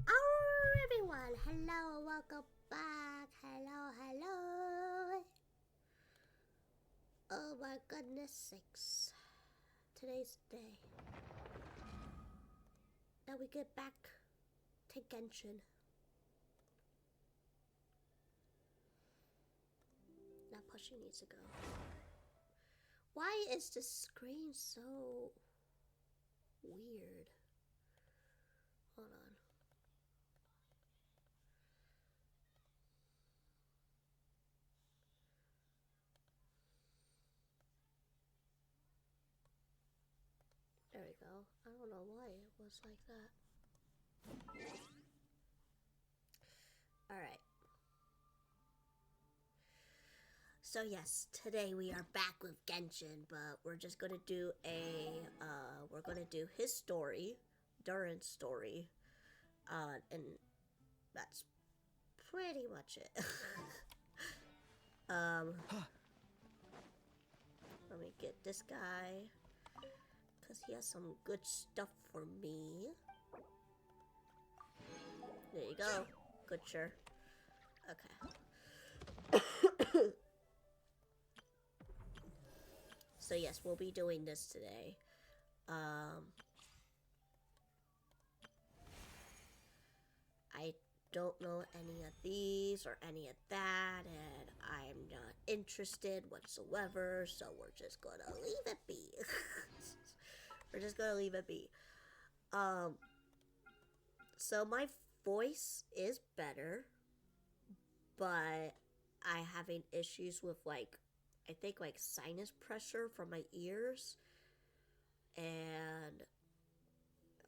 Oh, everyone! Hello, welcome back. Hello. Oh my goodness sakes. Today's the day that we get back to Genshin. Now pushing needs to go. Why is the screen so weird? Hold on. There we go. I don't know why it was like that. Alright. So yes, today we are back with Genshin, but we're just gonna do we're gonna do his story, Durin's story, and that's pretty much it. Let me get this guy, cause he has some good stuff for me. There you go. Good, sure. Okay. So yes, we'll be doing this today. I don't know any of these or any of that, and I'm not interested whatsoever, so we're just gonna leave it be. We're just gonna leave it be. So my voice is better, but I'm having issues with I think sinus pressure from my ears and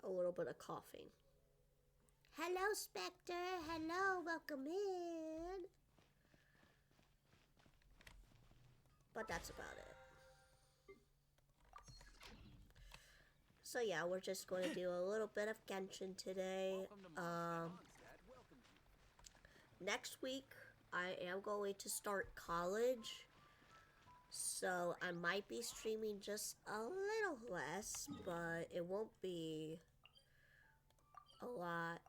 a little bit of coughing. Hello, Spectre. Hello, welcome in. But that's about it. So yeah, we're just going to do a little bit of Genshin today. Next week, I am going to start college. So I might be streaming just a little less, but it won't be a lot.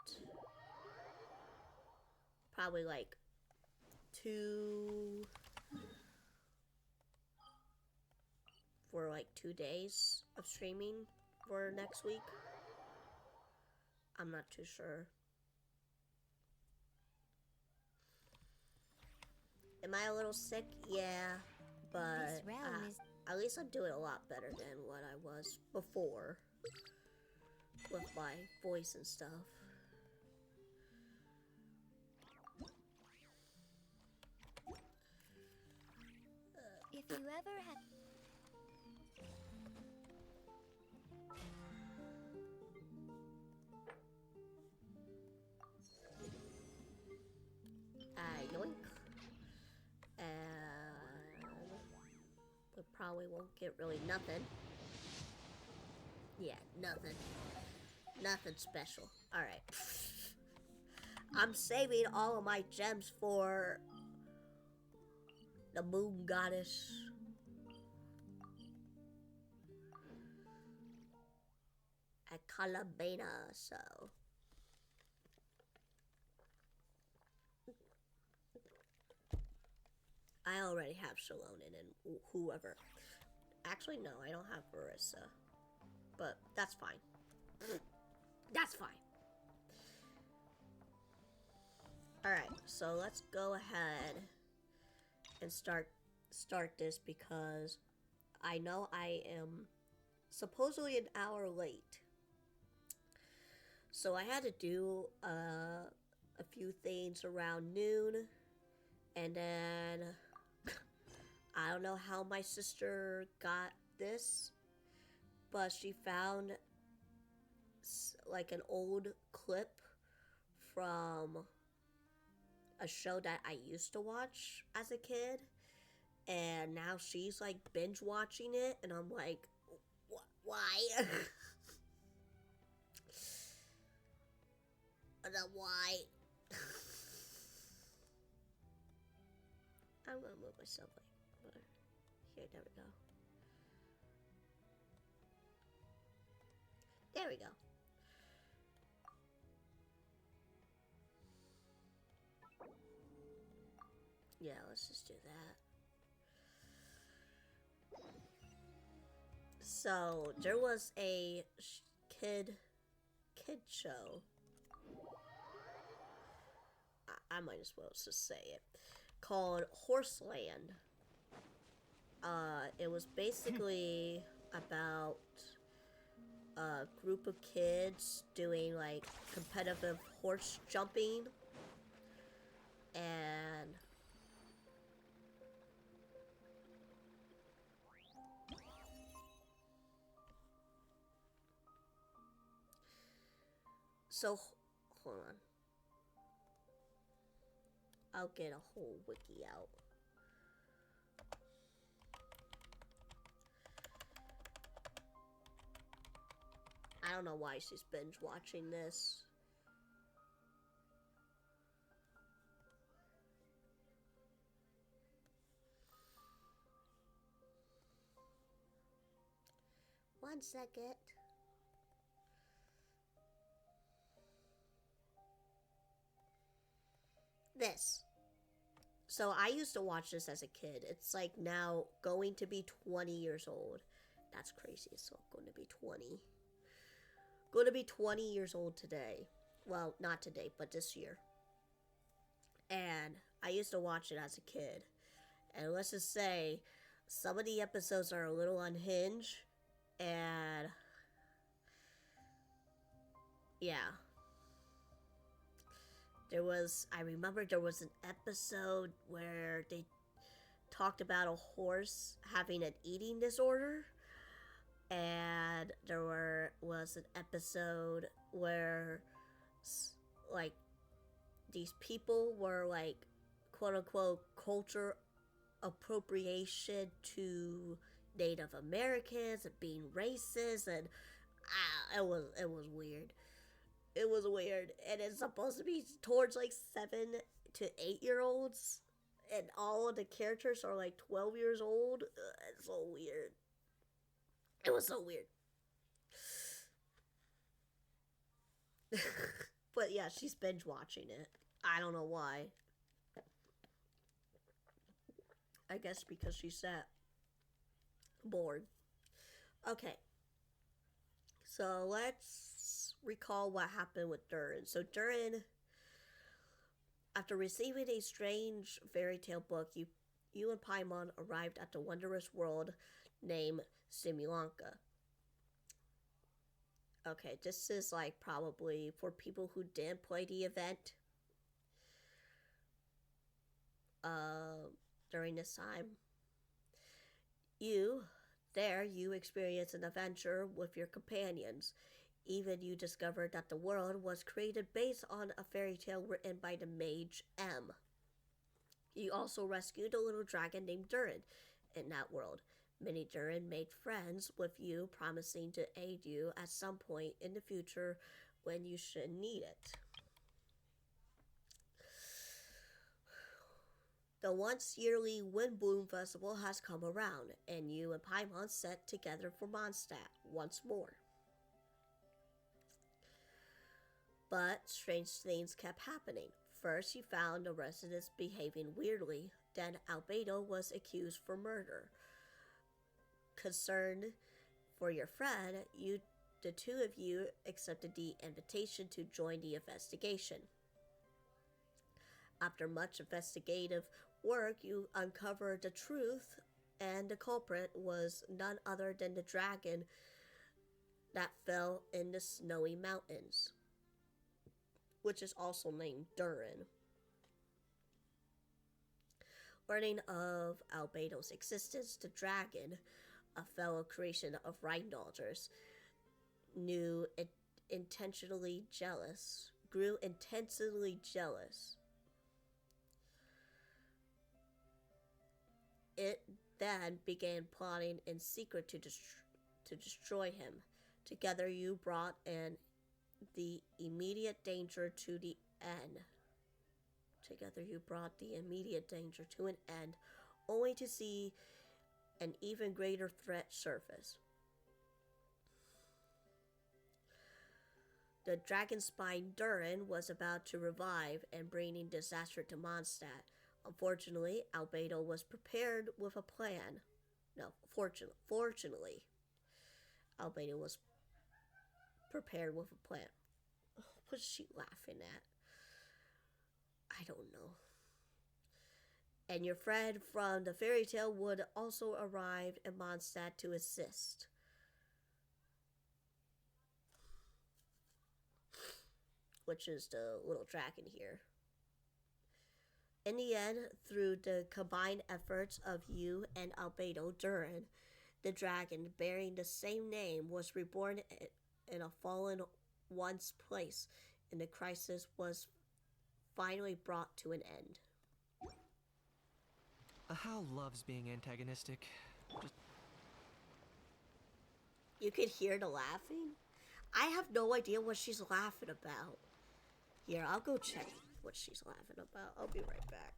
Probably like 2 days of streaming for next week. I'm not too sure. Am I a little sick? Yeah, but at least I'm doing a lot better than what I was before with my voice and stuff. If you ever had... Yoink. And we probably won't get really nothing. Yeah, nothing. Nothing special. Alright. I'm saving all of my gems for the moon goddess. At Calabena, so. I already have Shalonen and whoever. Actually, no, I don't have Marissa. But that's fine. That's fine. Alright, so let's go ahead and start this because I know I am supposedly an hour late. So I had to do a few things around noon, and then I don't know how my sister got this, but she found like an old clip from a show that I used to watch as a kid, and now she's like binge watching it, and I'm like, why? Why? I'm gonna move myself like here. There we go. There we go. Yeah, let's just do that. So there was a kid show. I might as well just say it, called Horseland. It was basically about a group of kids doing like competitive horse jumping, and so hold on, I'll get a whole wiki out. I don't know why she's binge watching this. One second. This. So I used to watch this as a kid. It's like now going to be 20 years old. That's crazy. It's not going to be 20. Going to be 20 years old today. Well, not today, but this year. And I used to watch it as a kid. And let's just say some of the episodes are a little unhinged. And yeah. I remember there was an episode where they talked about a horse having an eating disorder. And was an episode where like these people were like quote unquote culture appropriation to Native Americans and being racist, and it was weird. It was weird, and it's supposed to be towards like 7 to 8 year olds, and all of the characters are like 12 years old. It's so weird. It was so weird. But yeah, she's binge watching it. I don't know why. I guess because she's that bored. Okay. So let's recall what happened with Durin. So Durin, after receiving a strange fairy tale book, you and Paimon arrived at the wondrous world named Simulanka. Okay, this is like probably for people who didn't play the event during this time. You experience an adventure with your companions. Even you discovered that the world was created based on a fairy tale written by the mage M. You also rescued a little dragon named Durin in that world. Many Durin made friends with you, promising to aid you at some point in the future when you should need it. The once yearly Windbloom Festival has come around, and you and Paimon set together for Mondstadt once more. But strange things kept happening. First, you found the residents behaving weirdly. Then Albedo was accused for murder. Concerned for your friend, the two of you accepted the invitation to join the investigation. After much investigative work, you uncovered the truth, and the culprit was none other than the dragon that fell in the snowy mountains, which is also named Durin. Learning of Albedo's existence, the dragon, a fellow creation of Rheindaughters, grew intensely jealous. It then began plotting in secret to destroy him. Together you brought in the immediate danger to the end. Together you brought the immediate danger to an end, only to see an even greater threat surface. The dragon spine Durin was about to revive and bringing disaster to Mondstadt. Unfortunately, Albedo was prepared with a plan. No, fortunately, Albedo was prepared with a plan. What's she laughing at? I don't know. And your friend from the fairy tale would also arrive in Mondstadt to assist. Which is the little dragon here. In the end, through the combined efforts of you and Albedo Durin, the dragon bearing the same name was reborn in a fallen one's place, and the crisis was finally brought to an end. Hal loves being antagonistic. You could hear the laughing? I have no idea what she's laughing about. Here, I'll go check what she's laughing about. I'll be right back.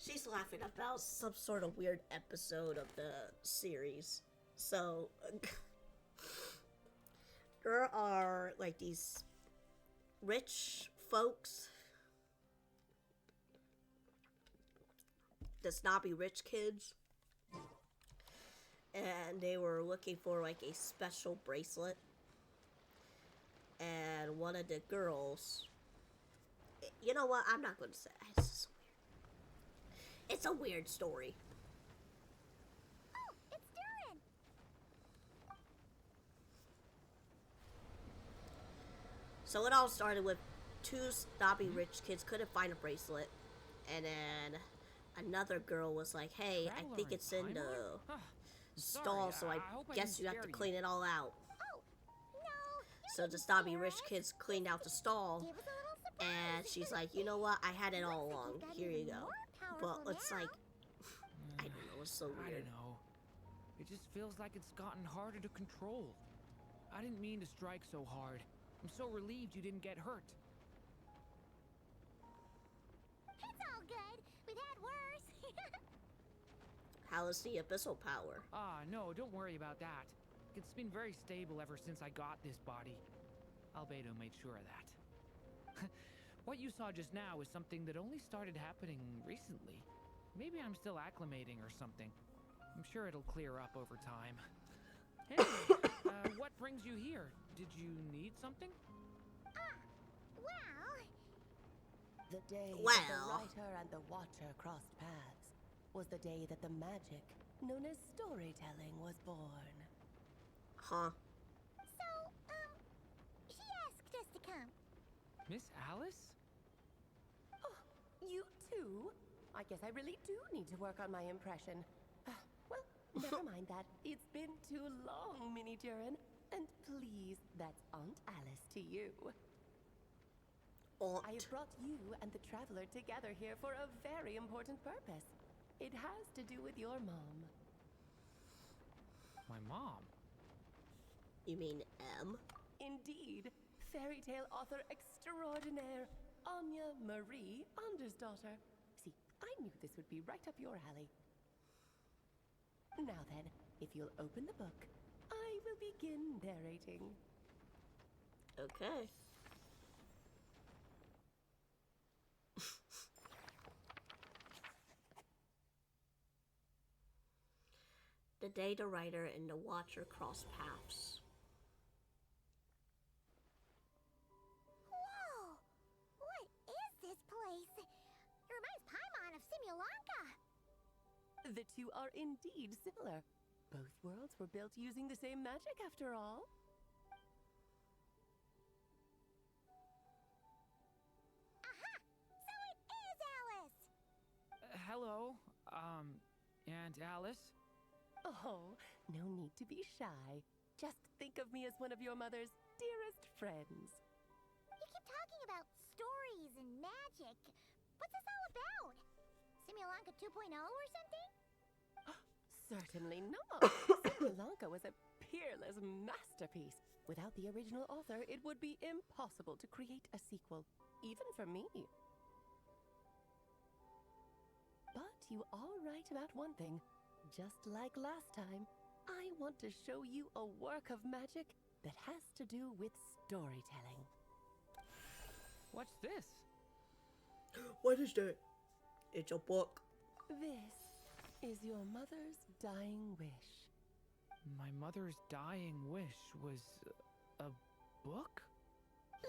She's laughing about some sort of weird episode of the series. So, there are like these rich folks, the snobby rich kids, and they were looking for like a special bracelet. And one of the girls, you know what? I'm not going to say. It's a weird story. Oh, it's Durin! So it all started with two snobby rich kids couldn't find a bracelet. And then another girl was like, hey, I think it's in the stall, so I guess you have to clean it all out. Oh, no! So the snobby rich kids cleaned out the stall. And she's like, you know what? I had it all along. Here you go. But it's like, I don't know, it's so weird. I don't know. It just feels like it's gotten harder to control. I didn't mean to strike so hard. I'm so relieved you didn't get hurt. It's all good. We've had worse. How is the abyssal power? No, don't worry about that. It's been very stable ever since I got this body. Albedo made sure of that. What you saw just now is something that only started happening recently. Maybe I'm still acclimating or something. I'm sure it'll clear up over time. Anyway, what brings you here? Did you need something? Well... The day that Well. the writer and the watcher crossed paths was the day that the magic, known as storytelling, was born. Huh? So, she asked us to come. Miss Alice? Oh, you too? I guess I really do need to work on my impression. Well, never mind that. It's been too long, Minnie Durin. And please, that's Aunt Alice to you. Aunt. I have brought you and the traveler together here for a very important purpose. It has to do with your mom. My mom? You mean M? Indeed. Fairy tale author extraordinaire. Anya Marie Andersdaughter. See, I knew this would be right up your alley. Now then, if you'll open the book, I will begin narrating. Okay. The day the writer and the watcher cross paths. Whoa! What is this place? It reminds Paimon of Simulanka. The two are indeed similar. Both worlds were built using the same magic after all. Aha! So it is Alice! Hello, Aunt Alice? Oh, no need to be shy. Just think of me as one of your mother's dearest friends. You keep talking about stories and magic. What's this all about? Simulanka 2.0 or something? Certainly not. Simulanka was a peerless masterpiece. Without the original author, it would be impossible to create a sequel, even for me. But you are right about one thing. Just like last time, I want to show you a work of magic that has to do with storytelling. What's this? What is that? It's a book. This is your mother's dying wish. My mother's dying wish was a book?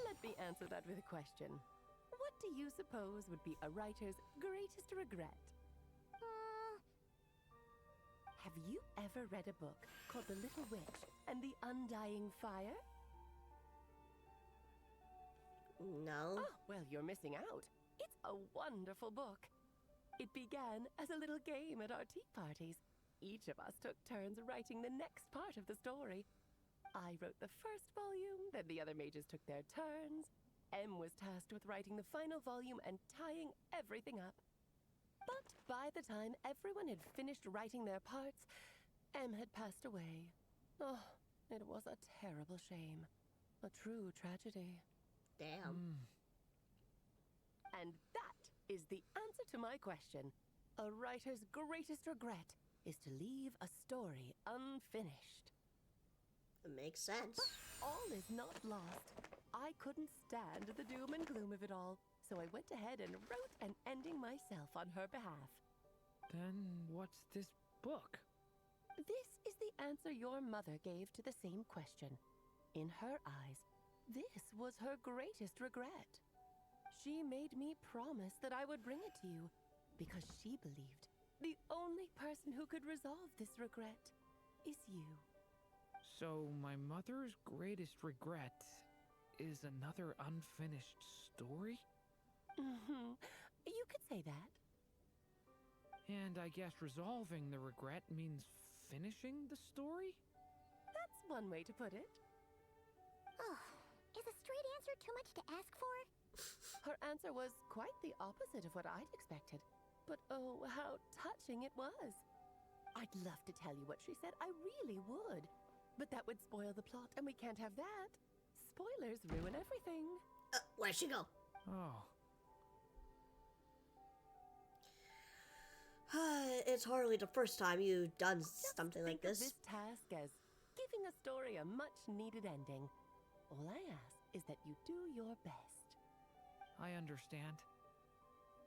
Let me answer that with a question. What do you suppose would be a writer's greatest regret? Have you ever read a book called The Little Witch and the Undying Fire? No. Oh, well, you're missing out. It's a wonderful book. It began as a little game at our tea parties. Each of us took turns writing the next part of the story. I wrote the first volume, then the other mages took their turns. Em was tasked with writing the final volume and tying everything up. But by the time everyone had finished writing their parts, Em had passed away. Oh, it was a terrible shame. A true tragedy. Damn. And that is the answer to my question. A writer's greatest regret is to leave a story unfinished. It makes sense. All is not lost. I couldn't stand the doom and gloom of it all, so I went ahead and wrote an ending myself on her behalf. Then what's this book? This is the answer your mother gave to the same question. In her eyes, this was her greatest regret. She made me promise that I would bring it to you because she believed the only person who could resolve this regret is you. So my mother's greatest regret is another unfinished story? You could say that. And I guess resolving the regret means finishing the story? That's one way to put it. Oh, is a straight answer too much to ask for? Her answer was quite the opposite of what I'd expected. But oh, how touching it was. I'd love to tell you what she said, I really would. But that would spoil the plot, and we can't have that. Spoilers ruin everything. Where'd she go? Oh. It's hardly the first time you've done Just something like think of this. this task as giving a story a much-needed ending. All I ask is that you do your best. I understand.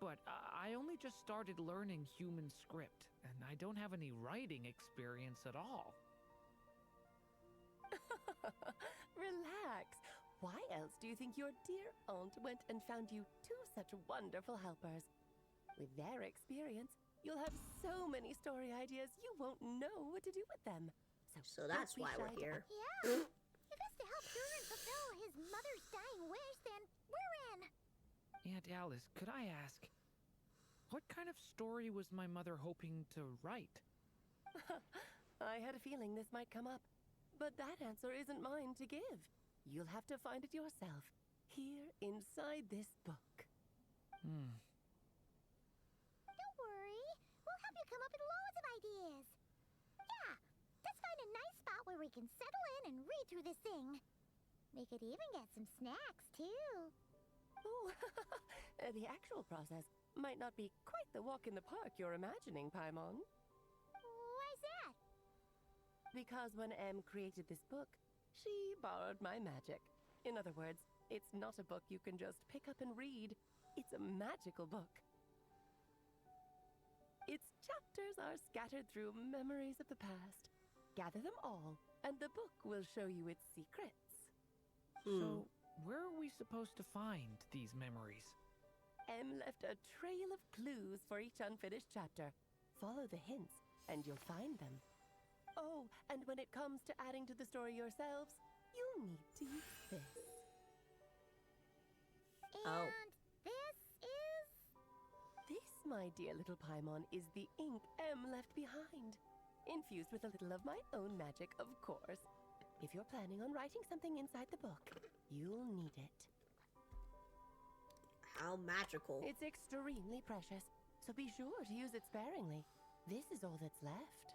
But I only just started learning human script, and I don't have any writing experience at all. Relax. Why else do you think your dear aunt went and found you two such wonderful helpers? With their experience, you'll have so many story ideas you won't know what to do with them. So don't that's be why shy we're to here. Yeah. If it's to help Durin fulfill his mother's dying wish, then we're in. Aunt Alice, could I ask, what kind of story was my mother hoping to write? I had a feeling this might come up, but that answer isn't mine to give. You'll have to find it yourself, here inside this book. Don't worry. We'll help you come up with loads of ideas. Yeah, let's find a nice spot where we can settle in and read through this thing. We could even get some snacks, too. Oh, The actual process might not be quite the walk in the park you're imagining, Paimon. Why's that? Because when Em created this book, she borrowed my magic. In other words, it's not a book you can just pick up and read. It's a magical book. Its chapters are scattered through memories of the past. Gather them all, and the book will show you its secrets. So, where are we supposed to find these memories? Em left a trail of clues for each unfinished chapter. Follow the hints, and you'll find them. Oh, and when it comes to adding to the story yourselves, you'll need to use this. And this is... This, my dear little Paimon, is the ink Em left behind. Infused with a little of my own magic, of course. If you're planning on writing something inside the book, you'll need it. How magical. It's extremely precious, so be sure to use it sparingly. This is all that's left.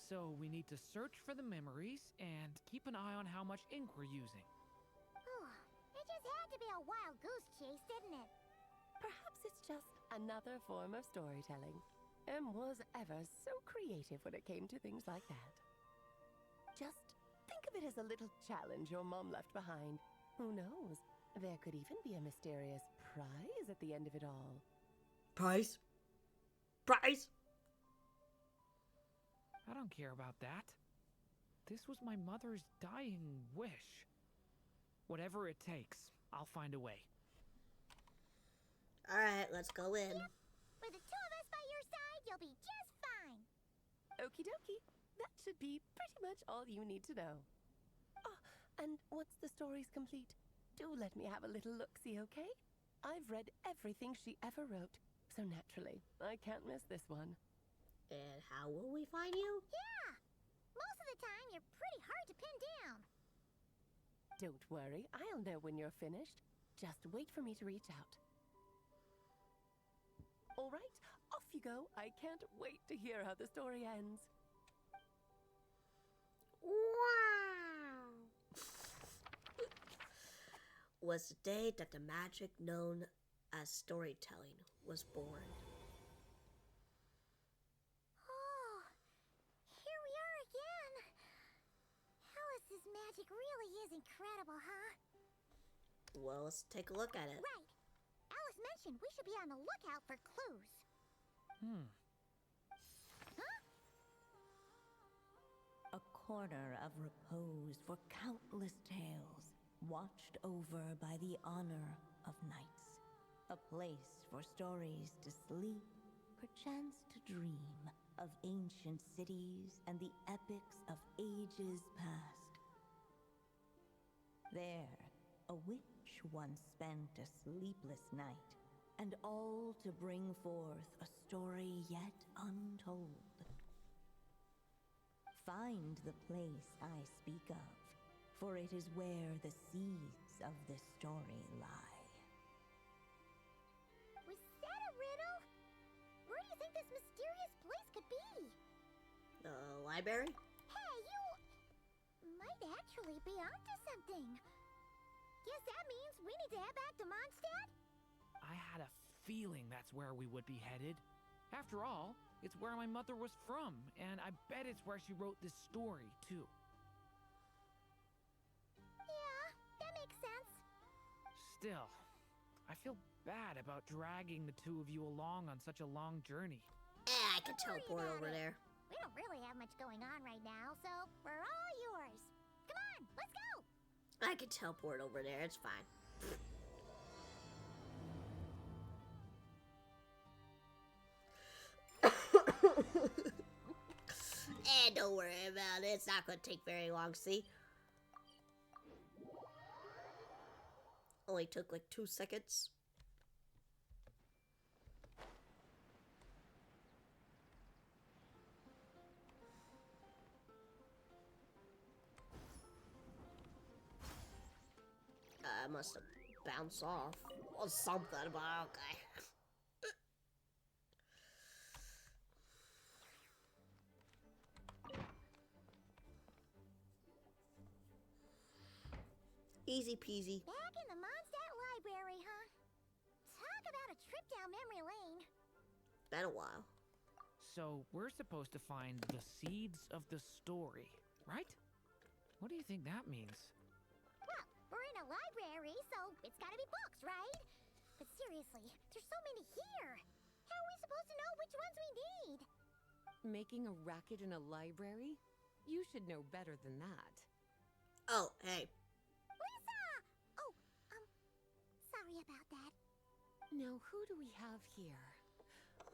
So, we need to search for the memories and keep an eye on how much ink we're using. Oh, it just had to be a wild goose chase, didn't it? Perhaps it's just another form of storytelling. Em was ever so creative when it came to things like that. Just think of it as a little challenge your mom left behind. Who knows? There could even be a mysterious prize at the end of it all. Prize? Prize? I don't care about that. This was my mother's dying wish. Whatever it takes, I'll find a way. Alright, let's go in. With the two of us by your side, you'll be just fine. Okie dokie. That should be pretty much all you need to know. Oh, and once the story's complete, do let me have a little look-see, okay? I've read everything she ever wrote, so naturally, I can't miss this one. And how will we find you? Yeah. Most of the time, you're pretty hard to pin down. Don't worry, I'll know when you're finished. Just wait for me to reach out. All right, off you go. I can't wait to hear how the story ends. Wow! Was the day that the magic known as storytelling was born. Oh, here we are again. Alice's magic really is incredible, huh? Well, let's take a look at it. Right. Alice mentioned we should be on the lookout for clues. Huh? A corner of repose for countless tales, watched over by the honor of knights. A place for stories to sleep, perchance to dream of ancient cities and the epics of ages past. There, a witch once spent a sleepless night, and all to bring forth a story yet untold. Find the place I speak of, for it is where the seeds of this story lie. Was that a riddle? Where do you think this mysterious place could be? The library? Hey, you might actually be onto something. Guess that means we need to head back to Mondstadt? I had a feeling that's where we would be headed. After all, it's where my mother was from, and I bet it's where she wrote this story, too. Yeah, that makes sense. Still, I feel bad about dragging the two of you along on such a long journey. I can Don't worry teleport about over it. there. We don't really have much going on right now, so we're all yours. Come on, let's go! I can teleport over there, it's fine. And don't worry about it, it's not gonna take very long, see? Only took like 2 seconds. I must have bounced off or something, but okay. Easy peasy. Back in the Mondstadt library, huh? about a trip down memory lane. Been a while. So we're supposed to find the seeds of the story, right? What do you think that means? Well, we're in a library, so it's gotta be books, right? But seriously, there's so many here. How are we supposed to know which ones we need? Making a racket in a library? You should know better than that. Oh, hey. Lisa! Oh, sorry about that. Now, who do we have here?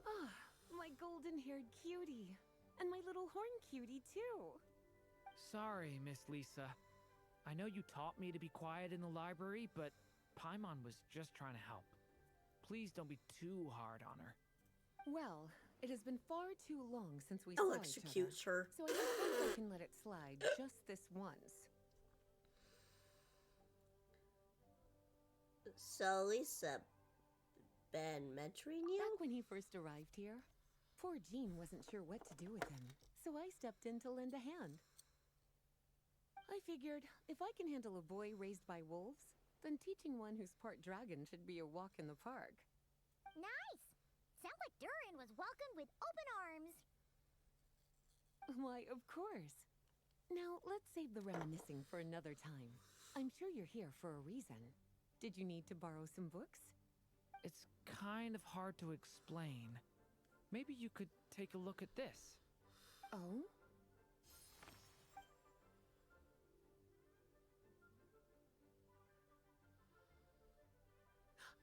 Ah, my golden-haired cutie. And my little horn cutie, too. Sorry, Miss Lisa. I know you taught me to be quiet in the library, but Paimon was just trying to help. Please don't be too hard on her. Well, it has been far too long since we saw each other. Electrocute her. So I don't think I can let it slide just this once. So, Lisa, been mentoring you? Back when he first arrived here, poor Jean wasn't sure what to do with him, so I stepped in to lend a hand. I figured, if I can handle a boy raised by wolves, then teaching one who's part dragon should be a walk in the park. Nice! Sounds like Durin was welcomed with open arms. Why, of course. Now, let's save the reminiscing for another time. I'm sure you're here for a reason. Did you need to borrow some books? It's kind of hard to explain. Maybe you could take a look at this. Oh?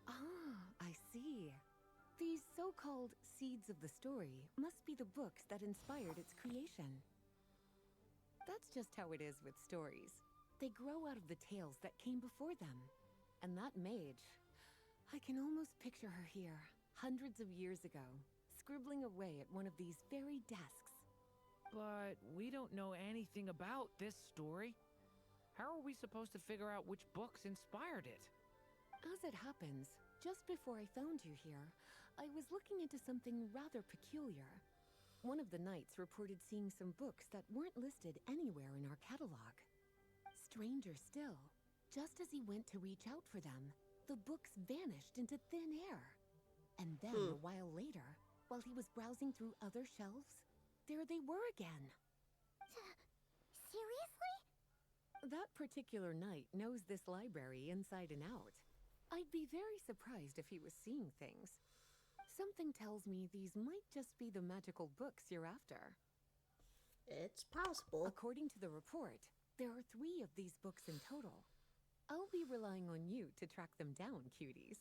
Ah, I see. These so-called seeds of the story must be the books that inspired its creation. That's just how it is with stories. They grow out of the tales that came before them. And that mage, I can almost picture her here, hundreds of years ago, scribbling away at one of these very desks. But we don't know anything about this story. How are we supposed to figure out which books inspired it? As it happens, just before I found you here, I was looking into something rather peculiar. One of the knights reported seeing some books that weren't listed anywhere in our catalog. Stranger still, just as he went to reach out for them, the books vanished into thin air. And then, a while later, while he was browsing through other shelves, there they were again. Seriously? That particular knight knows this library inside and out. I'd be very surprised if he was seeing things. Something tells me these might just be the magical books you're after. It's possible. According to the report, there are 3 of these books in total. I'll be relying on you to track them down, cuties.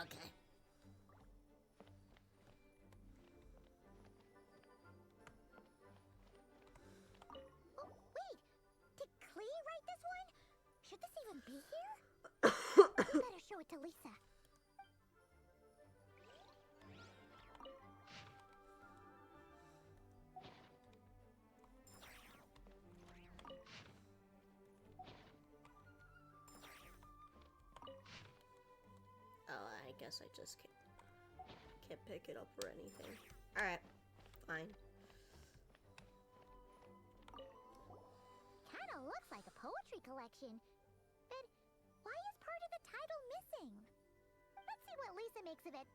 Okay. Oh, wait! Did Klee write this one? Should this even be here? Better show it to Lisa. Oh, I guess I just can't pick it up or anything. Alright, fine. Kinda looks like a poetry collection. But why is part of the title missing? Let's see what Lisa makes of it.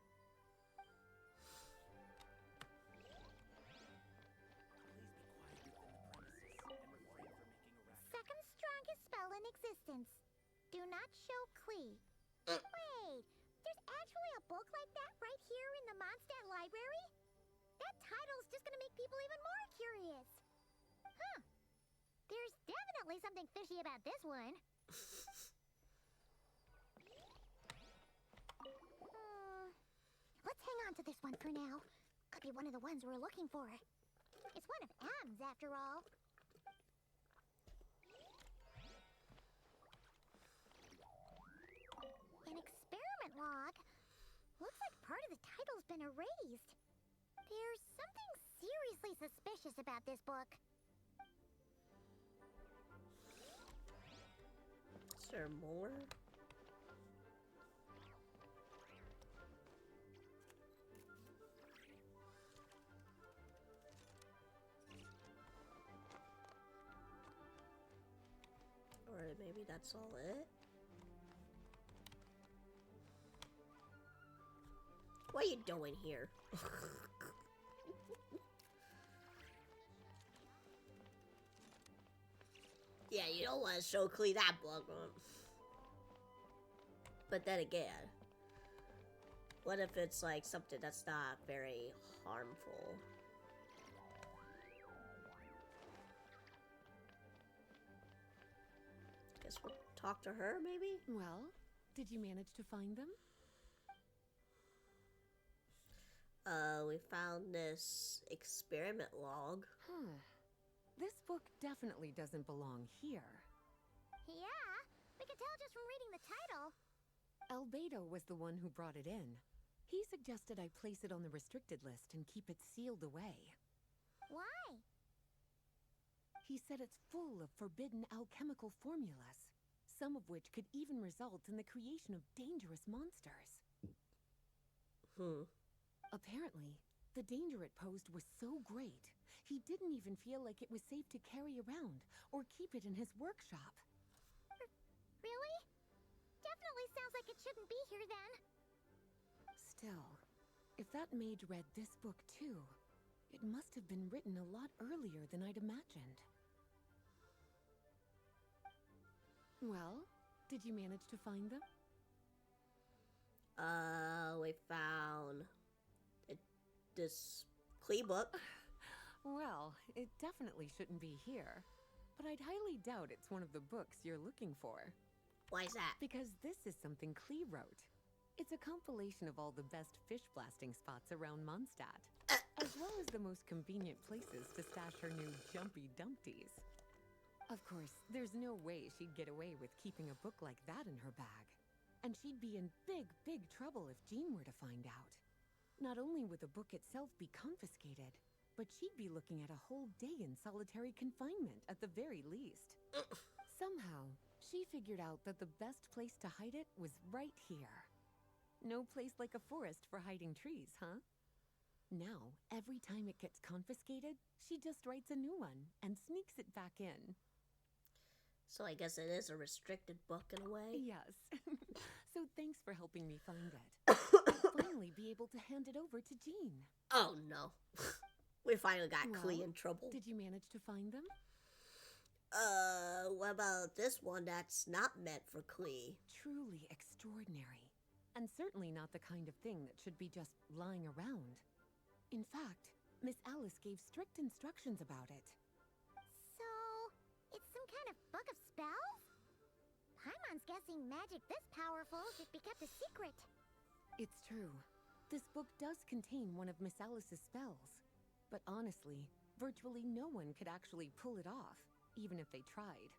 Second strongest spell in existence. Do not show Klee. Wait, there's actually a book like that right here in the Mondstadt library? That title's just gonna make people even more curious. Huh. There's definitely something fishy about this one. Let's hang on to this one for now. Could be one of the ones we're looking for. It's one of M's, after all. An experiment log. Looks like part of the title's been erased. There's something seriously suspicious about this book. Is there more? Or maybe that's all it? What are you doing here? Yeah, you don't want to show Klee that book. But then again, what if it's like something that's not very harmful? Guess we'll talk to her, maybe? Well, did you manage to find them? We found this experiment log. Huh. This book definitely doesn't belong here. Yeah, we can tell just from reading the title. Albedo was the one who brought it in. He suggested I place it on the restricted list and keep it sealed away. Why? He said it's full of forbidden alchemical formulas, some of which could even result in the creation of dangerous monsters. Apparently, the danger it posed was so great, he didn't even feel like it was safe to carry around or keep it in his workshop. Really? Definitely sounds like it shouldn't be here then. Still, if that mage read this book too, it must have been written a lot earlier than I'd imagined. Well, did you manage to find them? We found this Klee book. Well, it definitely shouldn't be here. But I'd highly doubt it's one of the books you're looking for. Why is that? Because this is something Klee wrote. It's a compilation of all the best fish blasting spots around Mondstadt, as well as the most convenient places to stash her new jumpy dumpties. Of course, there's no way she'd get away with keeping a book like that in her bag. And she'd be in big, big trouble if Jean were to find out. Not only would the book itself be confiscated, but she'd be looking at a whole day in solitary confinement at the very least. Somehow, she figured out that the best place to hide it was right here. No place like a forest for hiding trees, huh? Now, every time it gets confiscated, she just writes a new one and sneaks it back in. So I guess it is a restricted book in a way? Yes. So thanks for helping me find it. I'll finally be able to hand it over to Jean. Oh no. We finally got Klee Well, in trouble. Did you manage to find them? What about this one that's not meant for Klee? Truly extraordinary. And certainly not the kind of thing that should be just lying around. In fact, Miss Alice gave strict instructions about it. So, it's some kind of book of spells? Paimon's guessing magic this powerful should be kept a secret. It's true. This book does contain one of Miss Alice's spells. But honestly, virtually no one could actually pull it off, even if they tried.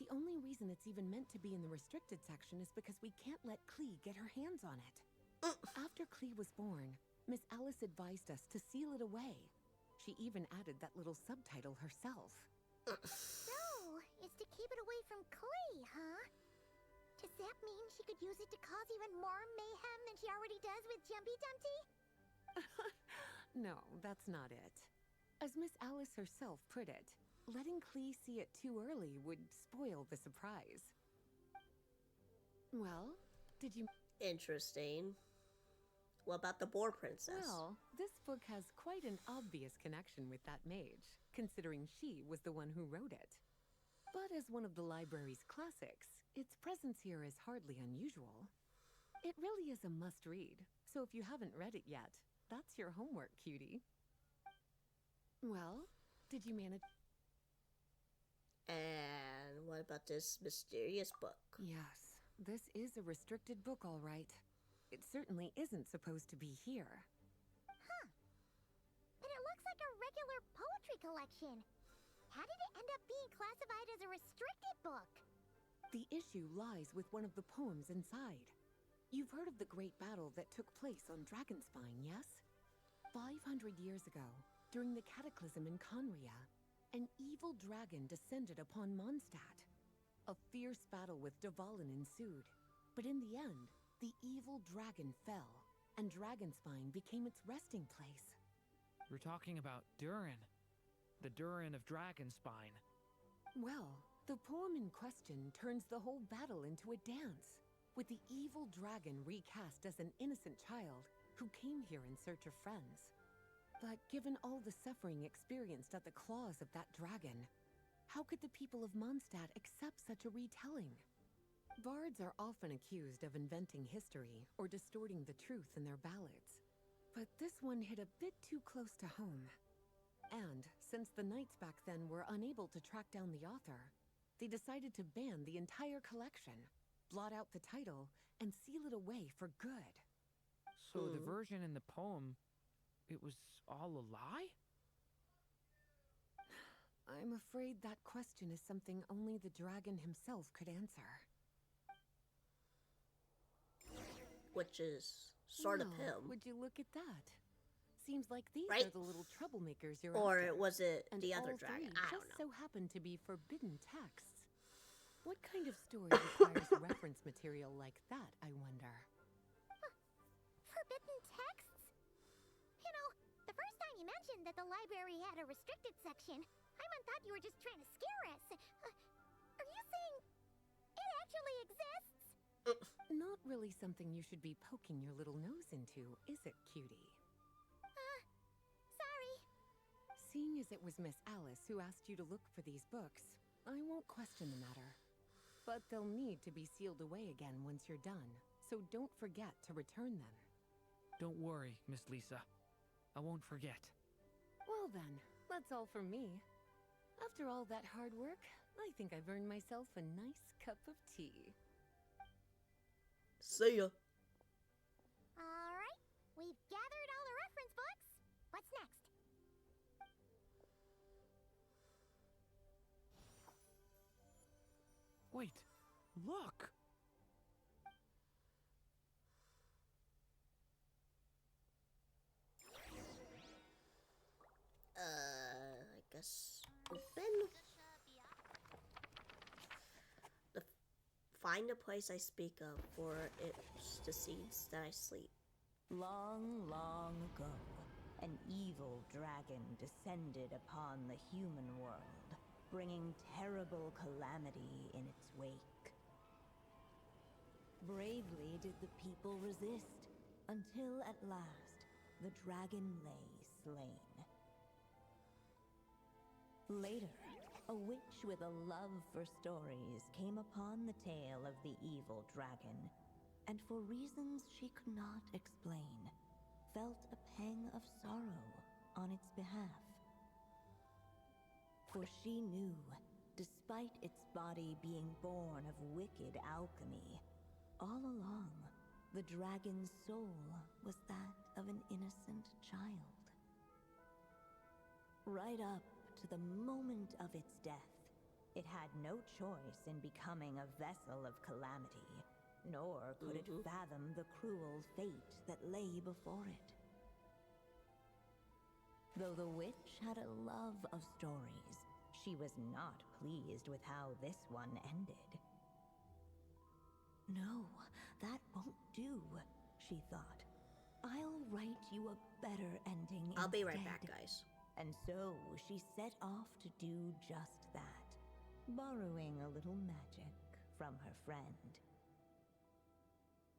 The only reason it's even meant to be in the restricted section is because we can't let Klee get her hands on it. After Klee was born, Miss Alice advised us to seal it away. She even added that little subtitle herself. So, it's to keep it away from Klee, huh? Does that mean she could use it to cause even more mayhem than she already does with Jumpy Dumpty? No, that's not it. As Miss Alice herself put it, letting Klee see it too early would spoil the surprise. Well, did you... Interesting. What about the Boar Princess? Well, this book has quite an obvious connection with that mage, considering she was the one who wrote it. But as one of the library's classics, its presence here is hardly unusual. It really is a must-read, so if you haven't read it yet, that's your homework, cutie. Well, did you manage... And what about this mysterious book? Yes, this is a restricted book, all right. It certainly isn't supposed to be here. Huh. And it looks like a regular poetry collection. How did it end up being classified as a restricted book? The issue lies with one of the poems inside. You've heard of the great battle that took place on Dragonspine, yes? 500 years ago, during the cataclysm in Conria, an evil dragon descended upon Mondstadt. A fierce battle with Dvalin ensued, but in the end, the evil dragon fell, and Dragonspine became its resting place. We're talking about Durin. The Durin of Dragonspine. Well, the poem in question turns the whole battle into a dance, with the evil dragon recast as an innocent child who came here in search of friends. But given all the suffering experienced at the claws of that dragon, how could the people of Mondstadt accept such a retelling? Bards are often accused of inventing history or distorting the truth in their ballads. But this one hit a bit too close to home. And since the knights back then were unable to track down the author, they decided to ban the entire collection, blot out the title, and seal it away for good. So the version in the poem, it was all a lie? I'm afraid that question is something only the dragon himself could answer. Which is sort of Well, him. Would you look at that? Seems like these Right? are the little troublemakers you're Or after. was it And the other all dragon? three I don't just know. so happen to be forbidden texts. What kind of story requires reference material like that, I wonder? Forbidden texts? You know, the first time you mentioned that the library had a restricted section, I thought you were just trying to scare us. Are you saying it actually exists? Not really something you should be poking your little nose into, is it, cutie? Sorry. Seeing as it was Miss Alice who asked you to look for these books, I won't question the matter. But they'll need to be sealed away again once you're done, so don't forget to return them. Don't worry, Miss Lisa. I won't forget. Well then, that's all from me. After all that hard work, I think I've earned myself a nice cup of tea. See ya. All right, we've gathered all the reference books. What's next? Wait, look! I guess open. Find a place I speak of, for it's the seeds that I sleep. Long, long ago, an evil dragon descended upon the human world, bringing terrible calamity in its wake. Bravely did the people resist, until at last, the dragon lay slain. Later, a witch with a love for stories came upon the tale of the evil dragon, and for reasons she could not explain, felt a pang of sorrow on its behalf. For she knew, despite its body being born of wicked alchemy, all along, the dragon's soul was that of an innocent child. Right up to the moment of its death, it had no choice in becoming a vessel of calamity, nor could it fathom the cruel fate that lay before it. Though the witch had a love of stories, she was not pleased with how this one ended. No, that won't do, she thought. I'll write you a better ending I'll be right instead. back, guys. And so she set off to do just that, borrowing a little magic from her friend.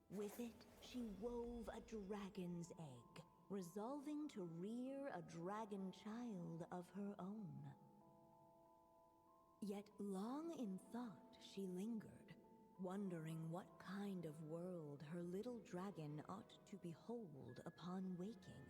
With it, she wove a dragon's egg, resolving to rear a dragon child of her own. Yet long in thought she lingered, wondering what kind of world her little dragon ought to behold upon waking.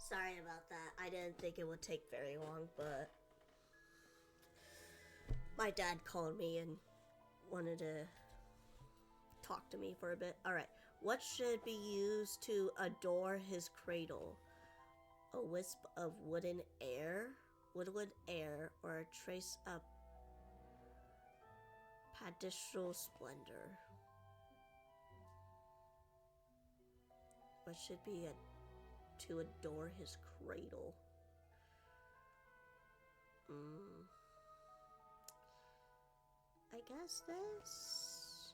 Sorry about that. I didn't think it would take very long, but my dad called me and wanted to talk to me for a bit. Alright. What should be used to adorn his cradle? A wisp of woodland air, or a trace of paradisial splendor? What should be to adorn his cradle? I guess this.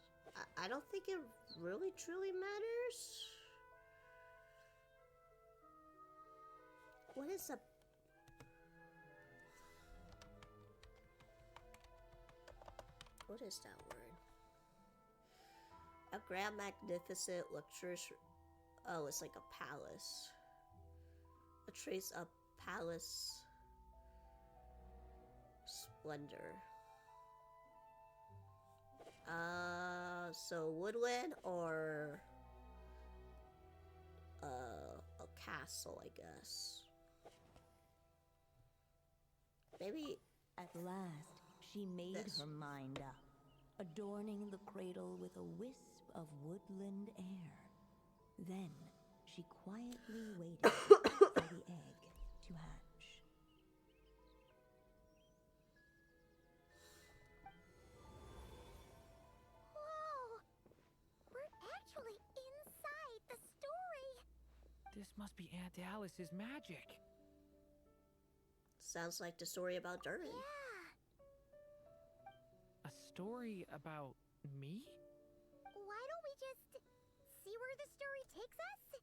I don't think it really truly matters. What is a... What is that word? A grand, magnificent, luxurious... Oh, it's like a palace. A trace of palace splendor. So woodland or a castle, I guess. Maybe At last, she made this. her mind up, adorning the cradle with a wisp of woodland air. Then she quietly waited for the egg to hatch. Whoa! We're actually inside the story. This must be Aunt Alice's magic. Sounds like the story about Durin. Yeah. A story about me? Why don't we just see where the story takes us?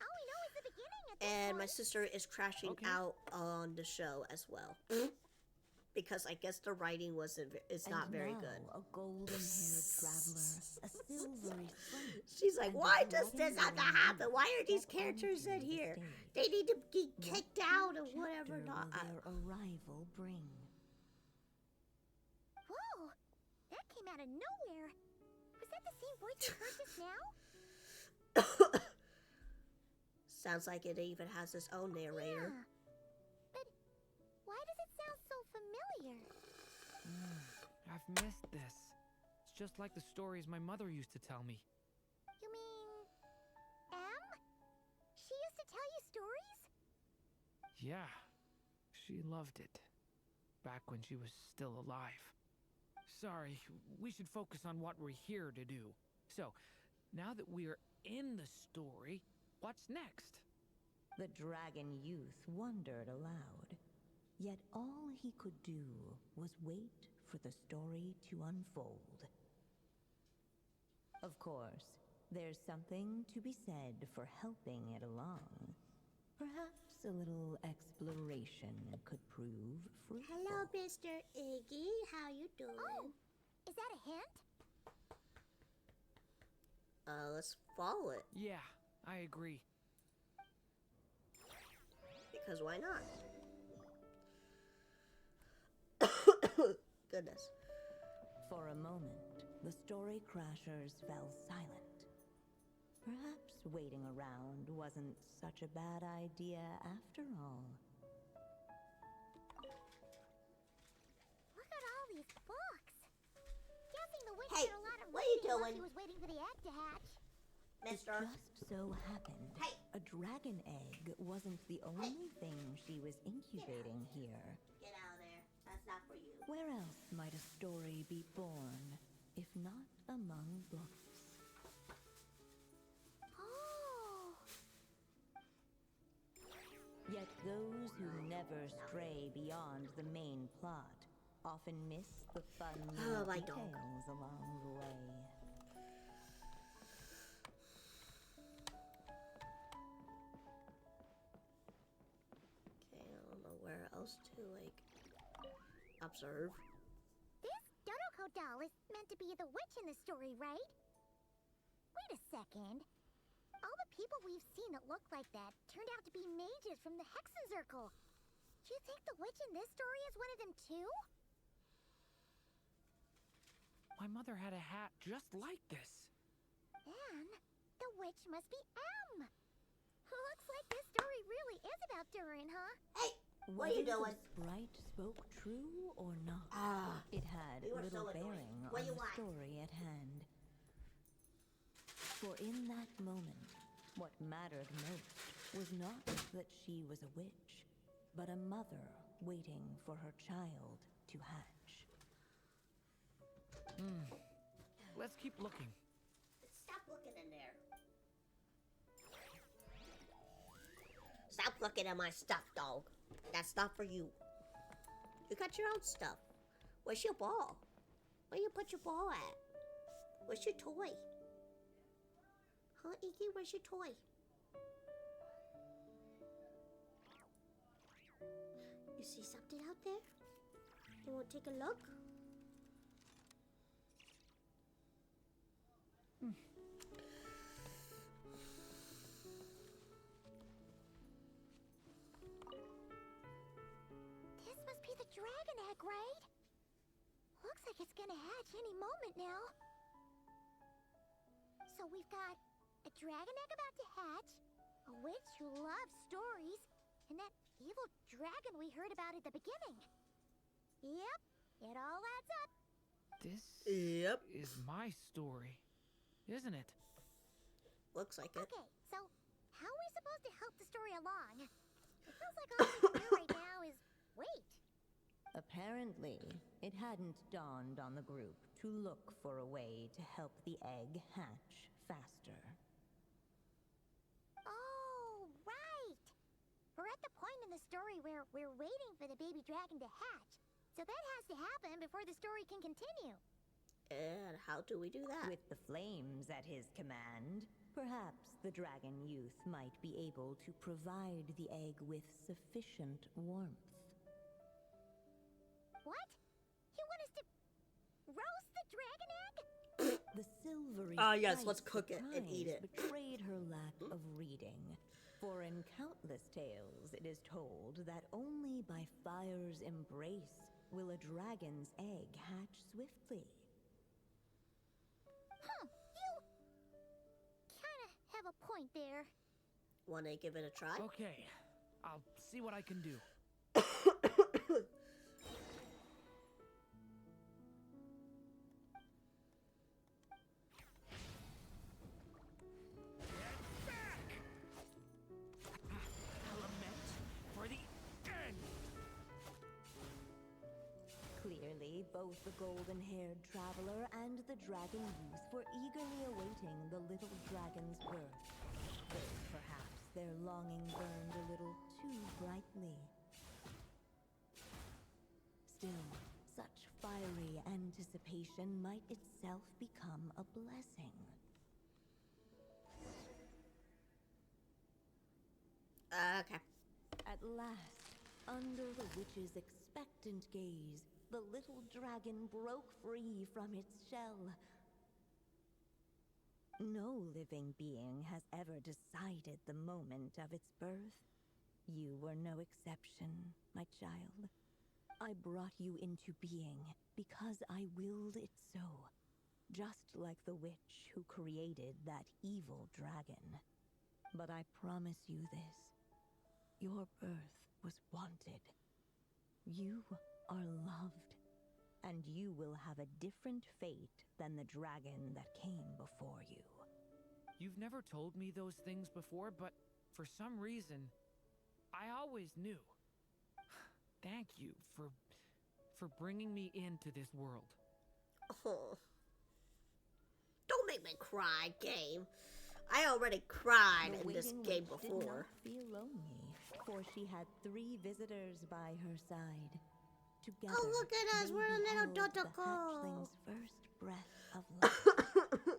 All we know is the beginning at this And my point. sister is crashing Okay. out on the show as well. Because I guess the writing is not And very now, good. a golden-haired traveler, a silvery sun, She's like, and a why does this have to dragon-born happen? Why are these step characters in onto the here? stage. They need to be What kicked out or new whatever. chapter Not. will their arrival bring? Whoa! That came out of nowhere. Was that the same voice we heard just now? Sounds like it even has its own narrator. Yeah. But why does it sound so familiar? I've missed this. It's just like the stories my mother used to tell me. You mean... Em? She used to tell you stories? Yeah, she loved it. Back when she was still alive. Sorry, we should focus on what we're here to do. So, now that we're in the story, what's next? The dragon youth wondered aloud. Yet all he could do was wait for the story to unfold. Of course, there's something to be said for helping it along. Perhaps a little exploration could prove fruitful. Hello, Mr. Iggy. How you doing? Oh, is that a hint? Let's follow it. Yeah, I agree. Because why not? Goodness. For a moment, the story crashers fell silent. Perhaps waiting around wasn't such a bad idea after all. Look at all these books. Guessing the witch Hey, did a lot of what are you reading while doing? she was waiting for the egg to hatch. It Mister. just so happened Hey. a dragon egg wasn't the only thing she was incubating here. Get out of there. That's not for you. Where else might a story be born, if not among books? Oh. Yet those who never stray beyond the main plot often miss the fun little my dog. details along the way. Okay, I don't know where else to, like, observe. This Dodoko doll is meant to be the witch in the story, right? Wait a second. All the people we've seen that look like that turned out to be mages from the Hexenzirkel. Do you think the witch in this story is one of them too? My mother had a hat just like this. Then the witch must be Em. Looks like this story really is about Durin, huh? Hey, what are you Whether doing? the sprite spoke true or not, Ah, it had you are little so annoying. bearing What on you the want? story at hand. For in that moment, what mattered most was not that she was a witch, but a mother waiting for her child to hatch. Let's keep looking. Stop looking in there. Stop looking at my stuff, dog. That's not for you. You got your own stuff. Where's your ball? Where you put your ball at? Where's your toy? Huh, Iggy? Where's your toy? You see something out there? You want to take a look? This must be the dragon egg, right? Looks like it's gonna hatch any moment now. So we've got a dragon egg about to hatch, a witch who loves stories, and that evil dragon we heard about at the beginning. Yep, it all adds up. This Yep. is my story, isn't it? Looks like it. Okay, so how are we supposed to help the story along? It feels like all we can do right now is wait. Apparently, it hadn't dawned on the group to look for a way to help the egg hatch faster. Oh, right! We're at the point in the story where we're waiting for the baby dragon to hatch. So that has to happen before the story can continue. And how do we do that? With the flames at his command, perhaps the dragon youth might be able to provide the egg with sufficient warmth. What? You want us to roast the dragon egg? The silvery yes, let's sprite's cook it and eat surprise it. betrayed her lack of reading. For in countless tales, it is told that only by fire's embrace will a dragon's egg hatch swiftly. Huh, you kinda have a point there. Want to give it a try? Okay, I'll see what I can do. Element for the end. Clearly, both the golden-haired traveler and the dragon youth were eagerly awaiting the little dragon's birth, though perhaps their longing burned a little too brightly. Still, such fiery anticipation might itself become a blessing. Okay. At last, under the witch's expectant gaze, the little dragon broke free from its shell. No living being has ever decided the moment of its birth. You were no exception, my child. I brought you into being because I willed it so, just like the witch who created that evil dragon. But I promise you this. Your birth was wanted. You are loved, and you will have a different fate than the dragon that came before you. You've never told me those things before, but for some reason, I always knew. Thank you for bringing me into this world. Oh. Don't make me cry, game. I already cried The in this waiting game witch did before. not feel lonely, for she had 3 visitors by her side. Together, Oh, look at us. they We're a little beheld the Dotoko. hatchling's first breath of life.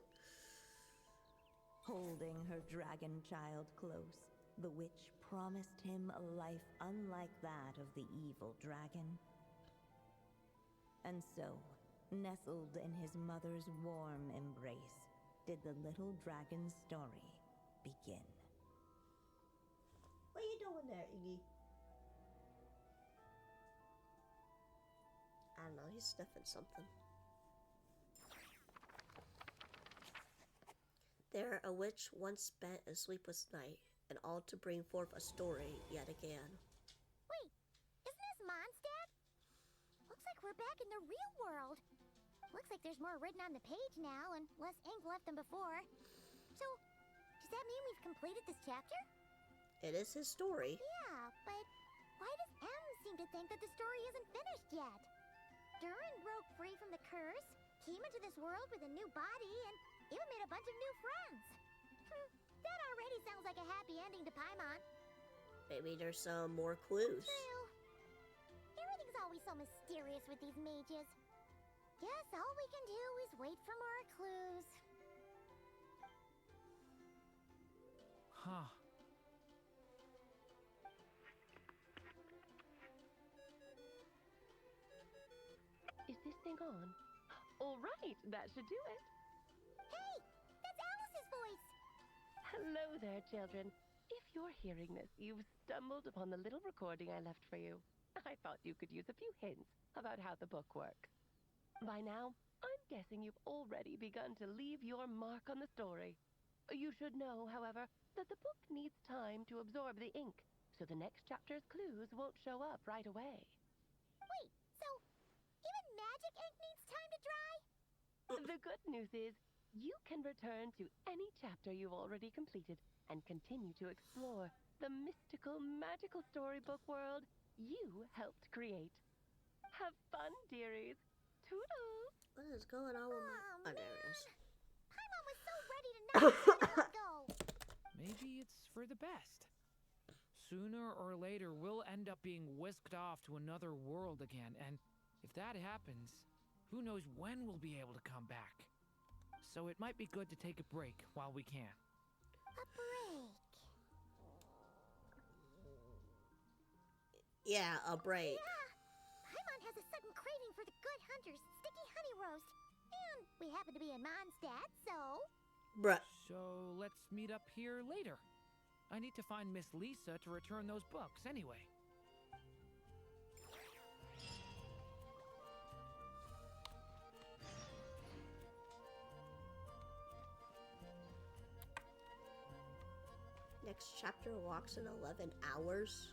Holding her dragon child close, the witch promised him a life unlike that of the evil dragon. And so, nestled in his mother's warm embrace, did the little dragon's story begin. What are you doing there, Iggy? I don't know. He's sniffing something. There, a witch once spent a sleepless night and all to bring forth a story yet again. Wait, isn't this Mondstadt? Looks like we're back in the real world. Looks like there's more written on the page now and less ink left than before. So, does that mean we've completed this chapter? It is his story. Yeah, but why does M seem to think that the story isn't finished yet? Durin broke free from the curse, came into this world with a new body, and even made a bunch of new friends. That already sounds like a happy ending to Paimon. Maybe there's some more clues. True. Everything's always so mysterious with these mages. Guess all we can do is wait for more clues. Huh. Is this thing on? All right, that should do it. Hey, that's Alice's voice. Hello there, children. If you're hearing this, you've stumbled upon the little recording I left for you. I thought you could use a few hints about how the book works. By now, I'm guessing you've already begun to leave your mark on the story. You should know, however, that the book needs time to absorb the ink, so the next chapter's clues won't show up right away. Wait, so even magic ink needs time to dry? The good news is, you can return to any chapter you've already completed and continue to explore the mystical, magical storybook world you helped create. Have fun, dearies. Toodles! What is going on with my... Oh, Oh, there it is. Paimon was so ready to not let go. Maybe it's for the best. Sooner or later, we'll end up being whisked off to another world again, and if that happens, who knows when we'll be able to come back. So it might be good to take a break while we can. A break. Yeah, a break. Yeah. Paimon has a sudden craving for the good hunter's sticky honey roast. And we happen to be in Mondstadt, so... Bruh. So let's meet up here later. I need to find Miss Lisa to return those books anyway. Next chapter walks in 11 hours.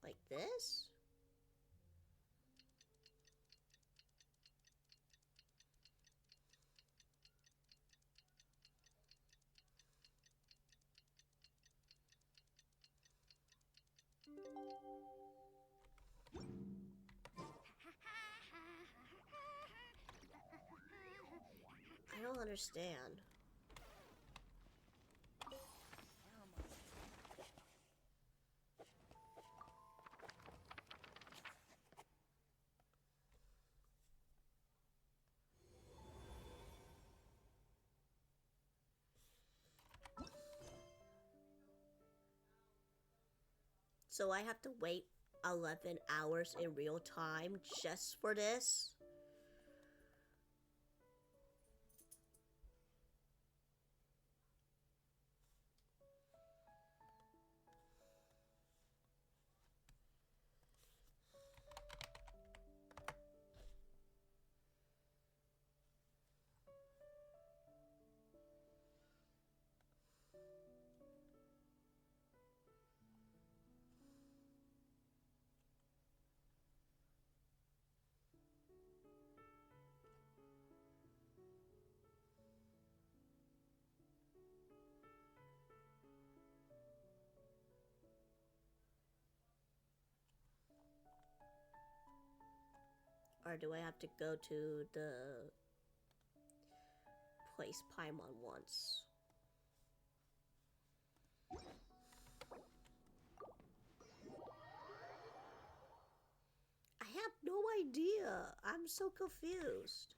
Like this? I don't understand. So I have to wait 11 hours in real time just for this? Or do I have to go to the place Paimon wants? I have no idea. I'm so confused.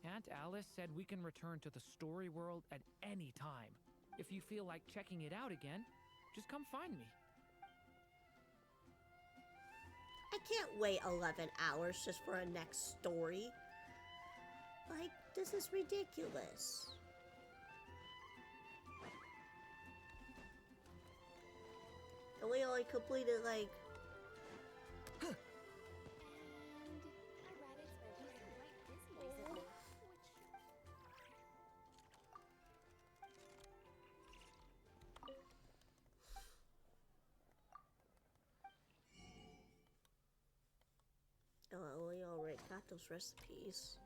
Aunt Alice said we can return to the story world at any time. If you feel like checking it out again, just come find me. I can't wait 11 hours just for a next story. Like, this is ridiculous. And we only completed like... Oh, we already got those recipes.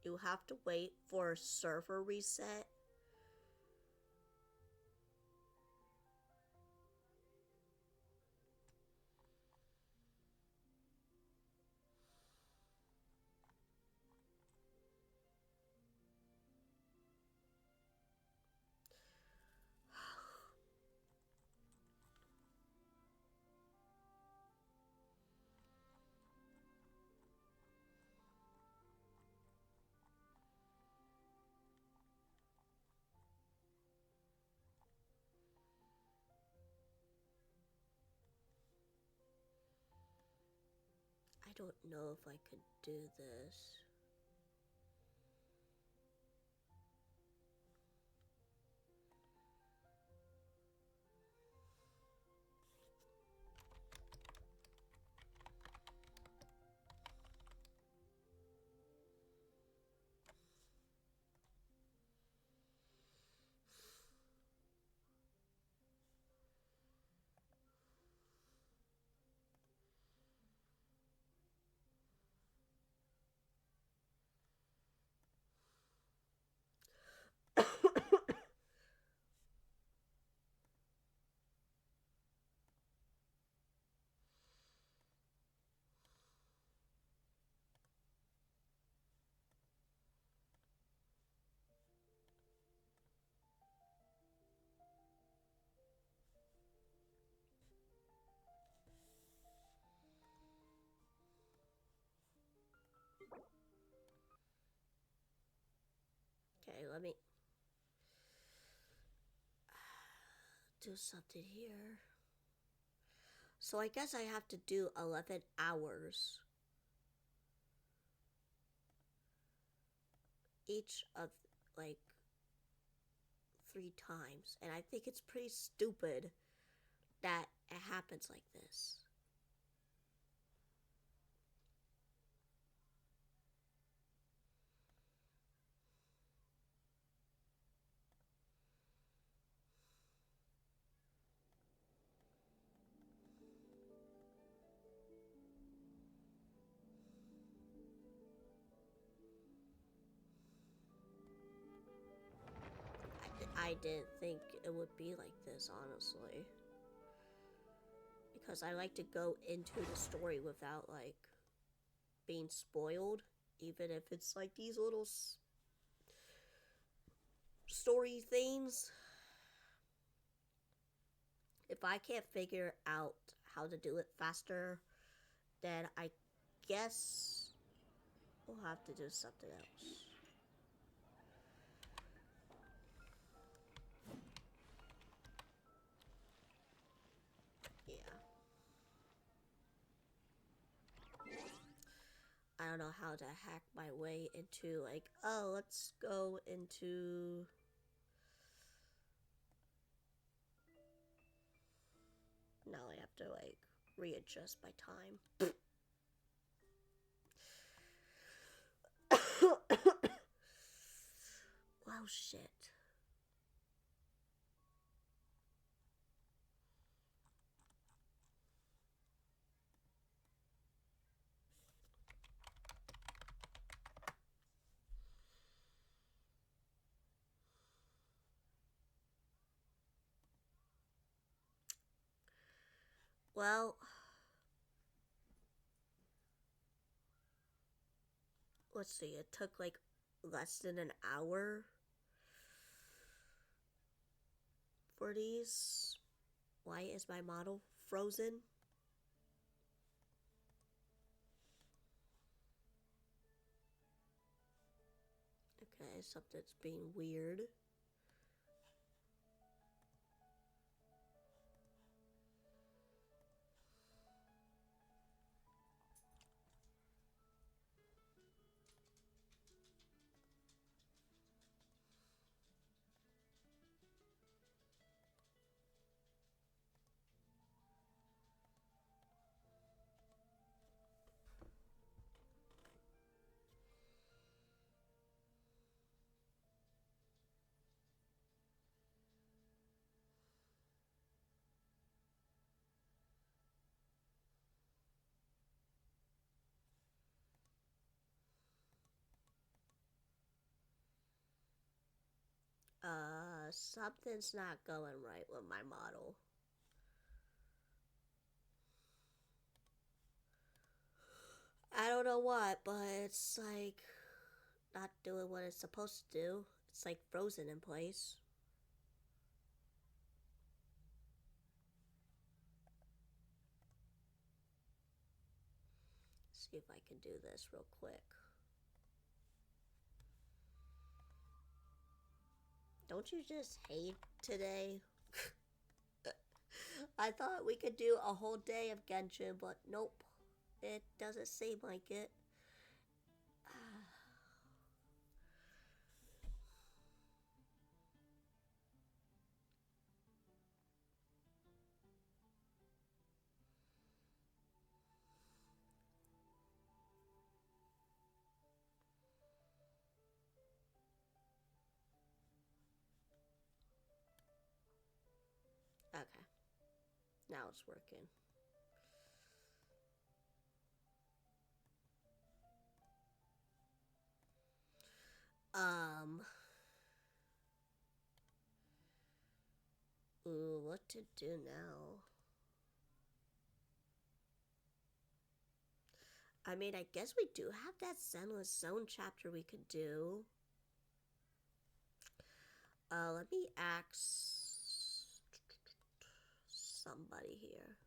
You have to wait for a server reset. I don't know if I could do this. Okay, let me do something here. So I guess I have to do 11 hours each of like 3 times. And I think it's pretty stupid that it happens like this. I didn't think it would be like this, honestly. Because I like to go into the story without, like, being spoiled. Even if it's, like, these little story things. If I can't figure out how to do it faster, then I guess we'll have to do something else. Yeah. I don't know how to hack my way into, like, oh, let's go into... Now I have to, like, readjust my time. Wow, shit. Well, let's see, it took like less than an hour for these. Why is my model frozen? Okay, something's being weird. Something's not going right with my model. I don't know what, but it's like not doing what it's supposed to do. It's like frozen in place. See if I can do this real quick. Don't you just hate today? I thought we could do a whole day of Genshin, but nope. It doesn't seem like it. Okay. Now it's working. Ooh, what to do now? I mean, I guess we do have that Zenless Zone chapter we could do. Let me ask somebody here.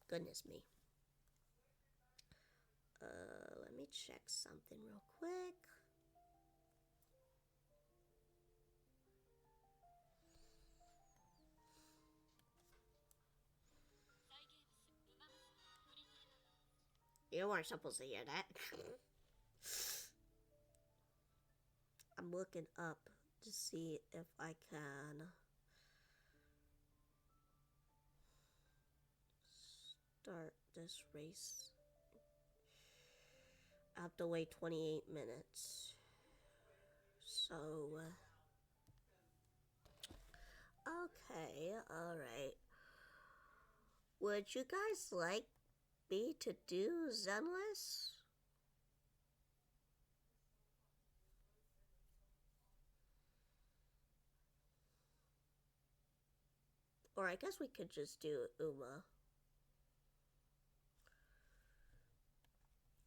Goodness me. Let me check something real quick. You weren't supposed to hear that. I'm looking up to see if I can start this race. I have to wait 28 minutes. So, okay, alright. Would you guys like me to do Zenless? Or I guess we could just do UMA.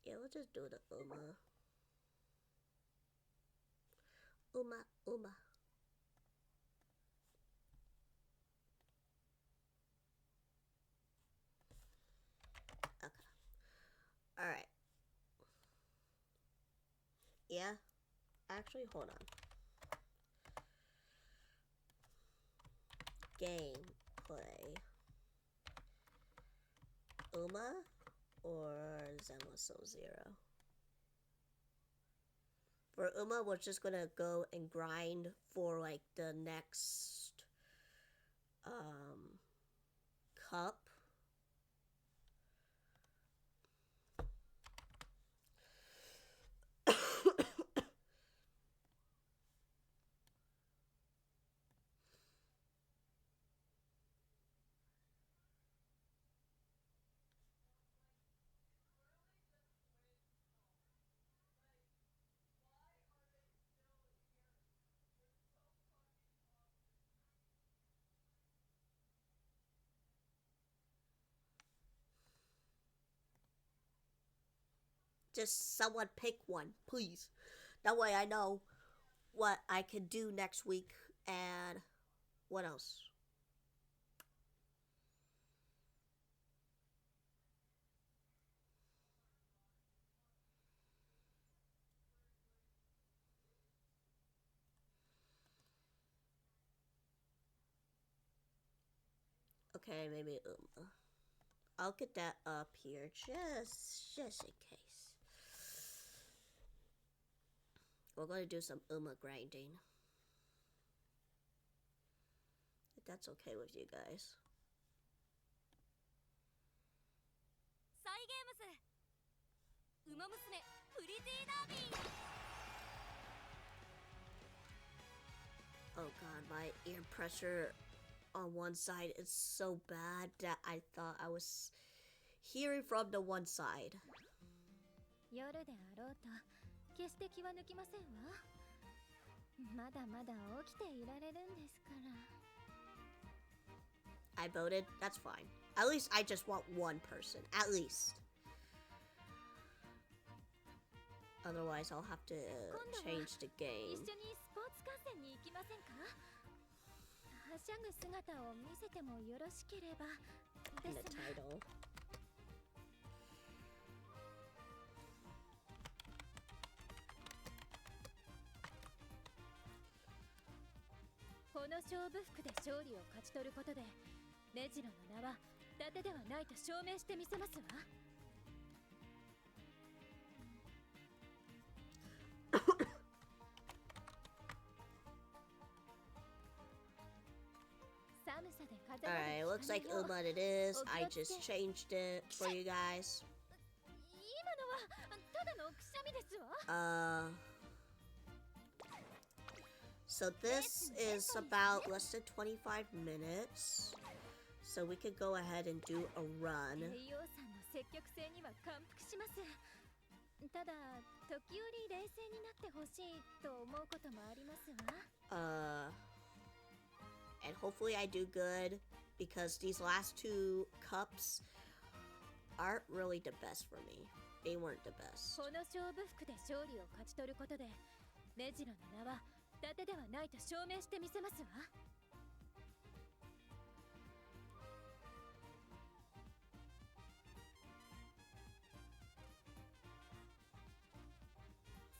Yeah, we'll just do the UMA. UMA. Okay. Alright. Yeah. Actually, hold on. Gameplay. UMA or Zenless Zone Zero? For UMA, we're just gonna go and grind for like the next cup. Just someone pick one, please. That way I know what I can do next week and what else. Okay, maybe I'll get that up here just in case. We're gonna do some grinding. If that's okay with you guys. Oh god, my ear pressure on one side is so bad that I thought I was hearing from the one side. 夜であろうと決して気は抜きませんわ。まだまだ起きていられるんですから。 I voted. That's fine. At least I just want one person. At least. Otherwise, I'll have to change the 一 game. 緒にスポーツ観戦に行きませんか？はしゃぐ姿を見せてもよろしければ In で the すが。 title. この勝負服で勝利を勝ち取ることでネジロの名は伊達ではないと証明してみせますわ。寒さで風邪 Alright, が looks like Uma it is. I just changed it for you guys. 今のはただのくしゃみですわ。 So this is about less than 25 minutes. So we could go ahead and do a run. 栄養さんの積極性には感服します。ただ時折冷静になってほしいと思うこともありますわ。 And hopefully I do good because these last two cups aren't really the best for me. They weren't the best. この勝負服で勝利を勝ち取ることでネジロの名は伊達ではないと証明してみせますわ。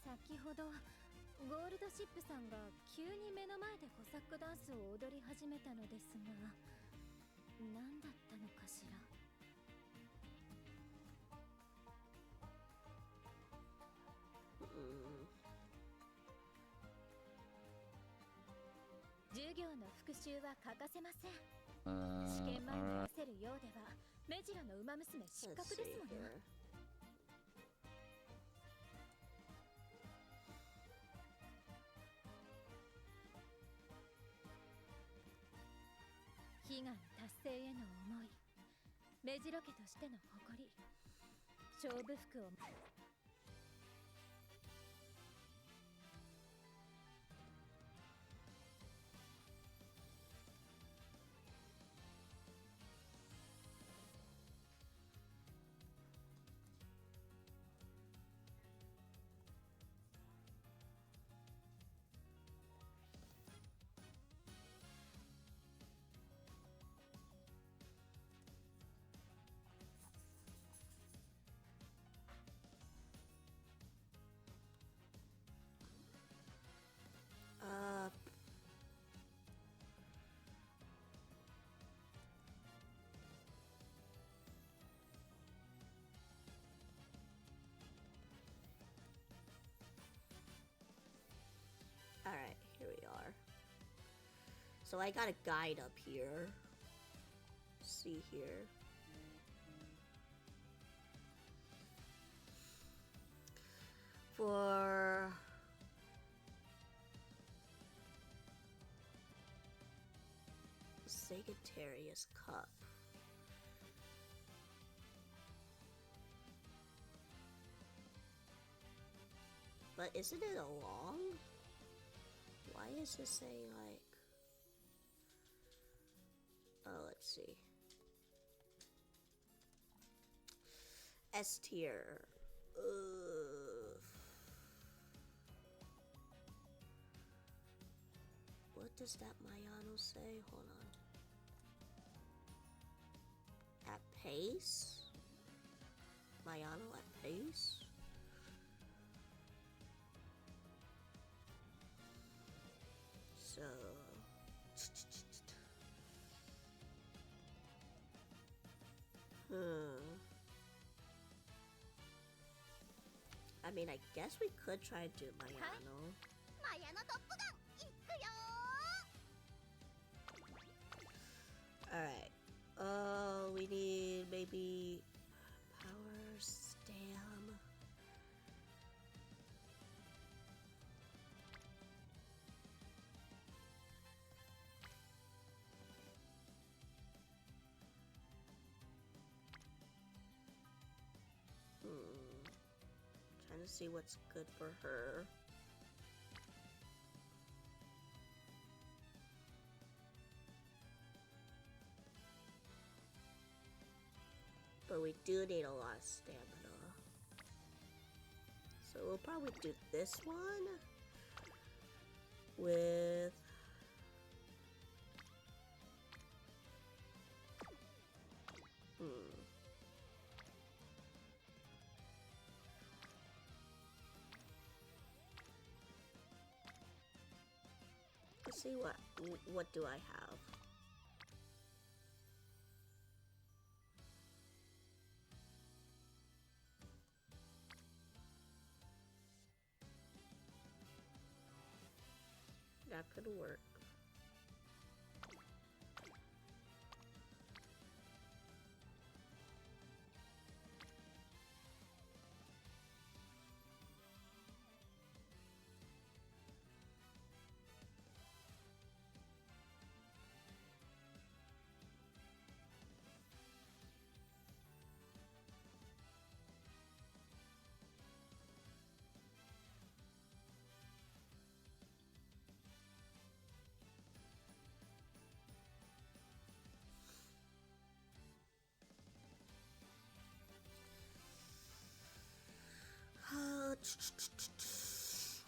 先ほどゴールドシップさんが急に目の前でコサックダンスを踊り始めたのですが何だったのかしら。授業の復習は欠かせません。試験前に見せるようではメジロの馬娘失 Let's 格 see ですもの。 here. 悲願達成への思い、メジロ家としての誇り、勝負服をAlright, here we are. So I got a guide up here. See here. For Sagittarius Cup. But isn't it a long? Why is this saying like... Oh, let's see. S tier. What does that Mayano say? Hold on. At pace? Mayano at pace? So... I mean, I guess we could try to do Mayano. マヤのトップガンいくよ Alright. We need maybe power stam. Trying to see what's good for her. But we do need a lot of stamina. So we'll probably do this one with Let's see what do I have? That could work.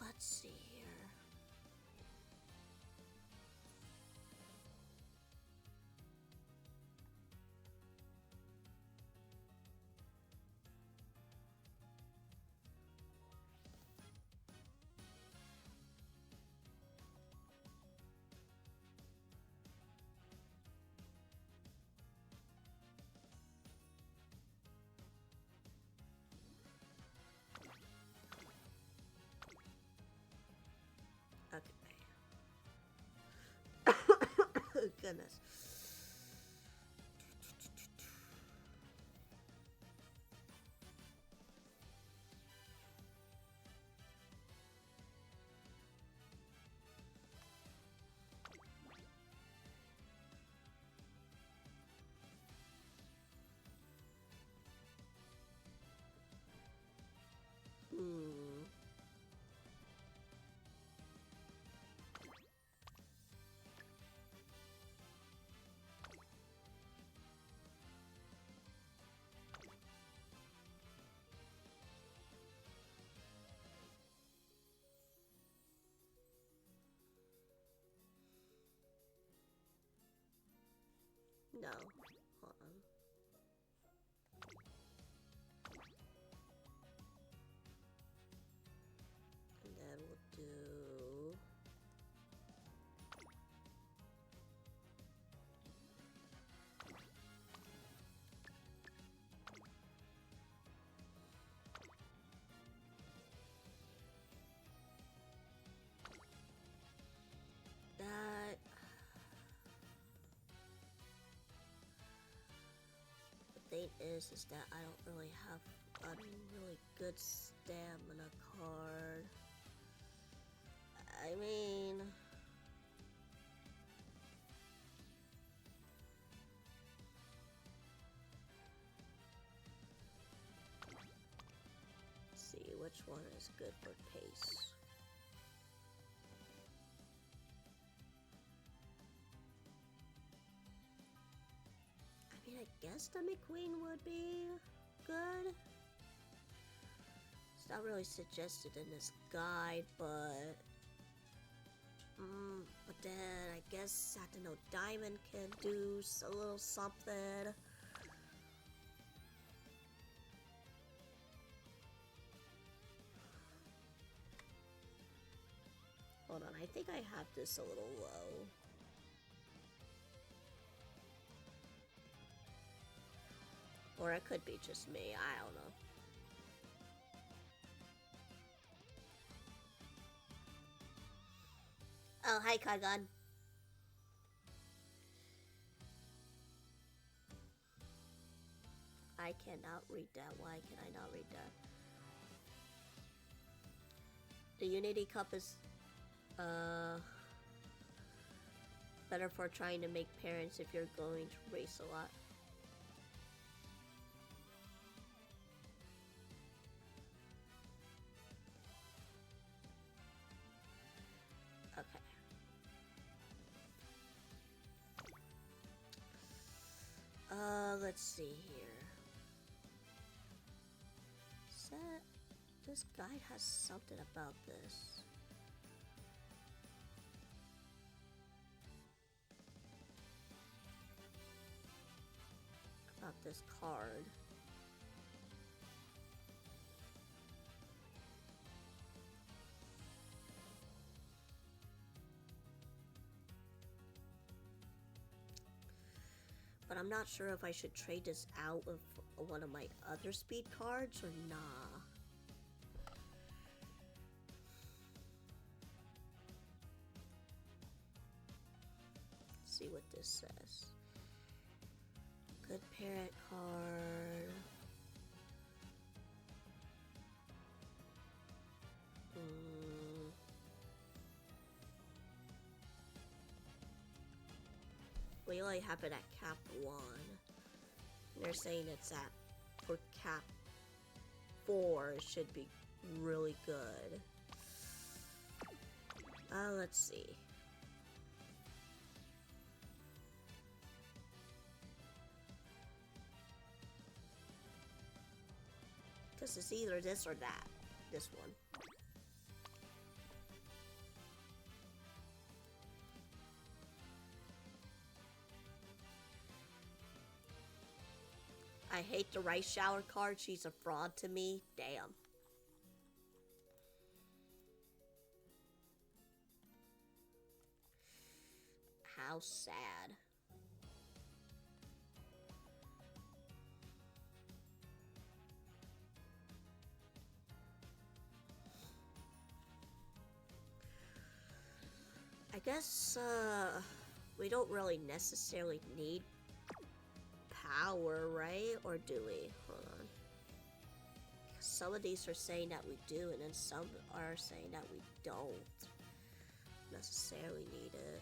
Let's see here. Okay. Goodness. No. Hold on. And then we'll do... That... The thing is that I don't really have a really good stamina card. I mean... Let's see which one is good for pace. I mean, I guess the McQueen would be good. It's not really suggested in this guide, but then I guess Satino Diamond can do a little something. Hold on, I think I have this a little low. Or it could be just me, I don't know. Oh, hi, Kagan. I cannot read that. Why can I not read that? The Unity Cup is better for trying to make parents if you're going to race a lot. Okay. Let's see here. This guide has something about this. About this card. But I'm not sure if I should trade this out with one of my other speed cards or nah. Let's see what this says. Good parent card. We only have it at cap 1. They're saying it's at for cap 4 it should be really good. Let's see. Because it's either this or that. This one. I hate the rice shower card. She's a fraud to me. Damn. How sad. I guess, we don't really necessarily need power, right? Or do we? Hold on. Some of these are saying that we do, and then some are saying that we don't necessarily need it.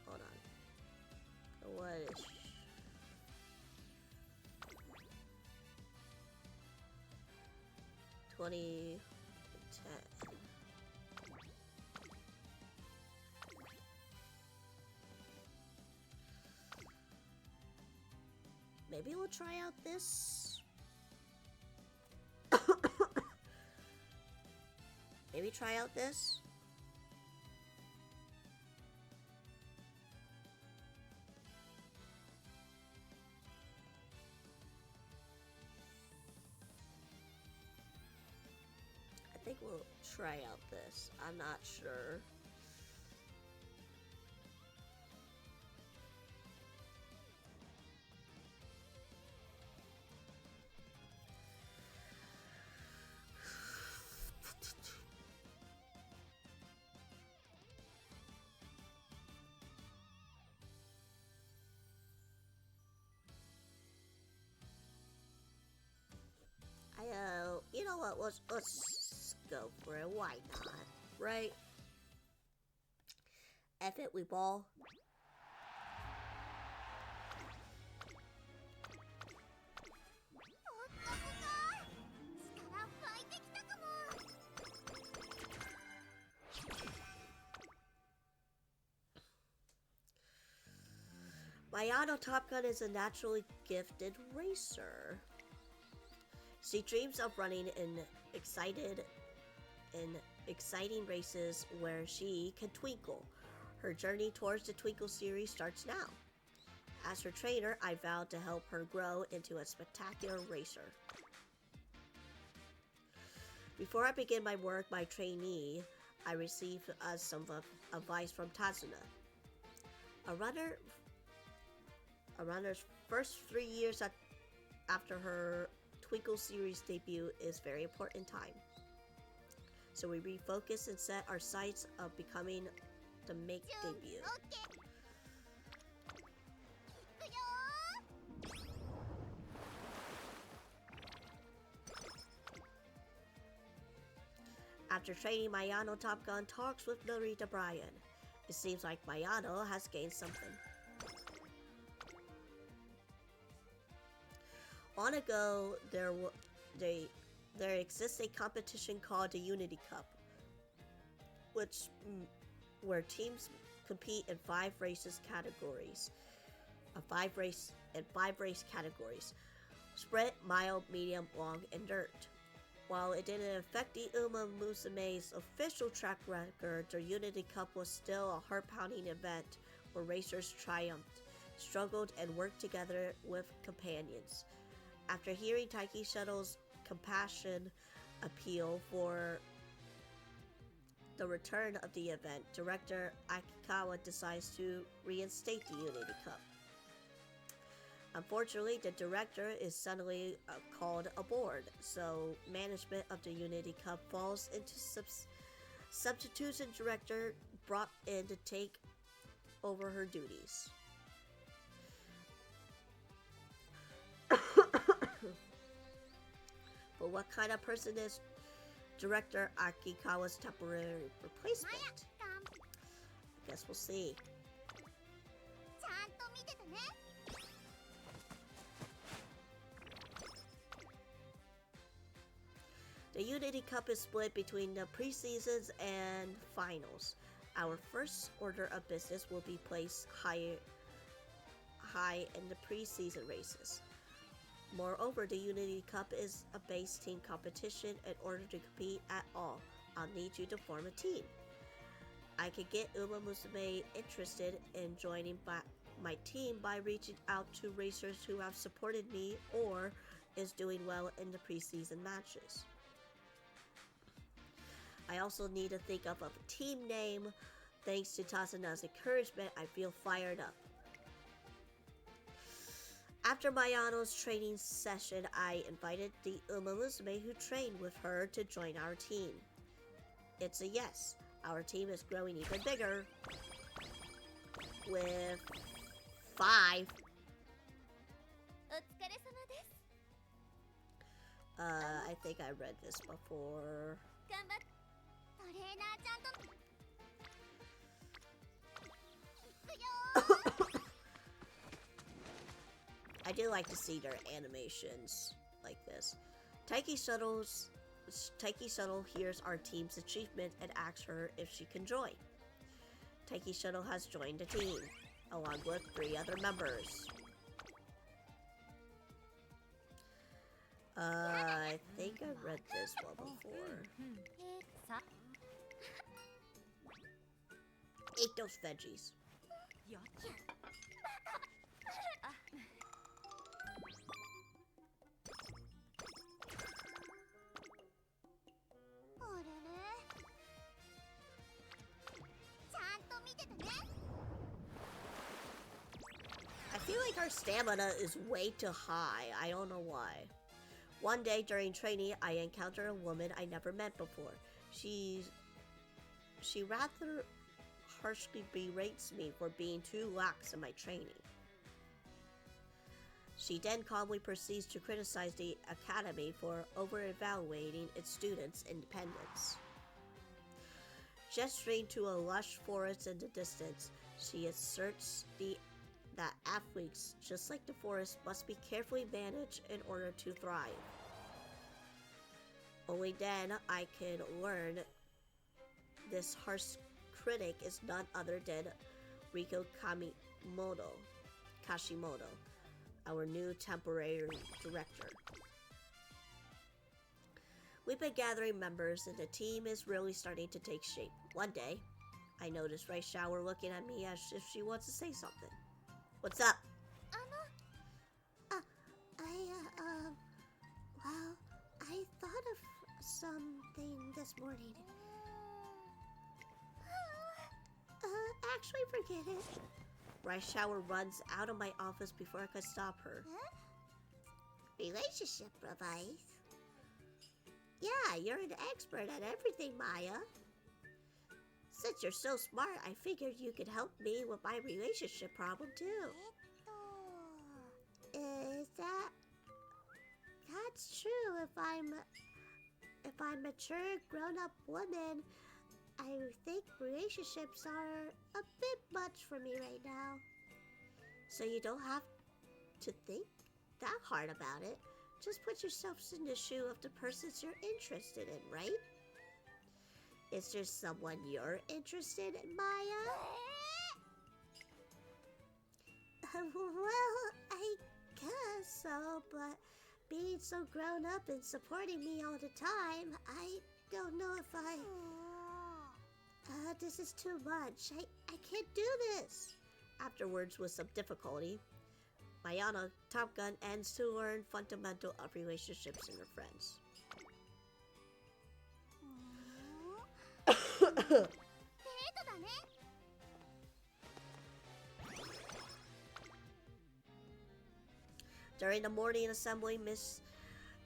Hold on. What is... $20... 10. Maybe we'll try out this. Maybe try out this. I think we'll try out this. I'm not sure. You know what? Let's go for it. Why not? Right? F it, we ball. My auto Top Gun is a naturally gifted racer. She dreams of running in exciting races where she can twinkle. Her journey towards the Twinkle series starts now. As her trainer, I vowed to help her grow into a spectacular racer. Before I begin my work, my trainee, I received some advice from Tazuna. A runner's first 3 years after her Twinkle series debut is very important time. So we refocus and set our sights of becoming the make debut. After training, Mayano Top Gun talks with Narita Bryan. It seems like Mayano has gained something. Long ago, there exists a competition called the Unity Cup, where teams compete in 5 race categories. Sprint, mile, medium, long, and dirt. While it didn't affect the Uma Musume's official track record, the Unity Cup was still a heart-pounding event where racers triumphed, struggled, and worked together with companions. After hearing Taiki Shuttle's compassion appeal for the return of the event, director Akikawa decides to reinstate the Unity Cup. Unfortunately, the director is suddenly called aboard, so management of the Unity Cup falls into substitution director brought in to take over her duties. But what kind of person is director Akikawa's temporary replacement? I guess we'll see. The Unity Cup is split between the preseasons and finals. Our first order of business will be placed high in the preseason races. Moreover, the Unity Cup is a base team competition. In order to compete at all, I'll need you to form a team. I can get Uma Musume interested in joining my team by reaching out to racers who have supported me or is doing well in the preseason matches. I also need to think of a team name. Thanks to Tazuna's encouragement, I feel fired up. After Mayano's training session, I invited the Uma Musume who trained with her to join our team. It's a yes. Our team is growing even bigger. With 5. I think I read this before. I do like to see their animations like this. Taiki Shuttle hears our team's achievement and asks her if she can join. Taiki Shuttle has joined the team, along with 3 other members. I think I read this one before. Eat those veggies. I feel like our stamina is way too high. I don't know why. One day during training, I encountered a woman I never met before. She rather harshly berates me for being too lax in my training. She then calmly proceeds to criticize the academy for over-evaluating its students' independence. Gesturing to a lush forest in the distance, she asserts that athletes, just like the forest, must be carefully managed in order to thrive. Only then I can learn this harsh critic is none other than Riko Kashimoto, our new temporary director. We've been gathering members, and the team is really starting to take shape. One day, I noticed Rice Shower looking at me as if she wants to say something. What's up? Well, I thought of something this morning. Actually, forget it. Rice Shower runs out of my office before I could stop her. Relationship advice? Yeah, you're an expert at everything, Maya. Since you're so smart, I figured you could help me with my relationship problem too. Is that... That's true. If I'm a mature, grown-up woman, I think relationships are a bit much for me right now. So you don't have to think that hard about it. Just put yourself in the shoe of the persons you're interested in, right? Is there someone you're interested in, Maya? Well, I guess so, but being so grown up and supporting me all the time, I don't know if I... this is too much. I can't do this. Afterwards, with some difficulty, Mayana, Top Gun, ends to learn fundamental of relationships and her friends. During the morning assembly, Miss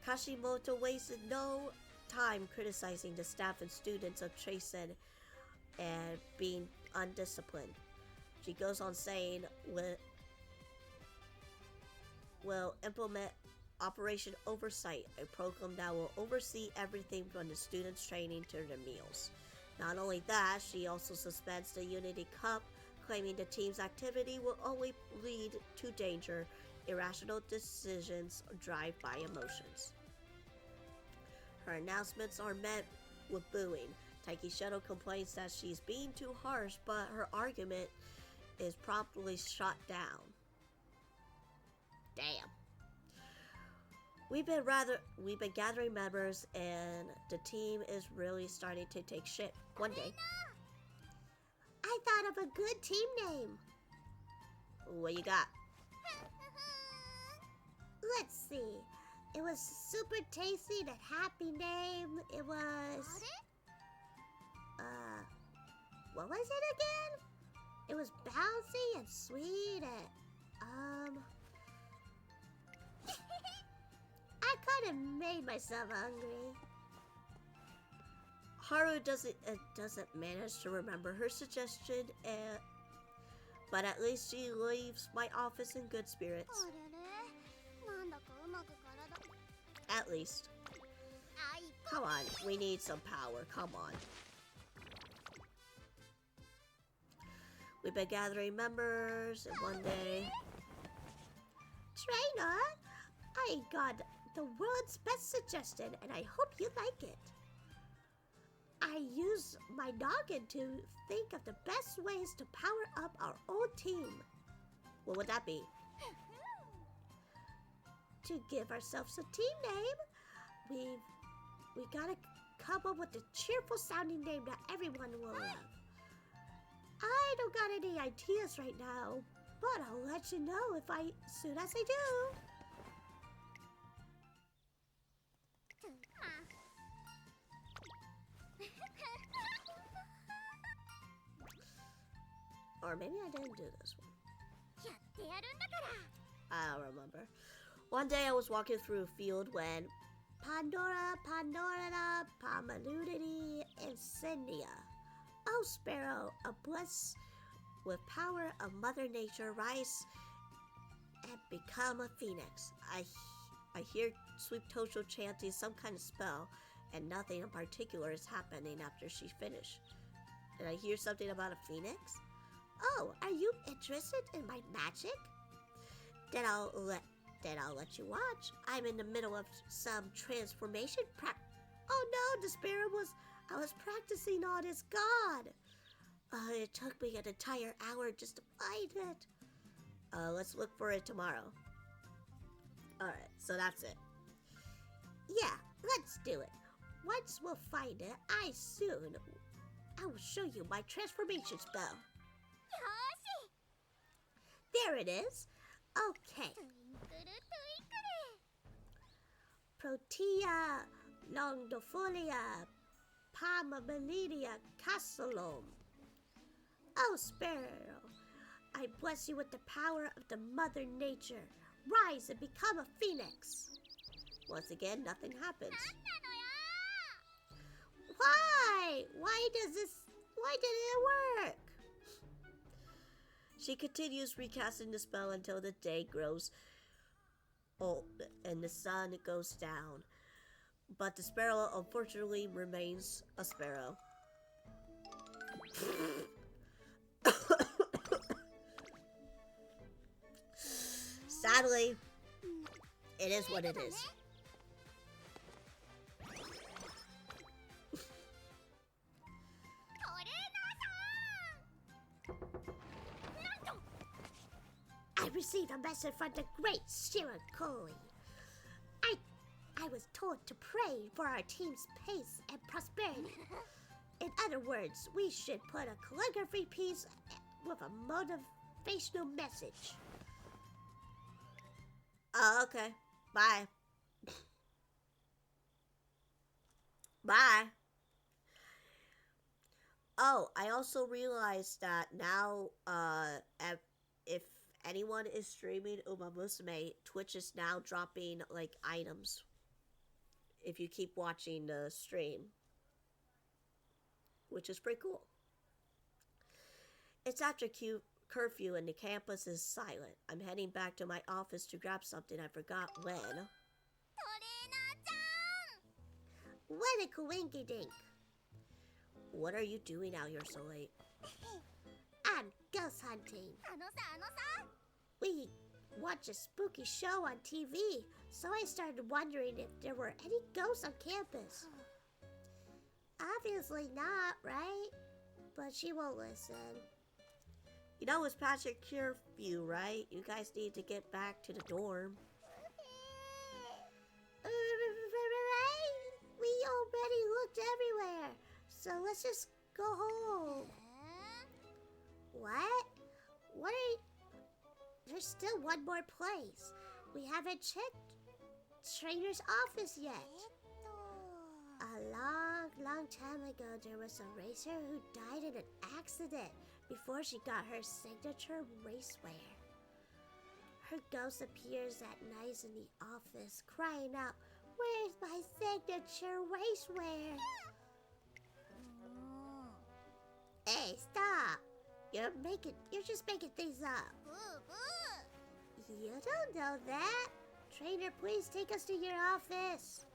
Kashimoto wasted no time criticizing the staff and students of Traisen and being undisciplined. She goes on saying, will implement Operation Oversight, a program that will oversee everything from the students' training to their meals. Not only that, she also suspends the Unity Cup, claiming the team's activity will only lead to danger, irrational decisions, or drive by emotions. Her announcements are met with booing. Taiki Shadow complains that she's being too harsh, but her argument is promptly shot down. Damn. We've been gathering members, and the team is really starting to take shape. One day, I thought of a good team name. what you got? Let's see. It was super tasty, that happy name. It was... what was it again? It was bouncy and sweet and... I kind of made myself hungry. Haru doesn't manage to remember her suggestion, but at least she leaves my office in good spirits. At least. Come on, we need some power. Come on. We've been gathering members, and one day... Trainer, I got the world's best suggestion, and I hope you like it. I use my noggin to think of the best ways to power up our old team. What would that be? To give ourselves a team name, we gotta come up with a cheerful sounding name that everyone will love. I don't got any ideas right now, but I'll let you know as soon as I do. Or maybe I didn't do this one. I don't remember. One day I was walking through a field when Pandora, Pandora, Pamaludity, Insignia. Oh, Sparrow, a bless with power of Mother Nature, rise and become a phoenix. I hear Sweet Tosho chanting some kind of spell, and nothing in particular is happening after she finished. Did I hear something about a phoenix? Oh, are you interested in my magic? Then I'll let you watch. I'm in the middle of some transformation Oh no, Despair I was practicing on his god. It took me an entire hour just to find it. Let's look for it tomorrow. Alright, so that's it. Yeah, let's do it. Once we'll find it, I will show you my transformation spell. There it is. Okay. Protea longifolia palmabilia castellum. Oh, Sparrow, I bless you with the power of the Mother Nature. Rise and become a phoenix. Once again, nothing happens. Why? Why didn't it work? She continues recasting the spell until the day grows old and the sun goes down. But the sparrow unfortunately remains a sparrow. Sadly, it is what it is. I received a message from the great Shirakoli. I was told to pray for our team's pace and prosperity. In other words, we should put a calligraphy piece with a motivational message. Oh, okay. Bye. Bye. Oh, I also realized that now, if anyone is streaming UMAS, Twitch is now dropping, like, items. If you keep watching the stream. Which is pretty cool. It's after curfew and the campus is silent. I'm heading back to my office to grab something I forgot when. What a coinkydink. What are you doing out here so late? I'm ghost hunting. We watch a spooky show on TV, so I started wondering if there were any ghosts on campus. Obviously not, right? But she won't listen. You know it's past your curfew, right? You guys need to get back to the dorm. We already looked everywhere, so let's just go home. What? What are you... There's still one more place. We haven't checked Trainer's office yet. A long time ago, there was a racer who died in an accident before she got her signature racewear. Her ghost appears at night in the office, crying out, "Where's my signature racewear?" Hey, stop! You're just making things up. You don't know that. Trainer, please take us to your office.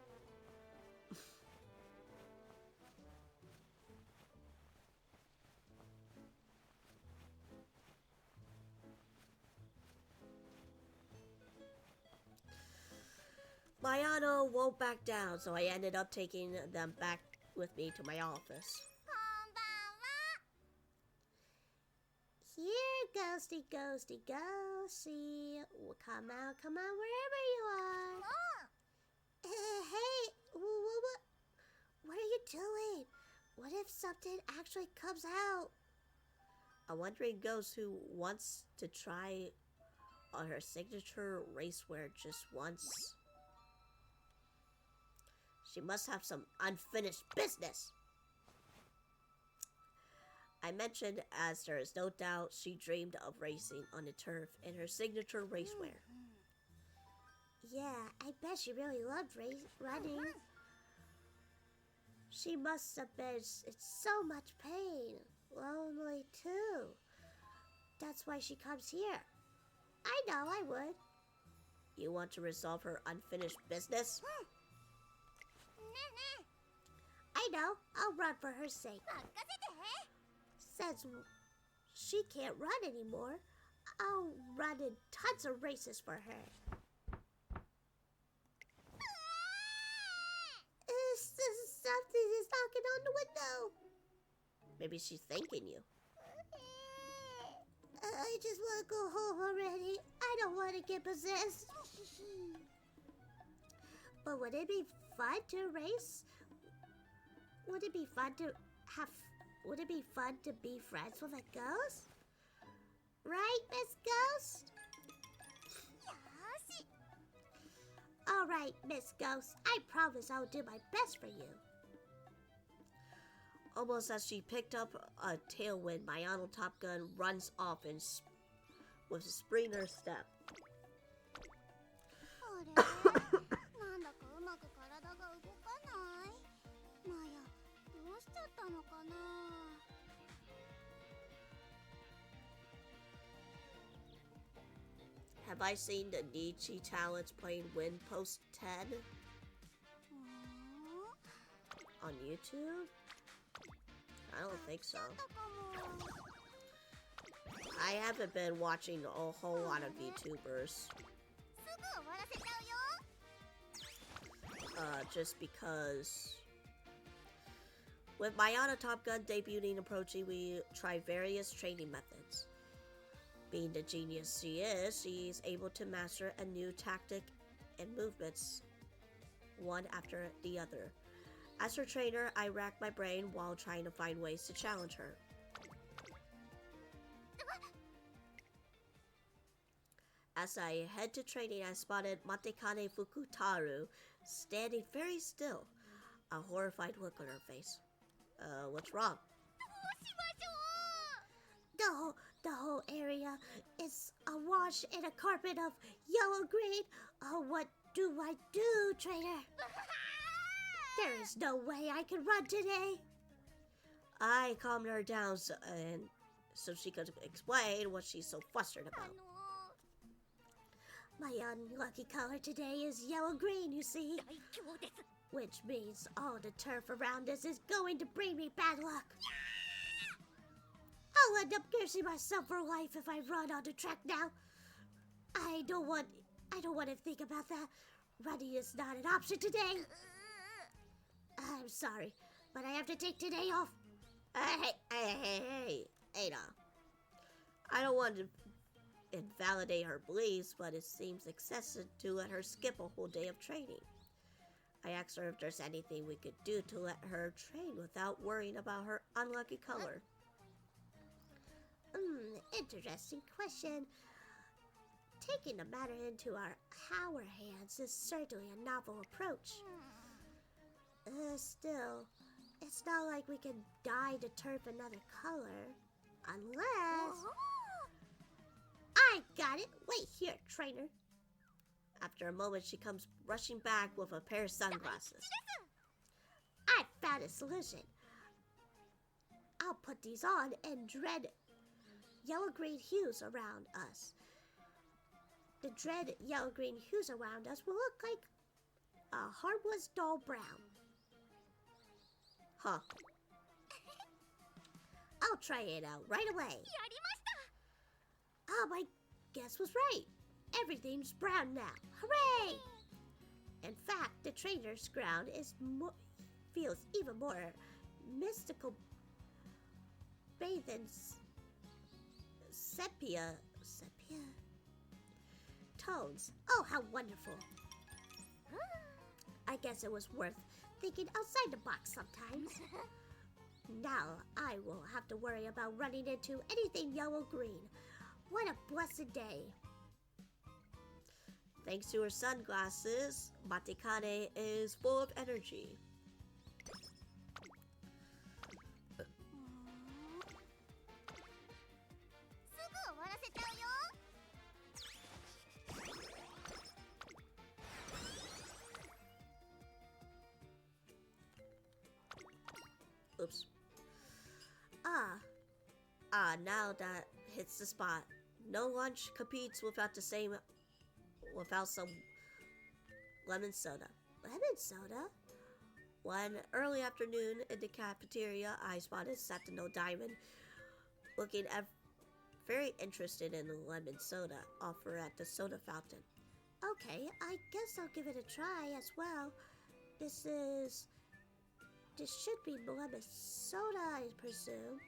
Mayano won't back down, so I ended up taking them back with me to my office. Here, ghosty, ghosty, ghosty. Come out, wherever you are. Hey, what are you doing? What if something actually comes out? A wandering ghost who wants to try on her signature racewear just once. She must have some unfinished business. I mentioned, as there is no doubt she dreamed of racing on the turf in her signature racewear. Yeah, I bet she really loved running. She must have been in so much pain. Lonely, too. That's why she comes here. I know I would. You want to resolve her unfinished business? I know. I'll run for her sake. Since she can't run anymore, I'll run in tons of races for her. Something is knocking on the window. Maybe she's thanking you. I just want to go home already. I don't want to get possessed. But would it be fun to race Would it be fun to have? Would it be fun to be friends with a ghost? Right, Miss Ghost? All right, Miss Ghost. I promise I'll do my best for you. Almost as she picked up a tailwind, my Arnold Top Gun runs off with a springer step. あれなんだかうまく体が動かないマヤどうしちゃったのかな Have I seen the Nietzsche talents playing Wind Post 10 on YouTube? I don't think so. I haven't been watching a whole lot of VTubers. Just because with Mayana Top Gun debuting approaching, we try various training methods. Being the genius she is, she's able to master a new tactic and movements one after the other. As her trainer, I rack my brain while trying to find ways to challenge her. As I head to training, I spotted Matekane Fukutaru standing very still, a horrified look on her face. What's wrong? The whole area is awash in a carpet of yellow-green. Oh, what do I do, trainer? There is no way I can run today. I calmed her down so she could explain what she's so flustered about. My unlucky color today is yellow-green, you see. Which means all the turf around us is going to bring me bad luck. I'll end up cursing myself for life if I run on the track now. I don't want to think about that. Running is not an option today. I'm sorry, but I have to take today off. Hey, Ada. I don't want to invalidate her beliefs, but it seems excessive to let her skip a whole day of training. I asked her if there's anything we could do to let her train without worrying about her unlucky color. Interesting question. Taking the matter into our hands is certainly a novel approach. Still, it's not like we can dye the turf another color. Unless... I got it! Wait here, trainer. After a moment, she comes rushing back with a pair of sunglasses. I found a solution. I'll put these on and dread yellow-green hues around us. The dread yellow-green hues around us will look like a harmless dull brown. Huh. I'll try it out right away. Oh, my guess was right. Everything's brown now. Hooray! In fact, the trainer's ground feels even more mystical bathed in sepia tones. Oh, how wonderful. I guess it was worth thinking outside the box sometimes. Now I won't have to worry about running into anything yellow-green. What a blessed day. Thanks to her sunglasses, Matekane is full of energy. Oops. Now that hits the spot. No lunch competes without some lemon soda. Lemon soda? One early afternoon in the cafeteria, I spotted Satano Diamond looking very interested in the lemon soda offer at the soda fountain. Okay, I guess I'll give it a try as well. This should be lemon soda, I presume.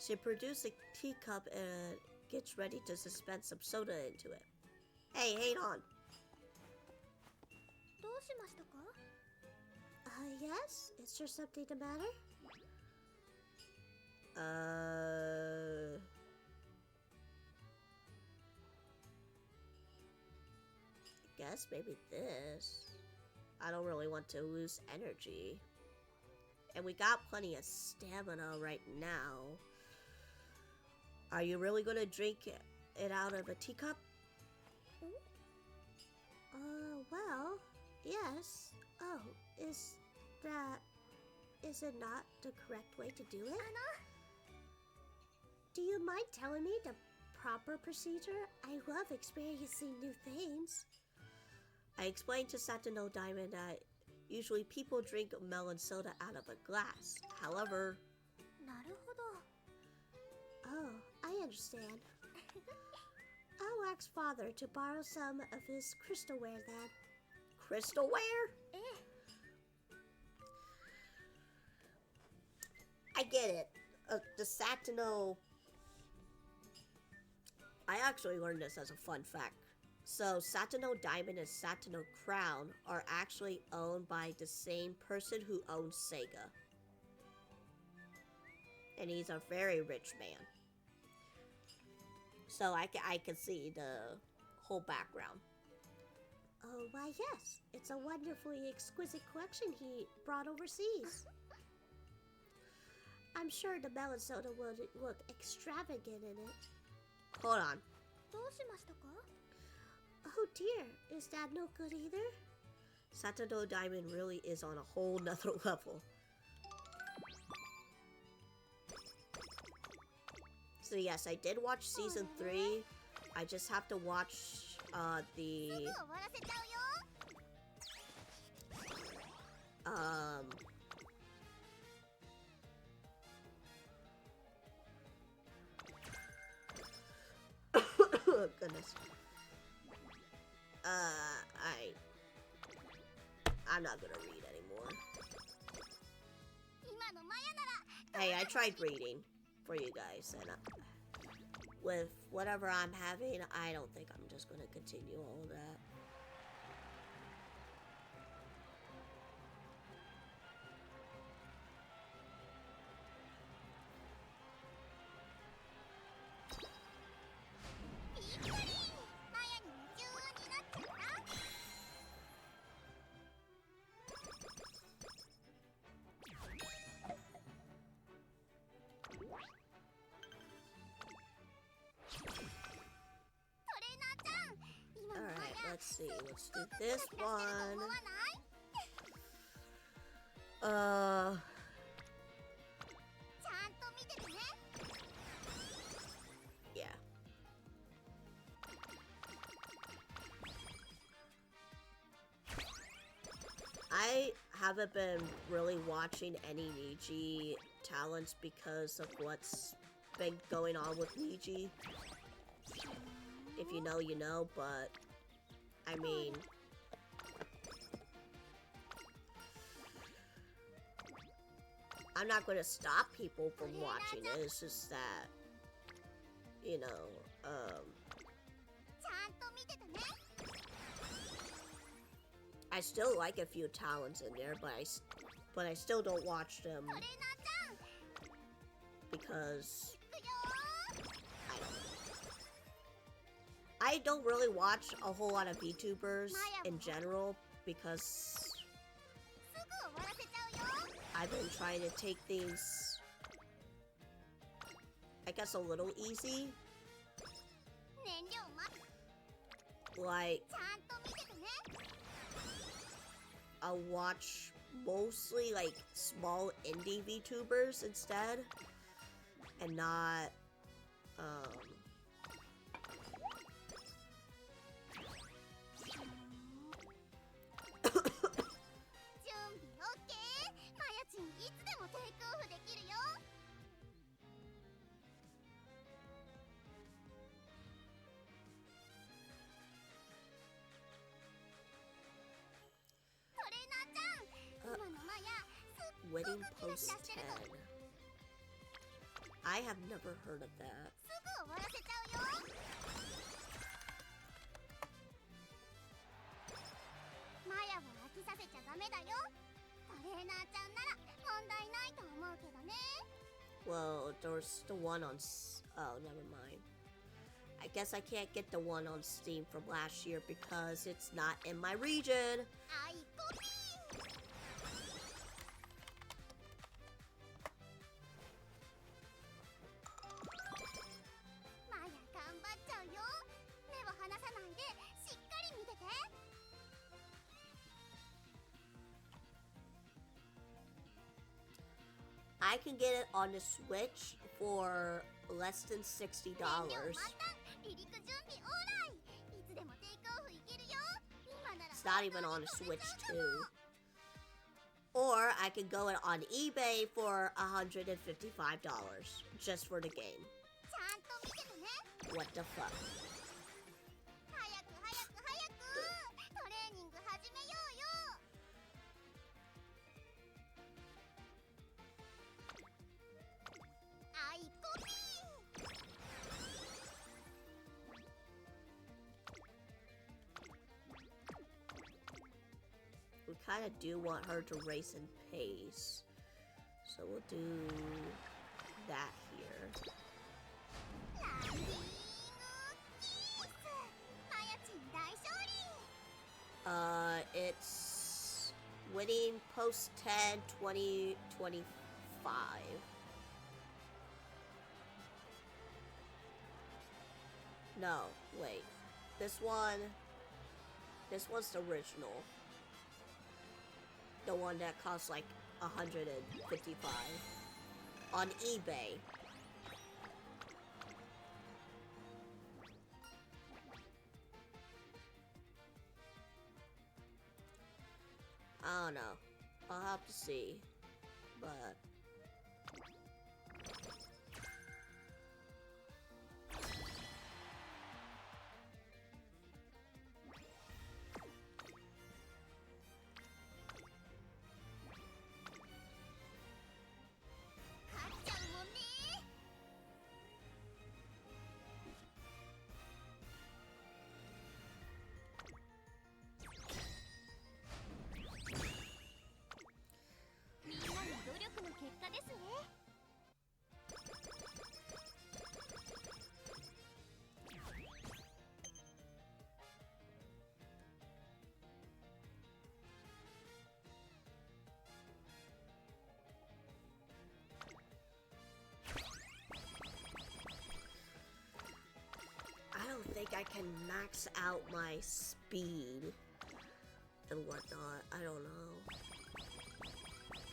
She produced a teacup and gets ready to dispense some soda into it. Hey, hang on. Yes? Is there something the matter? Guess maybe this. I don't really want to lose energy. And we got plenty of stamina right now. Are you really gonna drink it out of a teacup? Well, yes. Oh, is it not the correct way to do it? Do you mind telling me the proper procedure? I love experiencing new things. I explained to Satano Diamond that usually people drink melon soda out of a glass. However... Oh, I understand. I'll ask Father to borrow some of his crystalware then. Crystalware? I get it. The Satano... I actually learned this as a fun fact. So, Satano Diamond and Satano Crown are actually owned by the same person who owns Sega. And he's a very rich man. So, I can see the whole background. Oh, why yes. It's a wonderfully exquisite collection he brought overseas. I'm sure the melon soda would look extravagant in it. Hold on. Oh dear, is that no good either? Satano Diamond really is on a whole nother level. So yes, I did watch season 3. I just have to watch the... Goodness. I'm not gonna read anymore. Hey, I tried reading for you guys, and with whatever I'm having, I don't think I'm just gonna continue all of that. Let's see, let's do this one. Yeah. I haven't been really watching any Niji talents because of what's been going on with Niji. If you know, you know, but I mean, I'm not going to stop people from watching it. It's just that, you know, I still like a few talents in there, but I still don't watch them because I don't really watch a whole lot of VTubers in general because I've been trying to take things, I guess, a little easy. Like, I'll watch mostly like small indie VTubers instead, and not Wedding Post 10. I have never heard of that. レーナーちゃんなら問題ないと思うけどね。 Well, there's the one on... Oh, never mind. I guess I can't get the one on Steam from last year because it's not in my region. あいこぴー。マヤ頑張っちゃうよ。目を離さないでしっかり見てて。 I can get it on the Switch for less than $60. 燃料満タン、離陸準備オーライ。いつでもテイクオフいけるよ。今なら It's not even on the Switch too. Or I can go it on eBay for $155 just for the game. ちゃんと見ててね。 What the fuck? 早く早く早くトレーニング始めようよ。あいこぴー。 We kind of do want her to race in pace. So we'll do that here. ランディングキース。マヤチン大勝利。 It's winning post 10, 20, 25. No, wait. This one's the original. The one that costs like 155 on eBay. I don't know. I'll have to see. But I don't think I can max out my speed and whatnot. I don't know.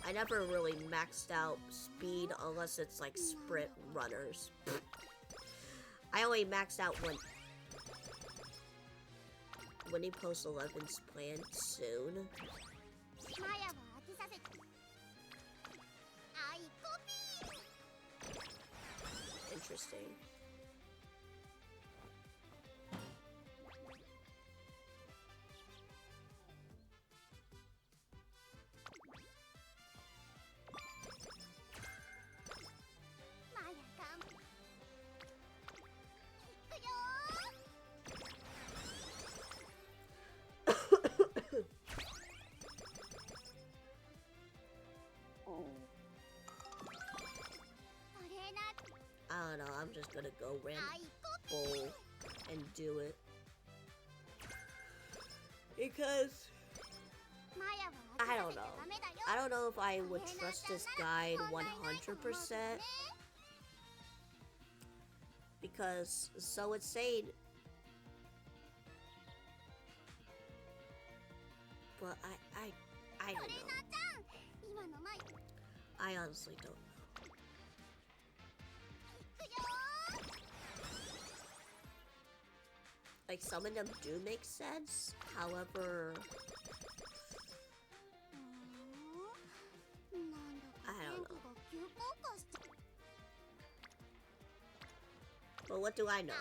I never really maxed out speed unless it's like sprint runners. I only maxed out when Winning Post 11's planned soon. マヤは当てさせて。あいこぴー。 Interesting. I don't know, I'm just gonna go ramble and do it. Because I don't know. I don't know if I would trust this guide 100%. Because, so it's saying... But I don't know. I honestly don't know. Like, some of them do make sense, however... I don't know. But what do I know?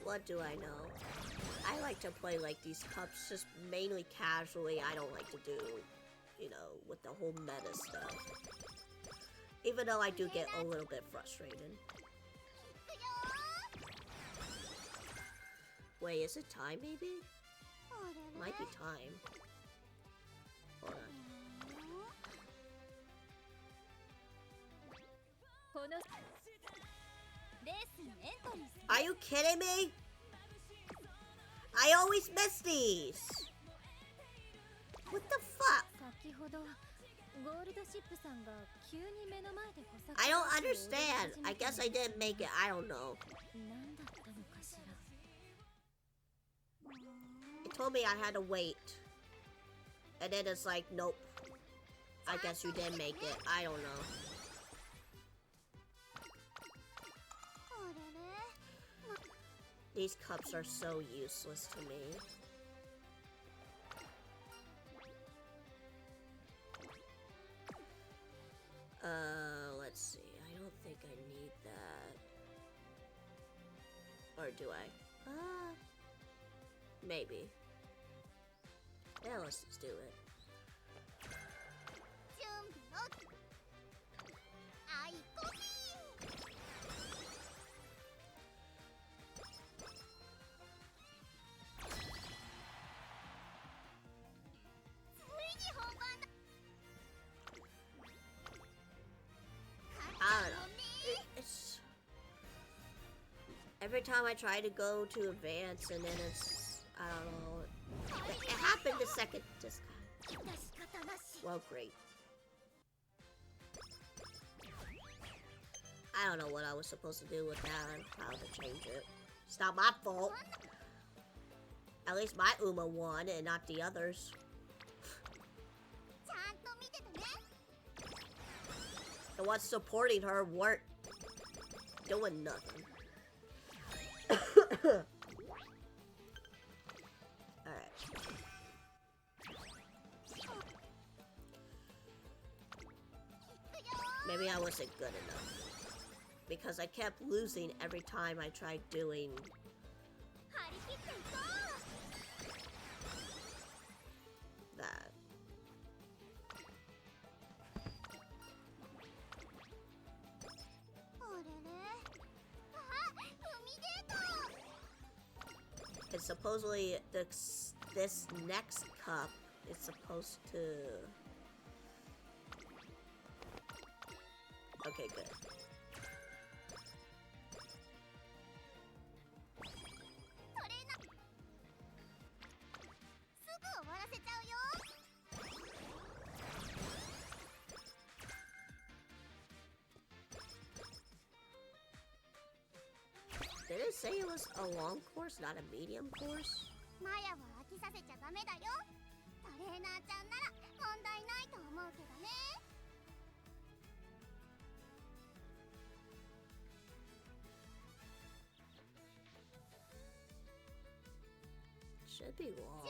What do I know? I like to play like these cups just mainly casually. I don't like to do, you know, with the whole meta stuff. Even though I do get a little bit frustrated. Wait, is it time maybe? Might be time. Hold on. Are you kidding me? I always miss these. What the fuck? I don't understand. I guess I didn't make it. I don't know. It told me I had to wait. And then it's like, nope. I guess you didn't make it. I don't know. These cups are so useless to me. Let's see. I don't think I need that. Or do I? Maybe. Yeah, let's just do it. I don't know. It's every time I try to go to advance and then it's, I don't know. It happened the second this time. Well, great. I don't know what I was supposed to do with that and how to change it. It's not my fault. At least my Uma won and not the others. The ones supporting her weren't doing nothing. Alright. Maybe I wasn't good enough. Because I kept losing every time I tried doing that. And supposedly this next cup is supposed to... Okay, good. Did it say it was a long course, not a medium course? Should be long.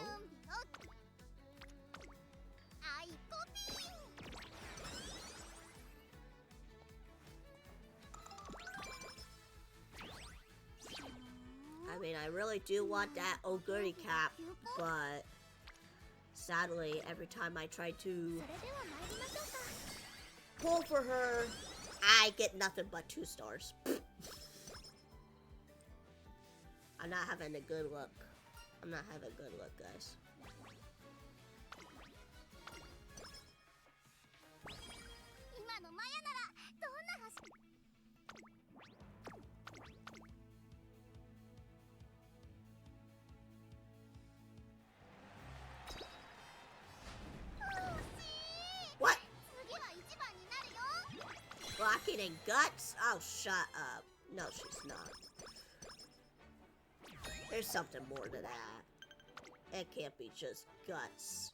I mean, I really do want that Oguri cap, but sadly, every time I try to pull for her, I get nothing but 2 stars. I'm not having a good look. I'm not having good luck, guys. What? Blocking and guts? Oh, shut up. No, she's not. There's something more to that. It can't be just guts.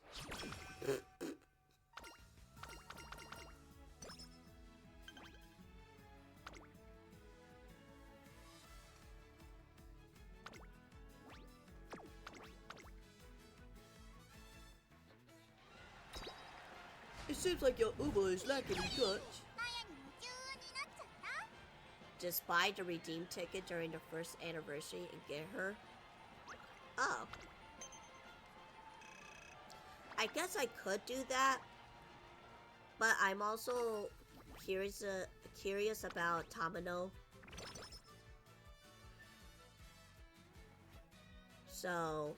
It seems like your Uma is lacking in guts. just buy the redeem ticket during the first anniversary and get her. Oh. I guess I could do that. But I'm also curious about Tamino. So...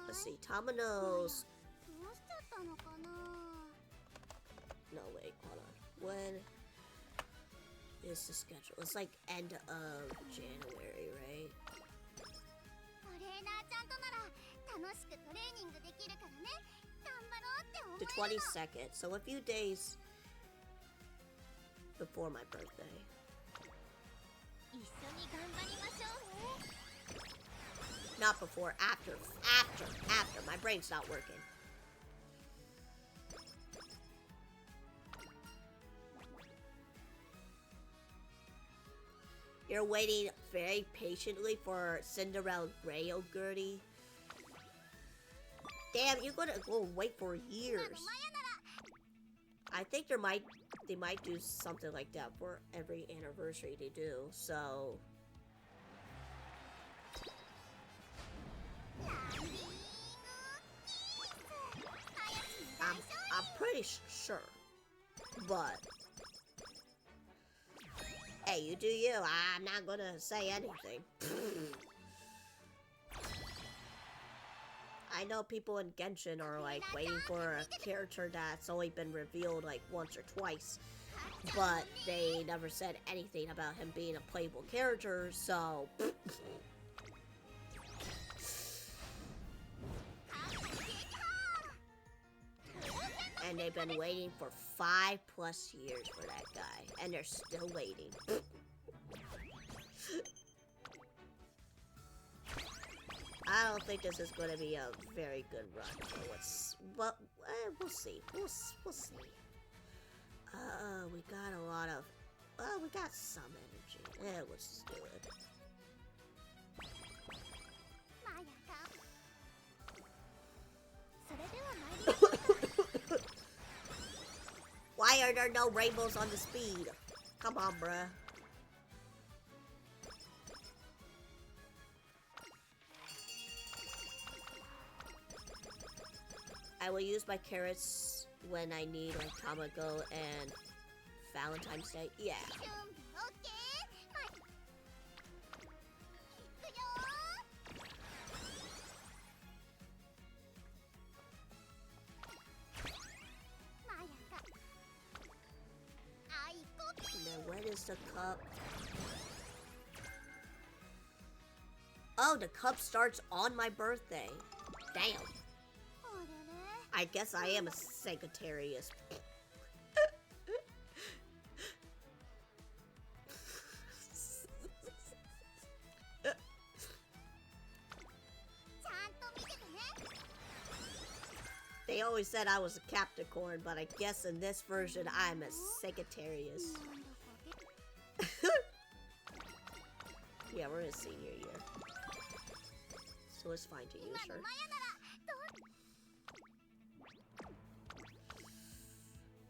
let's see, Tamino's... no, wait, hold on. When is the schedule? It's like end of January, right? The 22nd, so a few days before my birthday. Not before, after. My brain's not working. You're waiting very patiently for Cinderella Grey, oh Gertie. Damn, you're gonna go wait for years. I think they might do something like that for every anniversary they do, so... I'm pretty sure, but... hey, you do you. I'm not gonna say anything. I know people in Genshin are like waiting for a character that's only been revealed like once or twice, but they never said anything about him being a playable character, so... and they've been waiting for 5+ years for that guy, and they're still waiting. I don't think this is going to be a very good run. But we'll see. We'll see. We got a lot of... we got some energy. Yeah, let's just do it. Why are there no rainbows on the speed? Come on, bruh. I will use my carrots when I need like Tamago and Valentine's Day. Yeah. Now, when is the cup? Oh, the cup starts on my birthday. Damn. I guess I am a Sagittarius. They always said I was a Capricorn, but I guess in this version I'm a Sagittarius. Yeah, we're in senior year, so it's fine to use her.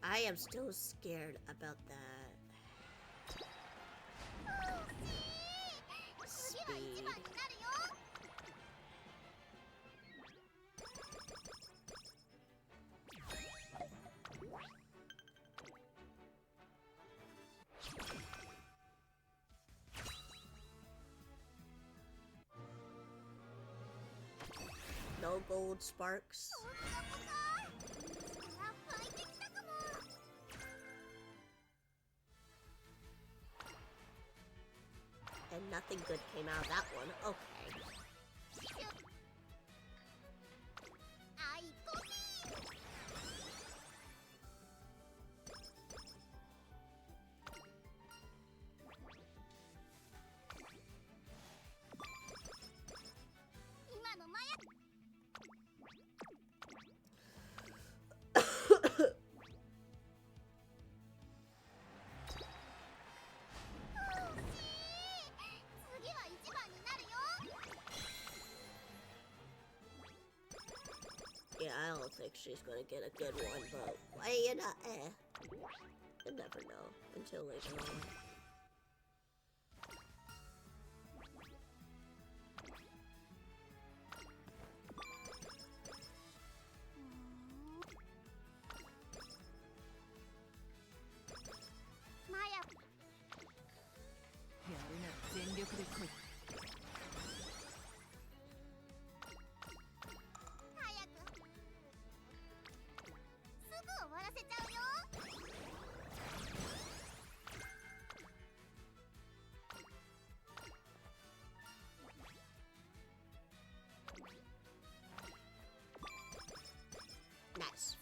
I am still scared about that. Speed. No gold sparks. And nothing good came out of that one. Okay. like she's gonna get a good one, but why you not? You never know until later on. Maya, やるなら全力で来い。早く。すぐ終わらせちゃうよ。Nice.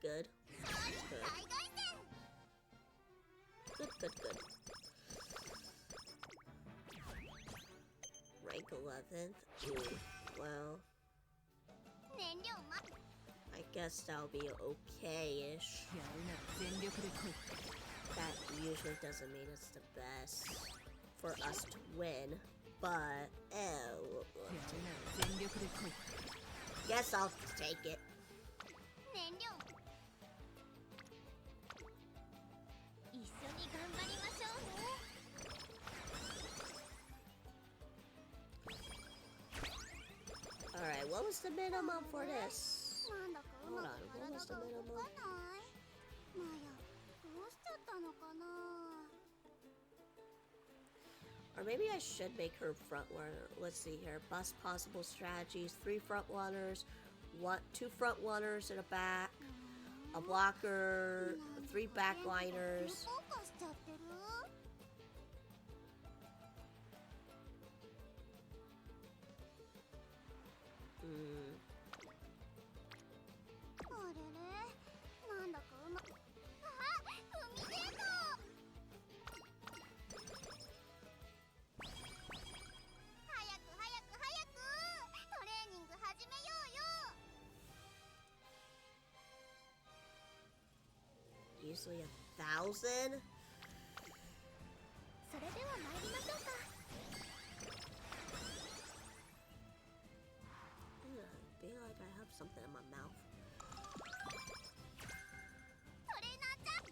Good. Good. Rank 11th? Ooh, well, I guess that'll be okay-ish. やるなら全力で来い。 That usually doesn't mean it's the best for us to win, but やるなら全力で来い。 guess I'll take it. 燃料一緒に頑張りましょうね。 Alright, what was the minimum for this? なんだかうまく Hold on, what 体 was the が動 minimum? かない。マヤ、どうしちゃったのかな。 Or maybe I should make her front runner. Let's see here. Bust possible strategies. 3 front runners, 2 front runners and a back, a blocker, 3 backliners. フォーカスしちゃってる。 あれれ、なんだかうま。あ、海デート。早くトレーニング始めようよ。 Usually 1,000? それでは参りましょうか。 I feel like I have something in my mouth. トレーナーちゃん。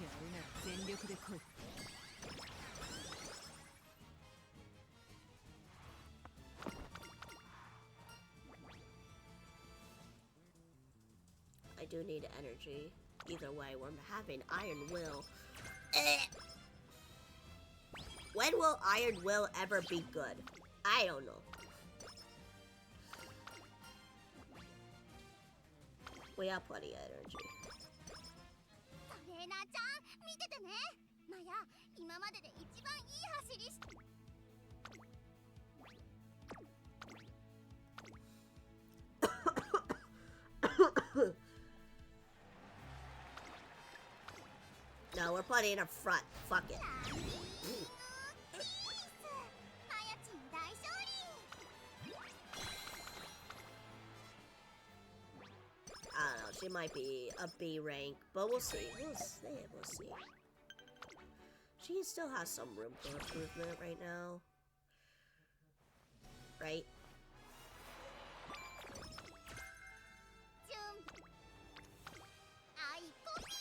やるなら全力で来い。 I do need energy. Either way, we're having Iron Will. When will Iron Will ever be good? I don't know. We have plenty of energy. トレーナーちゃん、見ててね。マヤ、今までで一番いい走りし。 No, we're putting in a front. Fuck it. マヤチン大勝利。 I don't know. She might be a B rank, but we'll see. We'll see. She still has some room for improvement right now. Right? 準備。あいこぴ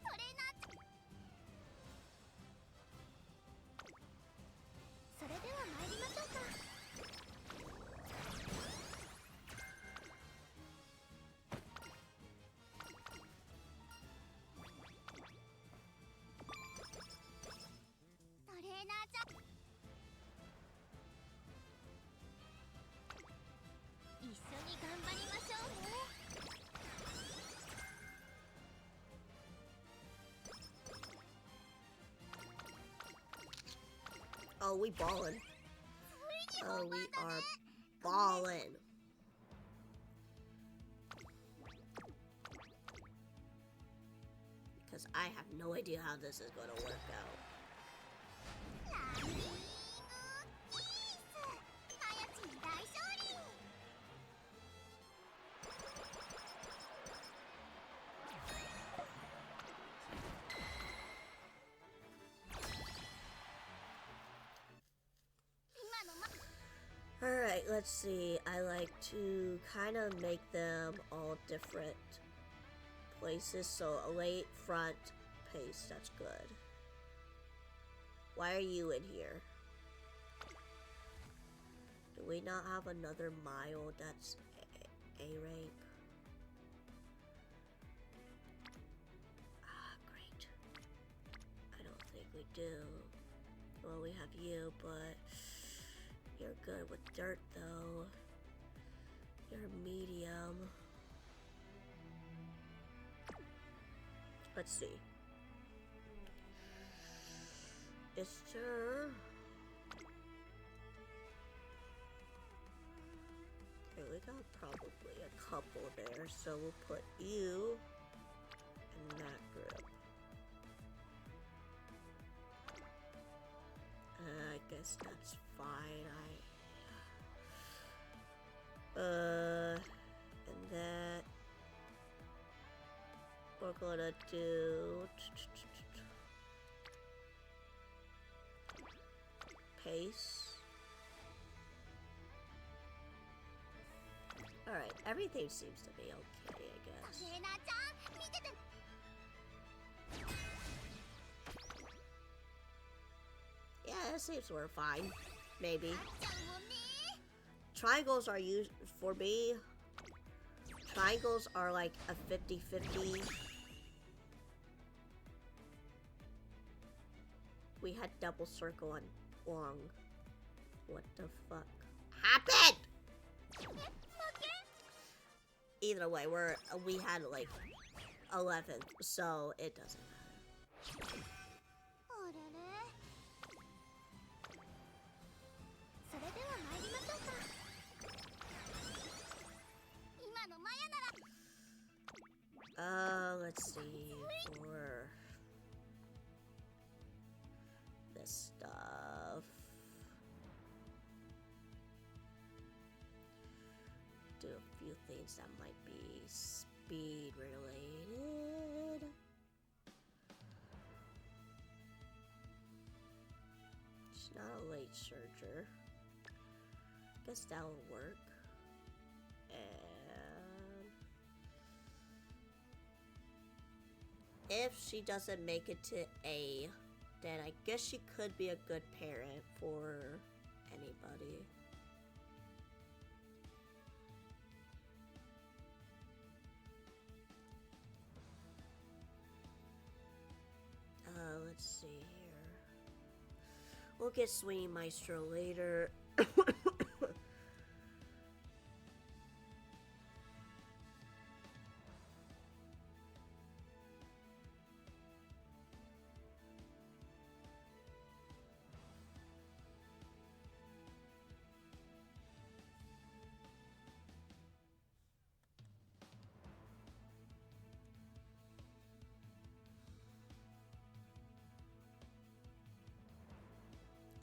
トレーナーちゃん。それでは参りましょうか。Oh, we ballin'. Oh, we are ballin'. Because I have no idea how this is going to work out. Alright, let's see. I like to kind of make them all different places. So a late front pace, that's good. Why are you in here? Do we not have another mile that's A rank? Ah, great. I don't think we do. Well, we have you, but you're good with dirt, though. You're medium. Let's see. Is there... Okay, we got probably a couple there, so we'll put you in that group. I guess that's fine. And that we're gonna do pace. Alright, everything seems to be okay, I guess. Yeah, it seems we're fine. Maybe. Triangles are used for me. Triangles are like a 50-50. We had double circle on long. What the fuck happened? Either way, we had like 11th, so it doesn't matter. Let's see for this stuff. Do a few things that might be speed related. She's not a late surger. Guess that'll work. If she doesn't make it to A, then I guess she could be a good parent for anybody. Let's see here. We'll get Sweeney Maestro later.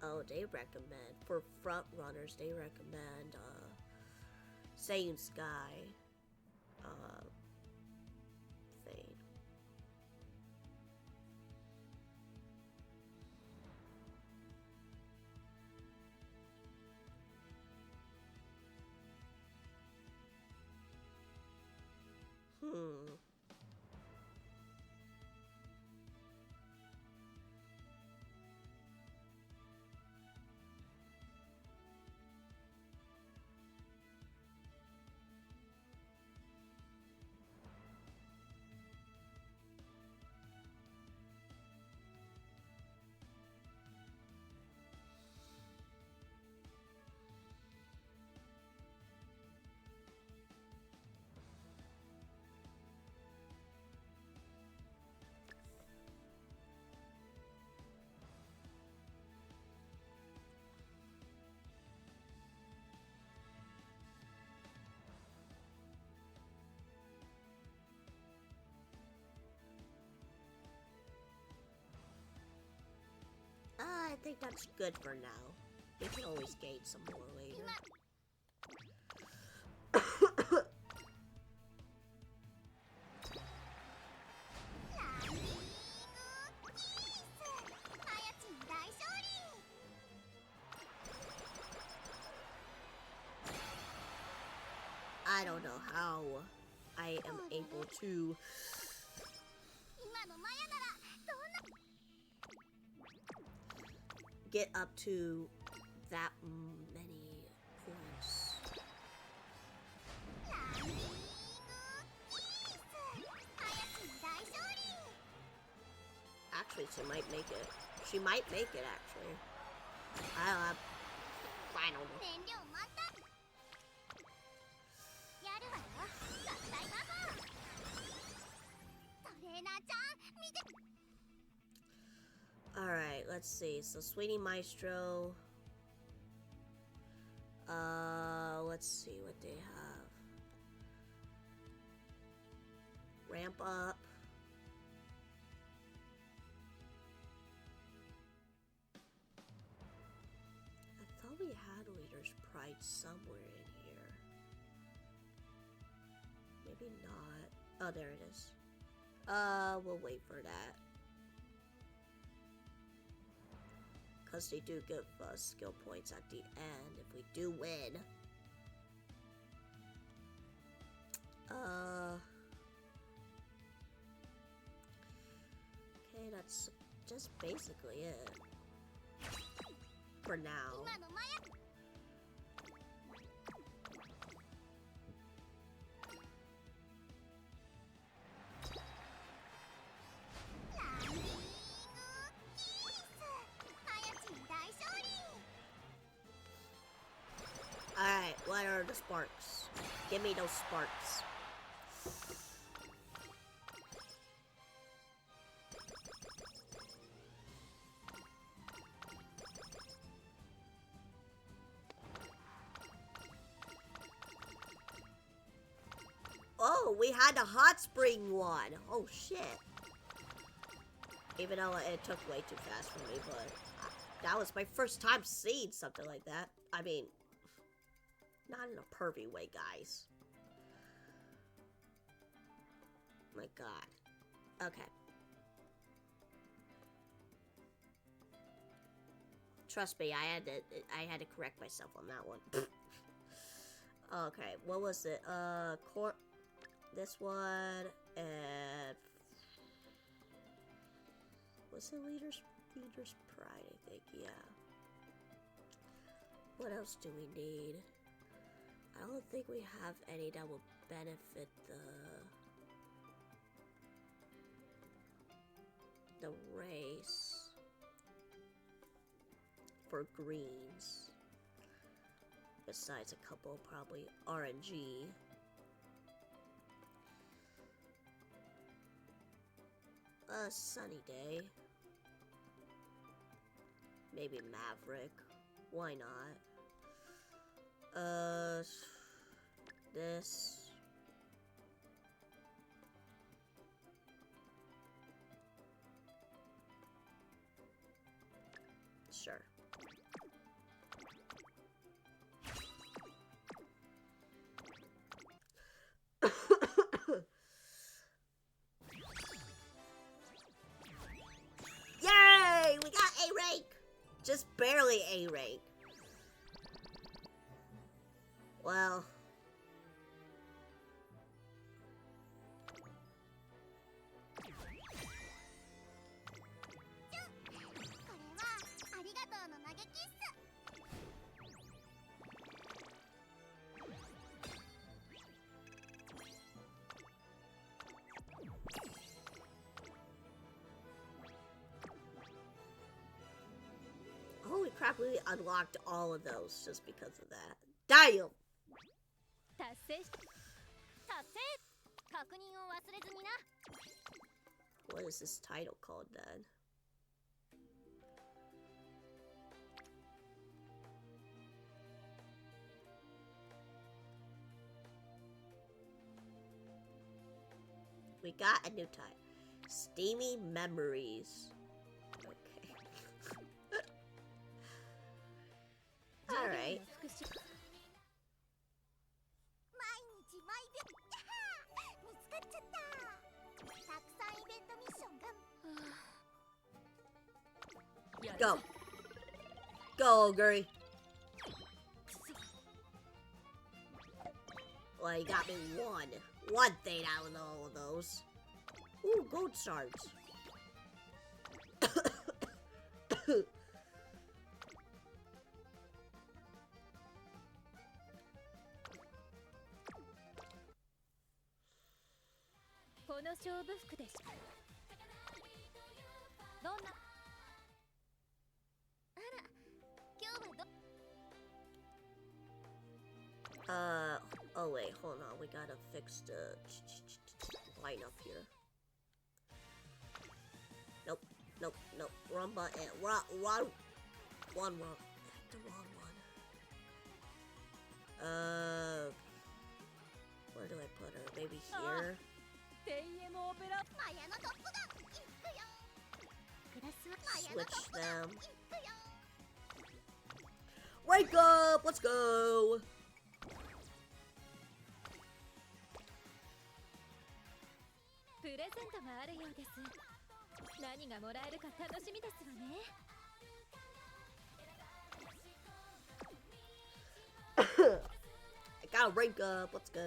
Oh, they recommend, for front runners, they recommend, Saying Sky, thing. think that's good for now. We can always gain some more later. I don't know how I am able to get up to that many points. Actually, she might make it. She might make it, actually. I don't know. Final. Alright, let's see. So, Sweetie Maestro. Let's see what they have. Ramp up. I thought we had Leader's Pride somewhere in here. Maybe not. Oh, there it is. We'll wait for that. Because they do give us skill points at the end if we do win. Okay, that's just basically it. For now. Alright, what are the sparks? Give me those sparks. Oh, we had a hot spring one. Oh, shit. Even though it took way too fast for me, but that was my first time seeing something like that. I mean, not in a pervy way, guys. My God. Okay. Trust me, I had to correct myself on that one. Okay, what was it? This one and what's the Leader's Pride? I think, yeah. What else do we need? I don't think we have any that will benefit the race for greens. Besides a couple probably RNG. A sunny day. Maybe Maverick. Why not? This. Sure. Yay! We got A rank! Just barely A rank. Well. Holy crap, we unlocked all of those just because of that. Damn! What is this title called then? We got a new title. Steamy Memories. Okay. Go. Go, Guri. Well, you got me one thing out of all of those. Ooh, gold shards. Oh wait, hold on. We gotta fix the line up here. Nope, nope, nope. Wrong button. Wrong. The wrong one. Where do I put her? Maybe here? Switch them. Wake up! Let's go! I gotta rank up. Let's go.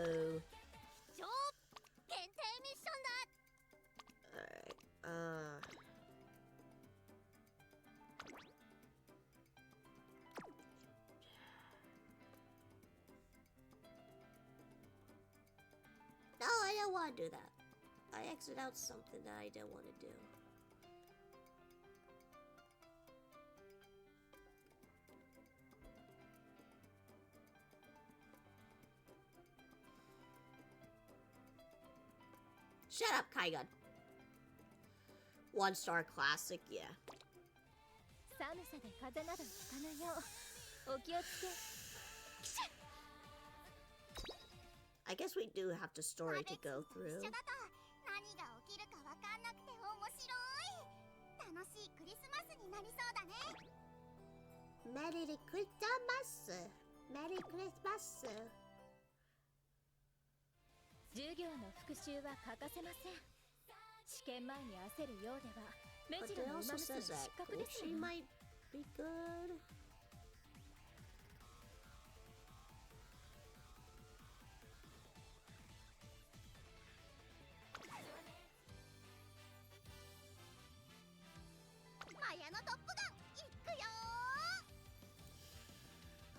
Alright, no, I don't want to do that. I exited out something that I didn't want to do. Shut up, Kaigun. 1-star classic, yeah. I guess we do have the story to go through. Merry Christmas! Merry Christmas! But it also says that she might be good.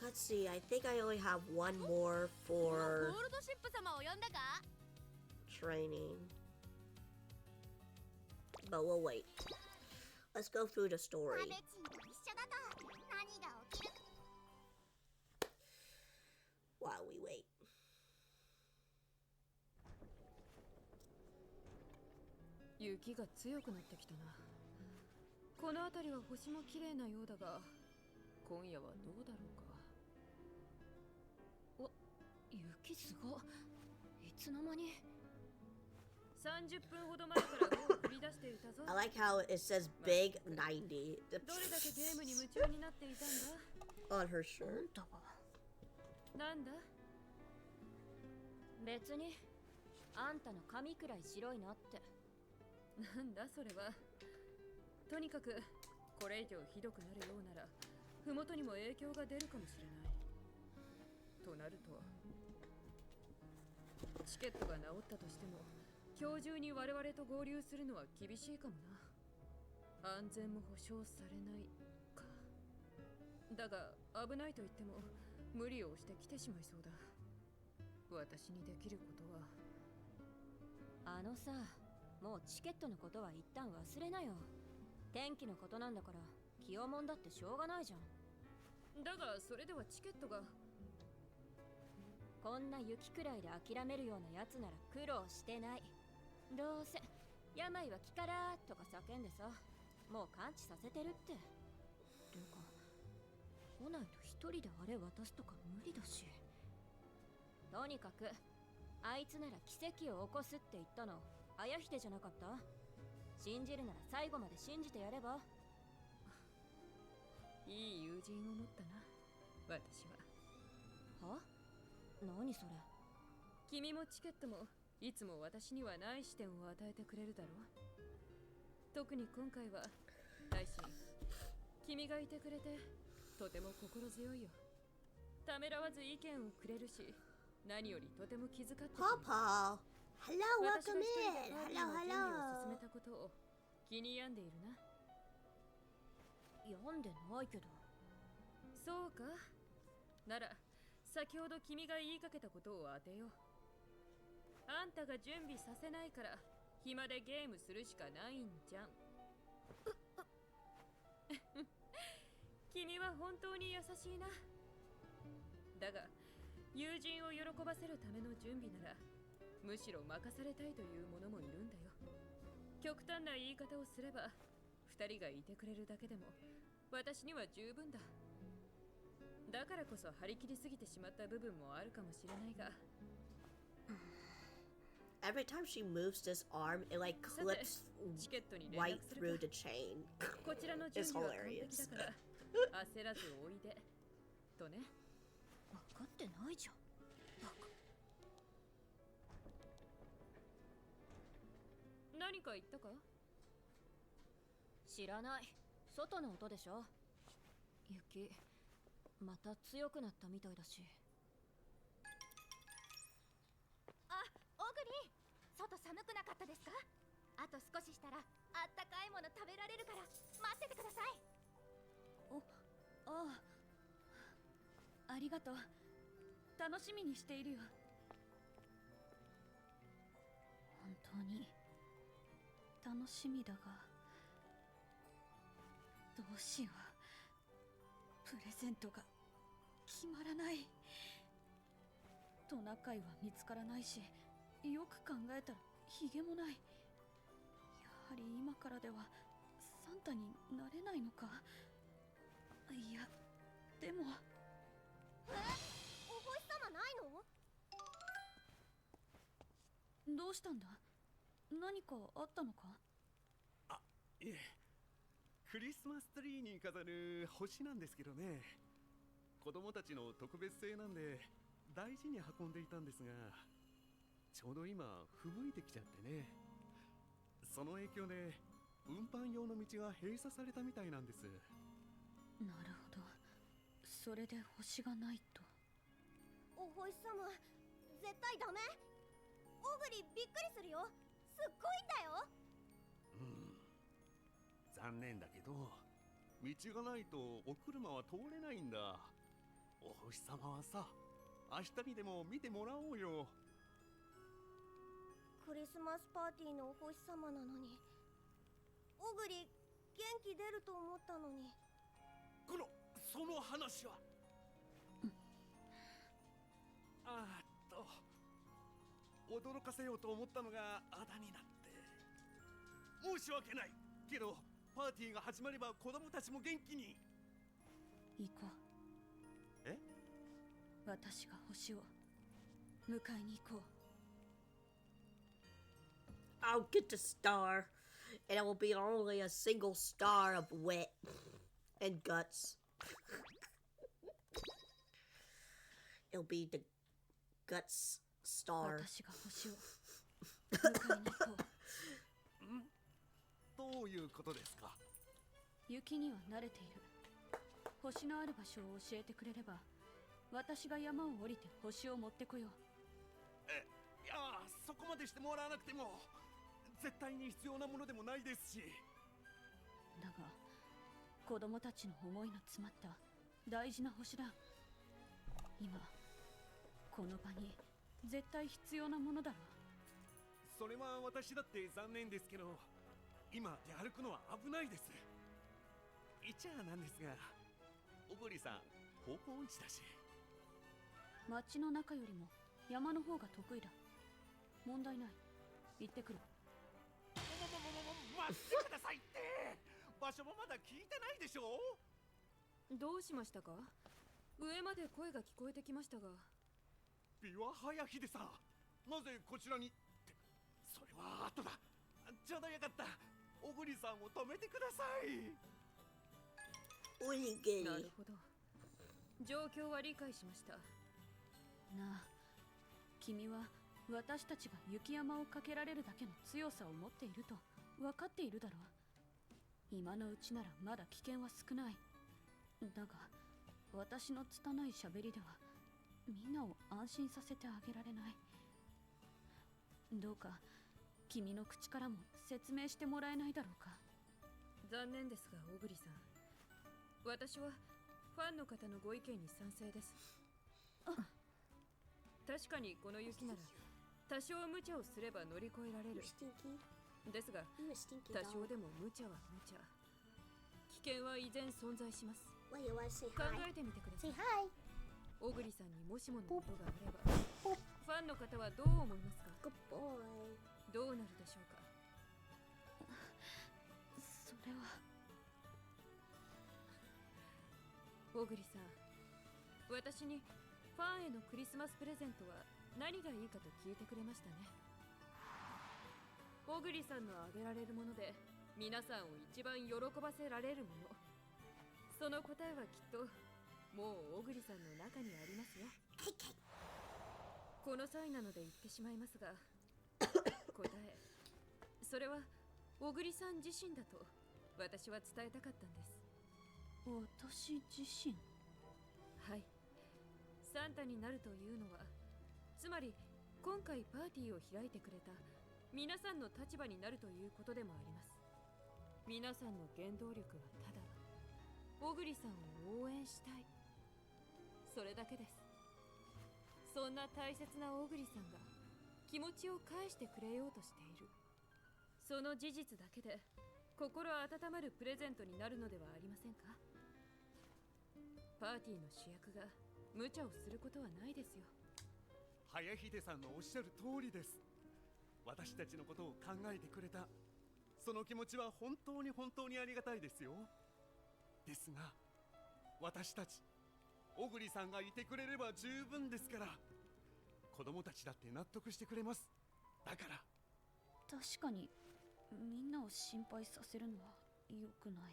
Let's see, I think I only have one more for training. But we'll wait. Let's go through the story. While we wait. 雪が強くなってきたな。この辺りは星も綺麗なようだが、今夜はどうだろうか。お、雪すご。いつの間に。30分ほど前からもう降り出していたぞ。I like how it says big 90. どれだけゲームに夢中になっていたんだ On her shirt. なんだ別にあんたの髪くらい白いなって。なんだそれは。とにかくこれ以上ひどくなるようなら麓にも影響が出るかもしれない。となるとチケットが治ったとしても今日中に我々と合流するのは厳しいかもな。安全も保証されないか。だが危ないと言っても無理をして来てしまいそうだ。私にできることは。あのさ、もうチケットのことは一旦忘れなよ。天気のことなんだから気をもんだってしょうがないじゃん。だがそれではチケットが。こんな雪くらいで諦めるようなやつなら苦労してない。どうせ病は気からとか叫んでさ、もう完治させてるって。てか来ないと一人であれ渡すとか無理だし。とにかくあいつなら奇跡を起こすって言ったのあやひでじゃなかった？信じるなら最後まで信じてやれば。いい友人を持ったな、私は。は？何それ？君もチケットもいつも私にはない視点を与えてくれるだろう。特に今回は大臣、君がいてくれてとても心強いよ。ためらわず意見をくれるし、何よりとても気遣ってくれる。Papa, hello, 私 welcome が一人 in. でパーティー Hello, の準備を進め hello. たことを気に病んでいるな。病んでないけど。そうか。なら先ほど君が言いかけたことを当てよう。あんたが準備させないから暇でゲームするしかないんじゃん。君は本当に優しいな。だが友人を喜ばせるための準備ならむしろ任されたいという者もいるんだよ。極端な言い方をすれば二人がいてくれるだけでも私には十分だ。だからこそ張り切りすぎてしまった部分もあるかもしれないが。Every time she moves this arm, it like clips チケットに連 right 絡す through る the か。 chain. こちらの準 It's 備は完璧 hilarious. だから焦らずおいでとね。分かってないじゃん。バカ。何か言ったか？知らない。外の音でしょ。雪また強くなったみたいだし。あ、オグリ、外寒くなかったですか？あと少ししたらあったかいもの食べられるから待っててください。ああ、ありがとう。楽しみにしているよ。本当に楽しみだが、どうしよう。プレゼントが決まらない。トナカイは見つからないし、よく考えたらヒゲもない。やはり今からではサンタになれないのか。いや、でもお星様ないの？どうしたんだ？何かあったのか？あ、いえ、クリスマスツリーに飾る星なんですけどね。子供たちの特別製なんで大事に運んでいたんですが、ちょうど今吹雪いてきちゃってね。その影響で運搬用の道が閉鎖されたみたいなんです。なるほど。それで星がないと。お星様、絶対ダメ。オグリびっくりするよ。すっごいんだよ。残念だけど道がないとお車は通れないんだ。お星様はさ、明日にでも見てもらおうよ。クリスマスパーティーのお星様なのに、オグリ元気出ると思ったのに。その話は驚かせようと思ったのがあだになって申し訳ないけど、パーティーが始まれば子供たちも元気に。行こう。え？私が星を迎えに行こう。I'll get the star, and it will be only a single star of wet and guts. It'll be the guts star. 私が星を迎えに行こう。どういうことですか？雪には慣れている。星のある場所を教えてくれれば、私が山を降りて星を持ってこよう。いや、そこまでしてもらわなくても絶対に必要なものでもないですし。だが子供たちの思いの詰まった大事な星だ。今この場に絶対必要なものだろう。それは私だって残念ですけど、今出歩くのは危ないです。いちゃなんですが、小栗さん方向音痴だし。街の中よりも山の方が得意だ。問題ない。行ってくる。待ってくださいって。場所もまだ聞いてないでしょ。どうしましたか？上まで声が聞こえてきましたが。ビワハヤヒデさん、なぜこちらにって。それは後だ。ちょうどよかった。小栗さんを止めてください。おにぎり。なるほど、状況は理解しました。なあ、君は私たちが雪山をかけられるだけの強さを持っていると分かっているだろう。今のうちならまだ危険は少ない。だが私の拙い喋りではみんなを安心させてあげられない。どうか君の口からも説明してもらえないだろうか。残念ですが小栗さん、私はファンの方のご意見に賛成です。確かにこの雪なら多少無茶をすれば乗り越えられる。ですが多少でも無茶は無茶。危険は依然存在します。考えてみてください。小栗さんにもしものことがあればファンの方はどう思いますか？どうなるでしょうか？それは小栗さん、私にファンへのクリスマスプレゼントは何がいいかと聞いてくれましたね。小栗さんのあげられるもので皆さんを一番喜ばせられるもの、その答えはきっともう小栗さんの中にありますよ。この際なので言ってしまいますが答え、それは小栗さん自身だと私は伝えたかったんです。私自身？はい、サンタになるというのはつまり今回パーティーを開いてくれた皆さんの立場になるということでもあります。皆さんの原動力はただ小栗さんを応援したい、それだけです。そんな大切な小栗さんが気持ちを返してくれようとしている、その事実だけで心温まるプレゼントになるのではありませんか？パーティーの主役が無茶をすることはないですよ。早秀さんのおっしゃる通りです。私たちのことを考えてくれたその気持ちは本当に本当にありがたいですよ。ですが私たち小栗さんがいてくれれば十分ですから、子供たちだって納得してくれます。だから確かにみんなを心配させるのは良くない。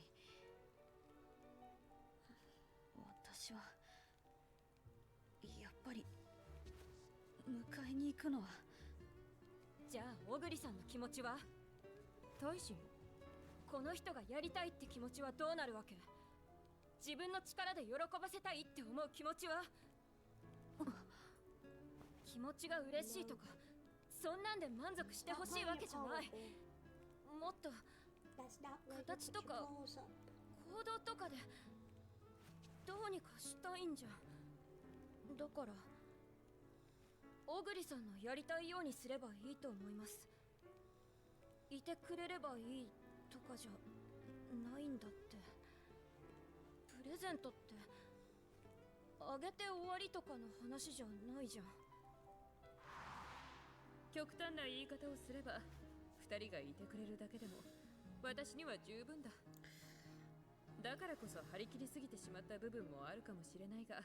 私はやっぱり迎えに行くのは。じゃあ小栗さんの気持ちは？大臣、この人がやりたいって気持ちはどうなるわけ？自分の力で喜ばせたいって思う気持ちは？気持ちが嬉しいとかそんなんで満足してほしいわけじゃない。もっと形とか行動とかでどうにかしたいんじゃ。だから小栗さんのやりたいようにすればいいと思います。いてくれればいいとかじゃないんだって。プレゼントってあげて終わりとかの話じゃないじゃん。極端な言い方をすれば2人がいてくれるだけでも私には十分だ。だからこそ張り切りすぎてしまった部分もあるかもしれないが。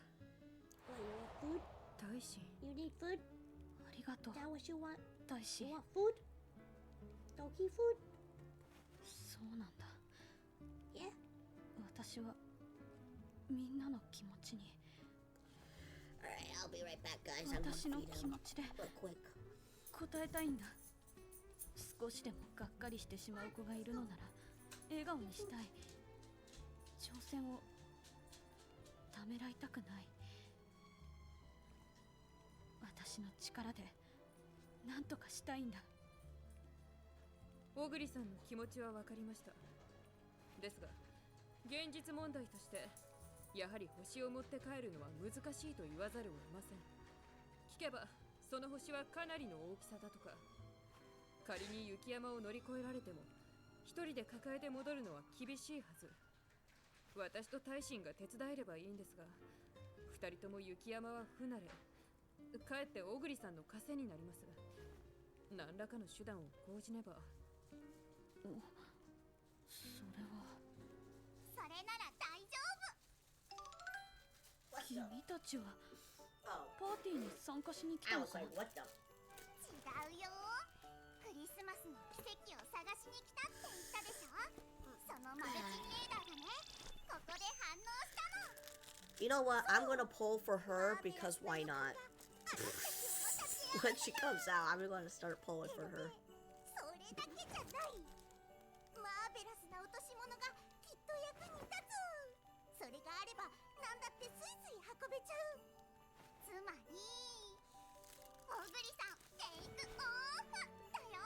大使、You need food? ありがとう。 That what you want? 大使、 You want food? Donkey food? そうなんだ。 Yeah? 私はみんなの気持ちに。 Alright, I'll be right back, guys. I'm gonna 私の feed 気 him 持ちで real quick. 答えたいんだ。少しでもがっかりしてしまう子がいるのなら笑顔にしたい。挑戦をためらいたくない。私の力で何とかしたいんだ。小栗さんの気持ちは分かりました。ですが現実問題としてやはり星を持って帰るのは難しいと言わざるを得ません。聞けばその星はかなりの大きさだとか、仮に雪山を乗り越えられても一人で抱えて戻るのは厳しいはず。私と大臣が手伝えればいいんですが、二人とも雪山は不慣れ、かえって小栗さんの枷になります。何らかの手段を講じねば。それは。それなら大丈夫。君たちは Oh, パーティーに参加しに来た I の was か？ like, what the? 違うよ。クリスマスの奇跡を探しに来たって言ったでしょ。そのマルチレーダーがね、ここで反応したの。 You know what? I'm gonna pull for her because why not? When she comes out, I'm gonna start pulling for her. それだけじゃない。マーベラスな落とし物がってスイスイ運べちゃう。つまり小栗さんテイクオフだよ。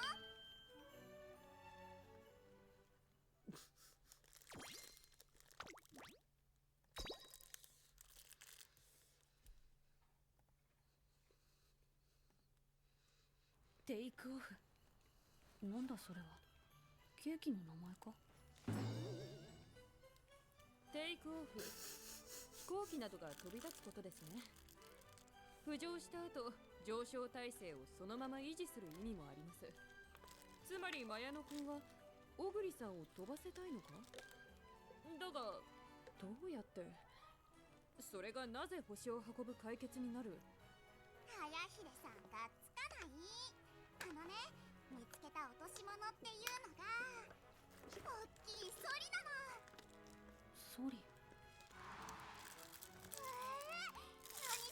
テイクオフ。なんだそれは。ケーキの名前か。テイクオフ、飛行機などが飛び立つことですね。浮上した後、上昇体勢をそのまま維持する意味もあります。つまりマヤノ君は小栗さんを飛ばせたいのか。だがどうやって。それがなぜ星を運ぶ解決になる。早秀さんがっつかない。見つけた落とし物っていうのがおっきいソリなの。ソリ。何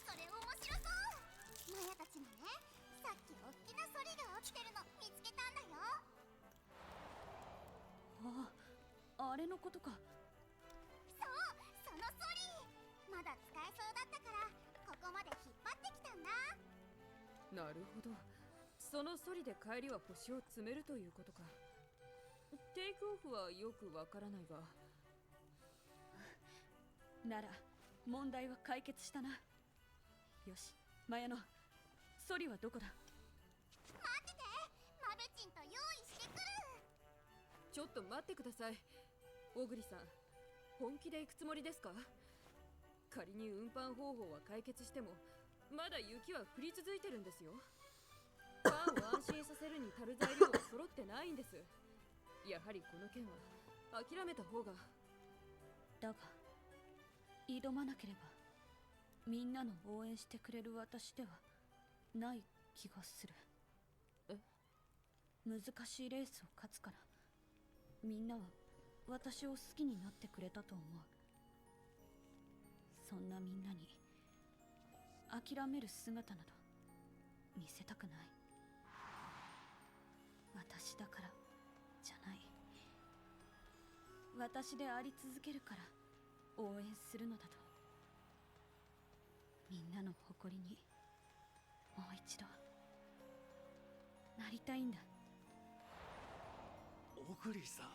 それ面白そう。マヤたちもね、さっきおっきなソリが落ちてるの見つけたんだよ。あれのことか。そう、そのソリ。まだ使えそうだったからここまで引っ張ってきたんだ。なるほど。そのソリで帰りは星を詰めるということか。テイクオフはよくわからないが。なら問題は解決したな。よし、マヤノ、ソリはどこだ。待ってて、マルチンと用意してくる。ちょっと待ってください。小栗さん、本気で行くつもりですか。仮に運搬方法は解決してもまだ雪は降り続いてるんですよ。ファンを安心させるに足る材料が揃ってないんです。やはりこの件は諦めた方が。だが挑まなければみんなの応援してくれる私ではない気がする。難しいレースを勝つからみんなは私を好きになってくれたと思う。そんなみんなに諦める姿など見せたくない。私だからじゃない。私であり続けるから応援するのだと。みんなの誇りにもう一度なりたいんだ。小栗さん。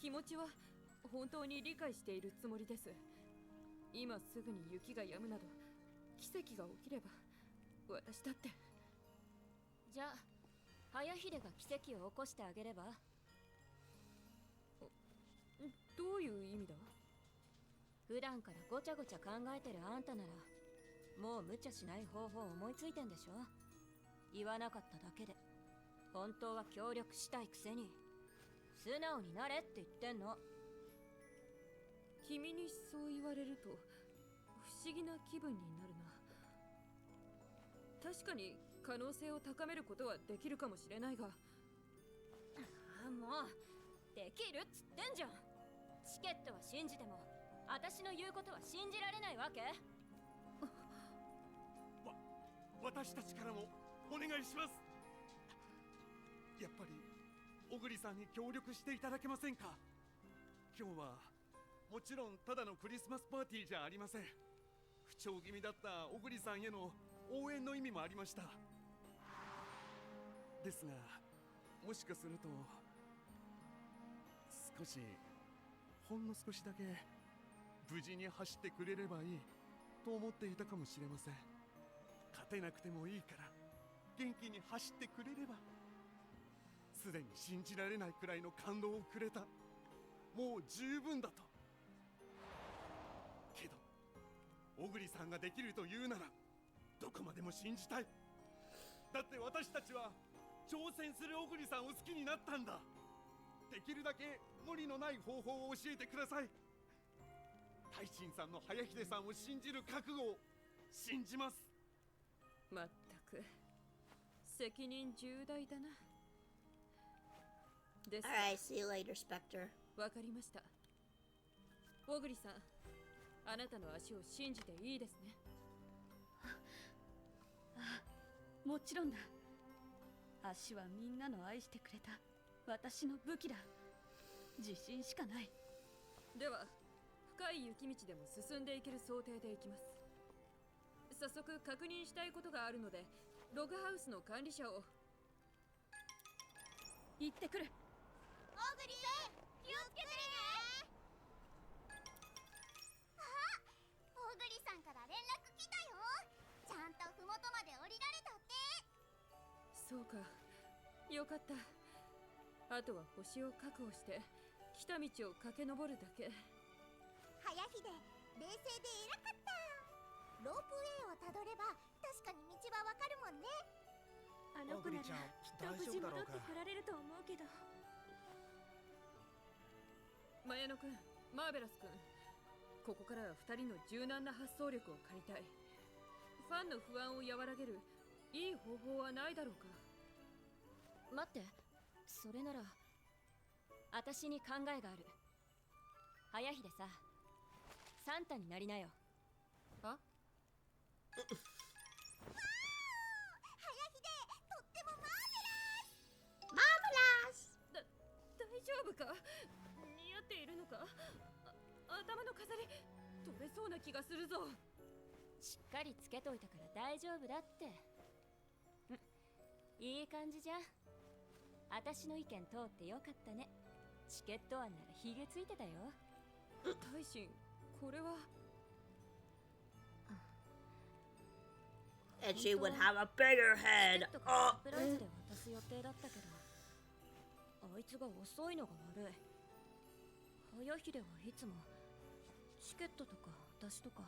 気持ちは本当に理解しているつもりです。今すぐに雪が止むなど奇跡が起きれば私だって。じゃあ早秀が奇跡を起こしてあげれば。どういう意味だ。普段からごちゃごちゃ考えてるあんたならもう無茶しない方法を思いついてんでしょ。言わなかっただけで本当は協力したいくせに素直になれって言ってんの。君にそう言われると不思議な気分になるな。確かに可能性を高めることはできるかもしれないが。もうできるっつってんじゃん。チケットは信じても私の言うことは信じられないわけ。私たちからもお願いします。やっぱり小栗さんに協力していただけませんか。今日はもちろんただのクリスマスパーティーじゃありません。不調気味だった小栗さんへの応援の意味もありました。ですがもしかするとほんの少しだけ無事に走ってくれればいいと思っていたかもしれません。勝てなくてもいいから元気に走ってくれれば。すでに信じられないくらいの感動をくれた。もう十分だと。けど小栗さんができるというならどこまでも信じたい。だって私たちは挑戦する小栗さんを好きになったんだ。できるだけ無理のない方法を教えてください。大臣さんの早秀さんを信じる覚悟を信じます。まったく責任重大だな。です。 Alright, see you later, Spectre. わかりました。小栗さん、あなたの足を信じていいですね。もちろんだ。足はみんなの愛してくれた私の武器だ。自信しかない。では深い雪道でも進んでいける想定でいきます。早速確認したいことがあるので、ログハウスの管理者を。行ってくる。オーグリー、気をつけてね。あ、オーグリさんから連絡来たよ。ちゃんと麓まで降りられたって。そうか、よかった。あとは星を確保して来た道を駆け上るだけ。早秀、冷静で偉かった。ロープウェイをたどれば確かに道はわかるもんね。あの子ならきっと無事戻ってこられると思うけど。マヤノ君、マーベラス君、ここからは2人の柔軟な発想力を借りたい。ファンの不安を和らげるいい方法はないだろうか。待って、それなら私に考えがある。早秀さ、サンタになりなよ。あ？早秀、とってもマーベラス。大丈夫か？似合っているのか？頭の飾り取れそうな気がするぞ。しっかりつけといたから大丈夫だって。いい感じじゃん。私の意見通ってよかったね。チケット案ならヒゲついてたよ。大臣、これは。 And she would have a bigger チケ head. ットからサプライズで渡す予定だったけど、あいつが遅いのが悪い。早秀はいつもチケットとか私とか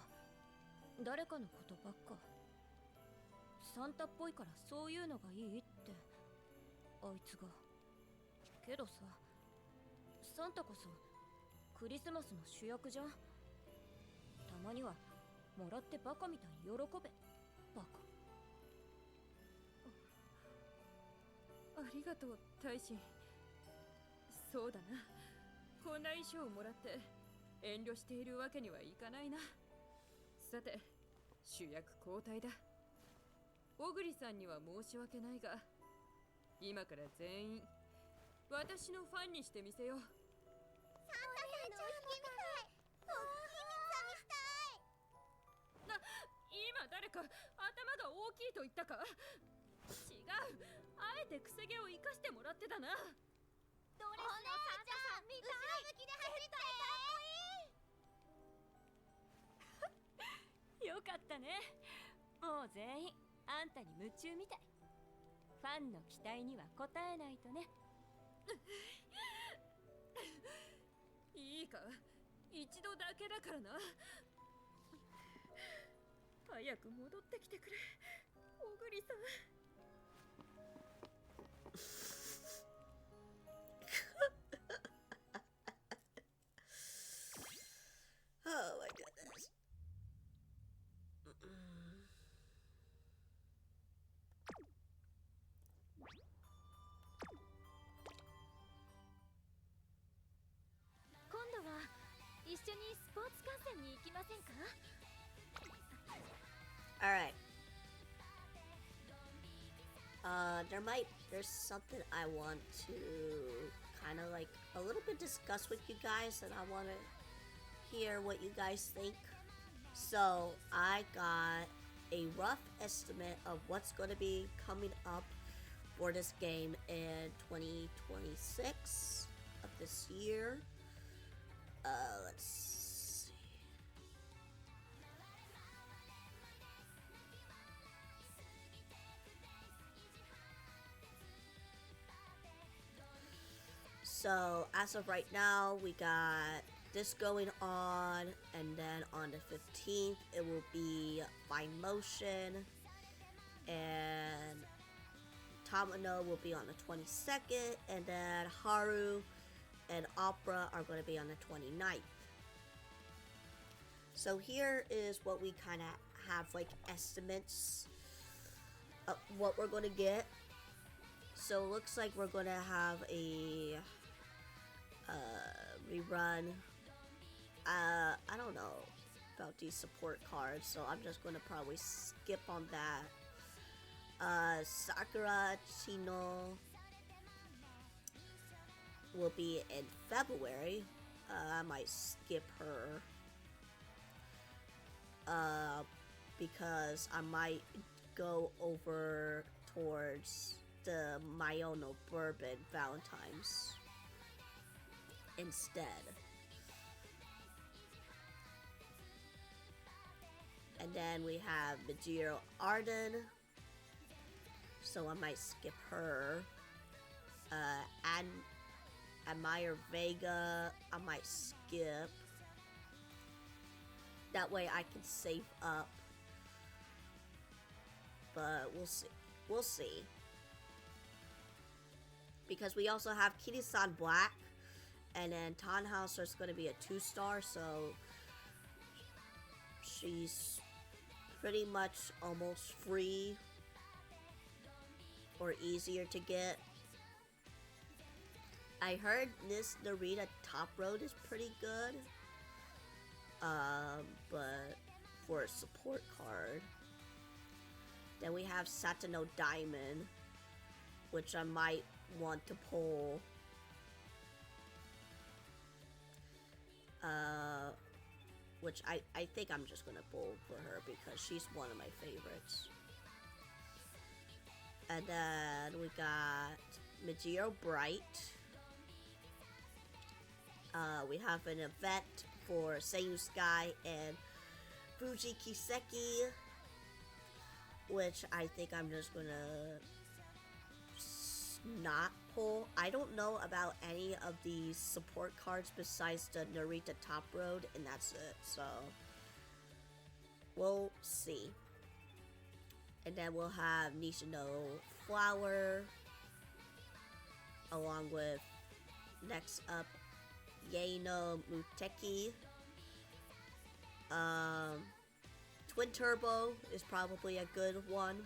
誰かのことばっか。サンタっぽいからそういうのがいいってあいつが。けどさ、サンタこそクリスマスの主役じゃん。たまにはもらってバカみたいに喜べ。バカ。ありがとう、大臣。そうだな、こんな衣装をもらって遠慮しているわけにはいかないな。さて、主役交代だ。小栗さんには申し訳ないが、今から全員私のファンにしてみせよう。サンタさんのおひげみたい。おひみさんにしたい。今誰か頭が大きいと言ったか？違う、あえてくせ毛を生かしてもらってたな。ドレスのサンタさんみたい。後ろ向きで走りたい。よかったね。もう全員あんたに夢中みたい。ファンの期待には応えないとね。いいか、一度だけだからな。早く戻ってきてくれ、小栗さん。Oh my goodness. 今度は一緒にスポーツ観戦に行きませんか？ Alright. There's something I want to kind of like a little bit discuss with you guys, and I want to hear what you guys think. So I got a rough estimate of what's going to be coming up for this game in 2026 of this year. Let's see. So as of right now, we got this going on, and then on the 15th, it will be Fine Motion, and Tamano will be on the 22nd, and then Haru and Opera are going to be on the 29th. So here is what we kind of have like estimates of what we're going to get. So it looks like we're going to have a rerun. I don't know about these support cards, so I'm just going to probably skip on that. Sakura, Chino, will be in February. I might skip her. Because I might go over towards the Mayono Bourbon Valentine's instead. And then we have Majiro Arden, so I might skip her. Admire Vega, I might skip. That way I can save up. But we'll see. We'll see. Because we also have Kitty-san Black. And then Tannhauser is going to be a 2-star. So she's pretty much almost free. Or easier to get. I heard this Narita Top Road is pretty good. But for a support card. Then we have Satano Diamond, which I might want to pull. Which I think I'm just gonna pull for her because she's one of my favorites. And then we got Majiro Bright. We have an event for Seiyu Sky and Fuji Kiseki, which I think I'm just gonna not pull. I don't know about any of these support cards besides the Narita Top Road, and that's it, so we'll see. And then we'll have Nishino Flower, along with next up Yaino Muteki. Twin Turbo is probably a good one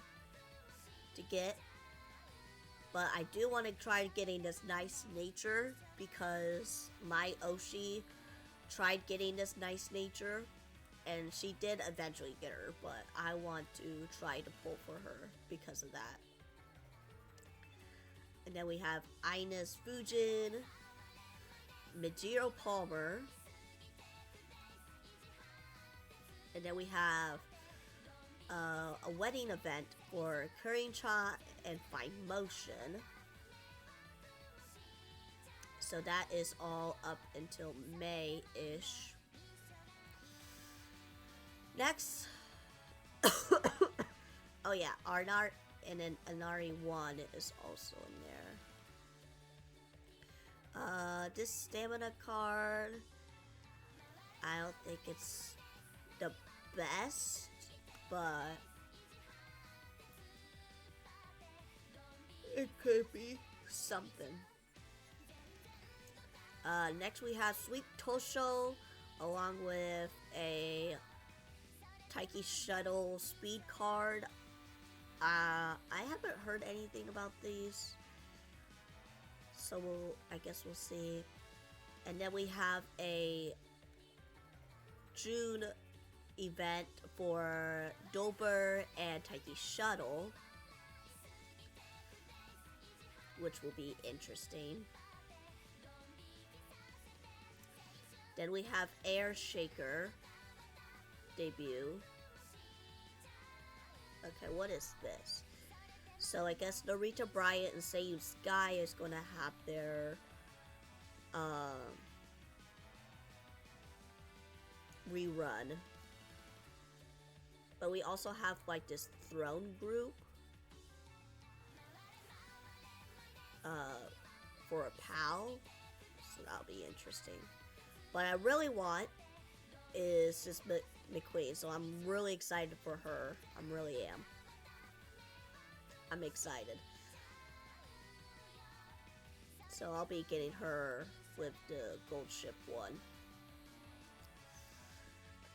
to get. But I do want to try getting this Nice Nature because my Oshi tried getting this Nice Nature and she did eventually get her, but I want to try to pull for her because of that. And then we have Ines Fujin, Majiro Palmer, and then we have a wedding event for Kurin-chan and Fine Motion. So that is all up until May-ish. Next. Oh yeah, Arnart and then Anari 1 is also in there. This stamina card, I don't think it's the best, but it could be something. Next we have Sweet Tosho along with a Taiki Shuttle speed card. I haven't heard anything about these, so I guess we'll see. And then we have a June event for Dober and Taiki Shuttle, which will be interesting. Then we have Air Shaker debut. Okay, what is this? So I guess Narita Bryant and Seiyu Sky is going to have their rerun. But we also have like this throne group for a PAL, so that'll be interesting. What I really want is this McQueen, so I'm really excited for her. I really am. I'm excited. So I'll be getting her with the Gold Ship one.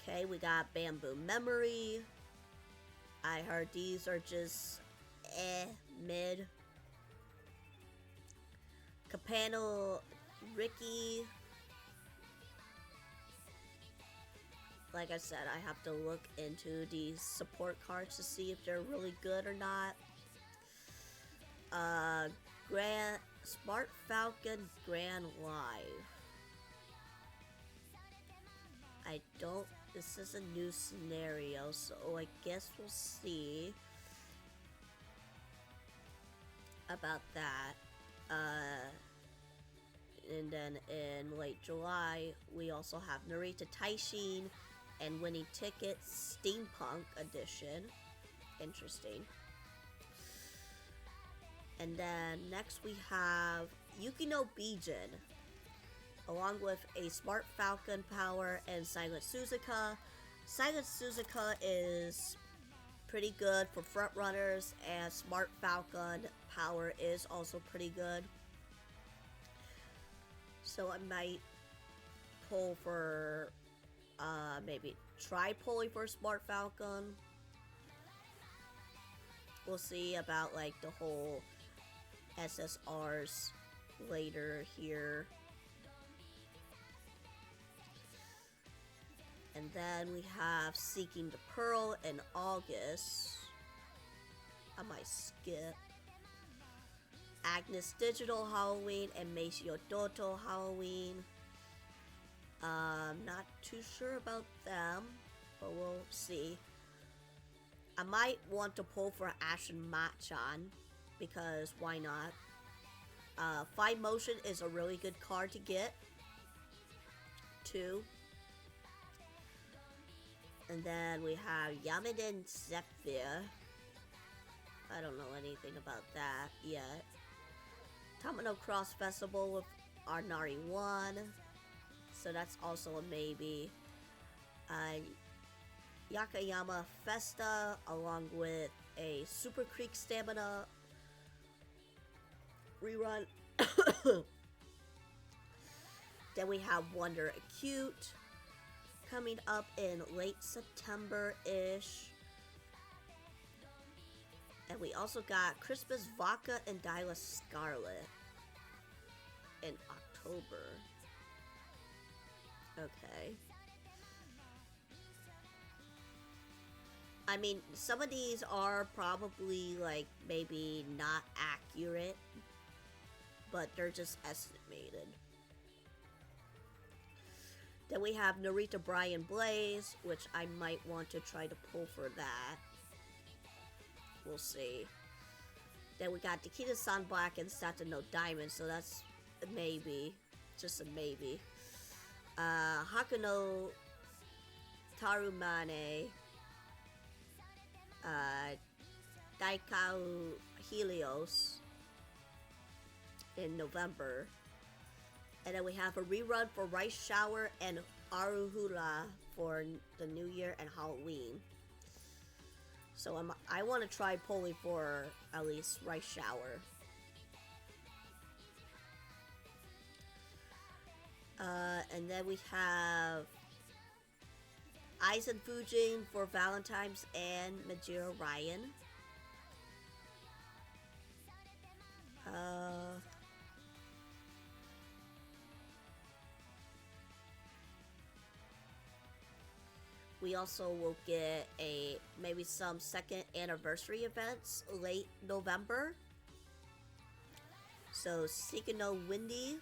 Okay, we got Bamboo Memory. I heard these are just mid. Capano Ricky. Like I said, I have to look into these support cards to see if they're really good or not. Smart Falcon Grand Live. I don't. This is a new scenario, so I guess we'll see about that. And then in late July, we also have Narita Taishin and Winning Tickets Steampunk Edition. Interesting. And then next we have Yukino Bijin, along with a Smart Falcon Power and Silent Suzuka. Silent Suzuka is pretty good for front runners, and Smart Falcon Power is also pretty good. So I might pull for, maybe try pulling for Smart Falcon. We'll see about like the whole SSRs later here. And then we have Seeking the Pearl in August. I might skip. Agnes Digital Halloween and Meishio Doto Halloween. Not too sure about them, but we'll see. I might want to pull for Ashen Machan, because why not? Fine Motion is a really good card to get, too. And then we have Yameden Zephyr. I don't know anything about that yet. Tamino Cross Festival with Arnari 1. So that's also a maybe. Yakayama Festa along with a Super Creek Stamina rerun. Then we have Wonder Acute coming up in late September-ish. And we also got Christmas Vodka and Dyla Scarlet in October. Okay. I mean, some of these are probably like maybe not accurate, but they're just estimated. Then we have Narita Brian Blaze, which I might want to try to pull for that. We'll see. Then we got Takeda-san Black and Satano Diamond, so that's a maybe. Just a maybe. Hakuno Tarumane. Daikau Helios in November. And then we have a rerun for Rice Shower and Aruhura for the New Year and Halloween. So I want to try pulling for at least Rice Shower. And then we have Aizen Fujin for Valentine's and Majiro Ryan. We also will get maybe some second anniversary events late November. So Sikino Windy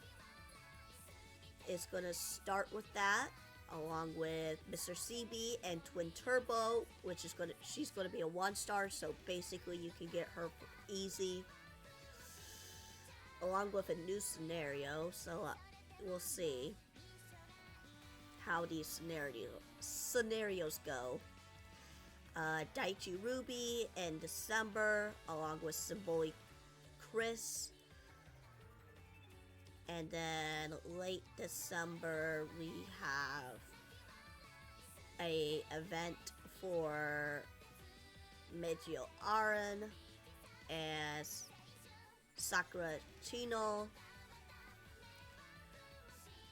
is gonna start with that, along with Mr. CB and Twin Turbo, which is she's gonna be a 1-star, so basically you can get her easy. Along with a new scenario, so we'll see how these scenarios go. Daichi Ruby in December, along with Symbolic Chris. And then late December, we have a event for Meijio Aran as Sakura Chino.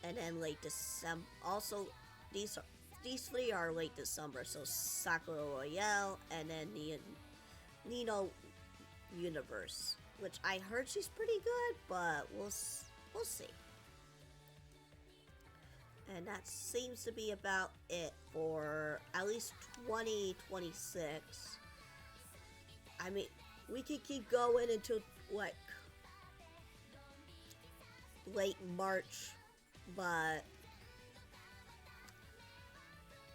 And then late December, also these three are late December, so Sakura Royale and then Nino Universe, which I heard she's pretty good, but we'll see. And that seems to be about it for at least 2026. I mean, we could keep going until like late March, but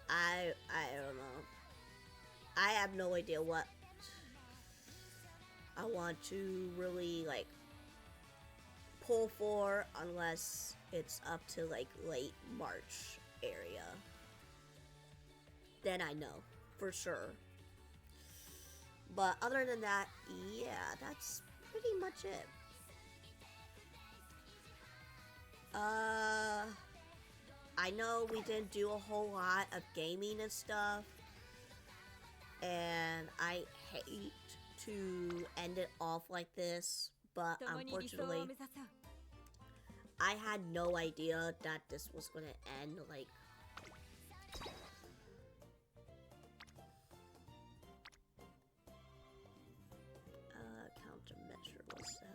I don't know. I have no idea what I want to really like pull for unless it's up to like late March area. Then I know for sure. But other than that, yeah, that's pretty much it. I know we didn't do a whole lot of gaming and stuff, and I hate to end it off like this, but unfortunately, I had no idea that this was gonna end like countermeasure, what's that?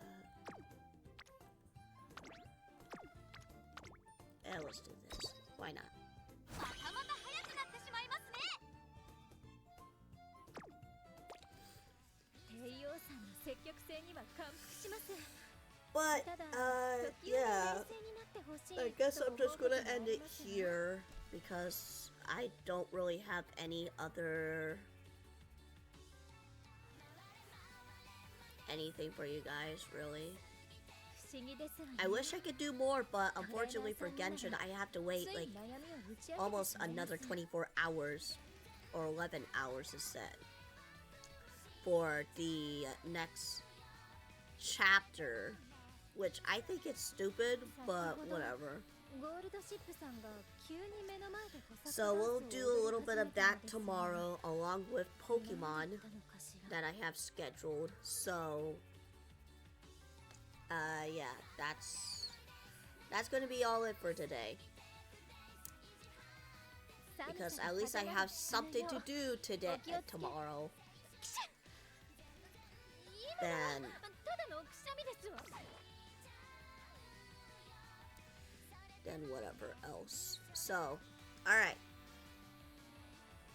Let's do this. Why not? But, yeah, I guess I'm just gonna end it here because I don't really have any other anything for you guys, really. I wish I could do more, but unfortunately for Genshin, I have to wait like almost another 24 hours, or 11 hours is said, for the next chapter, which I think it's stupid, but whatever. So we'll do a little bit of that tomorrow, along with Pokemon that I have scheduled. So yeah, that's gonna be all it for today. Because at least I have something to do today, tomorrow. Then whatever else. So, alright.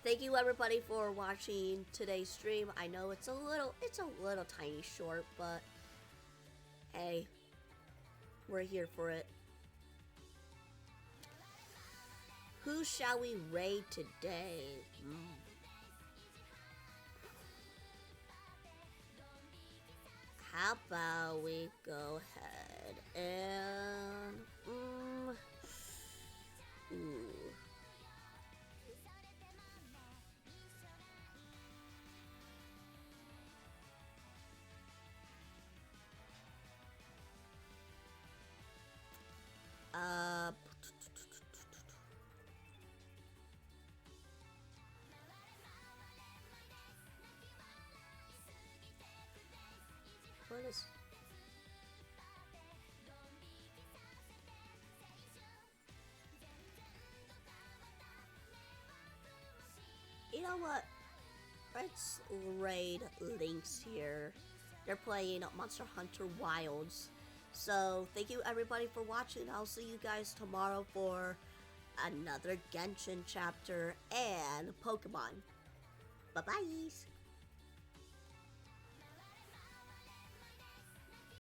Thank you everybody for watching today's stream. I know it's a little tiny short, but hey, we're here for it. Who shall we raid today? How about we go ahead and what is... You know what? Let's raid Lynx here. They're playing Monster Hunter Wilds. So, thank you everybody for watching. I'll see you guys tomorrow for another Genshin chapter and Pokemon. Bye-bye!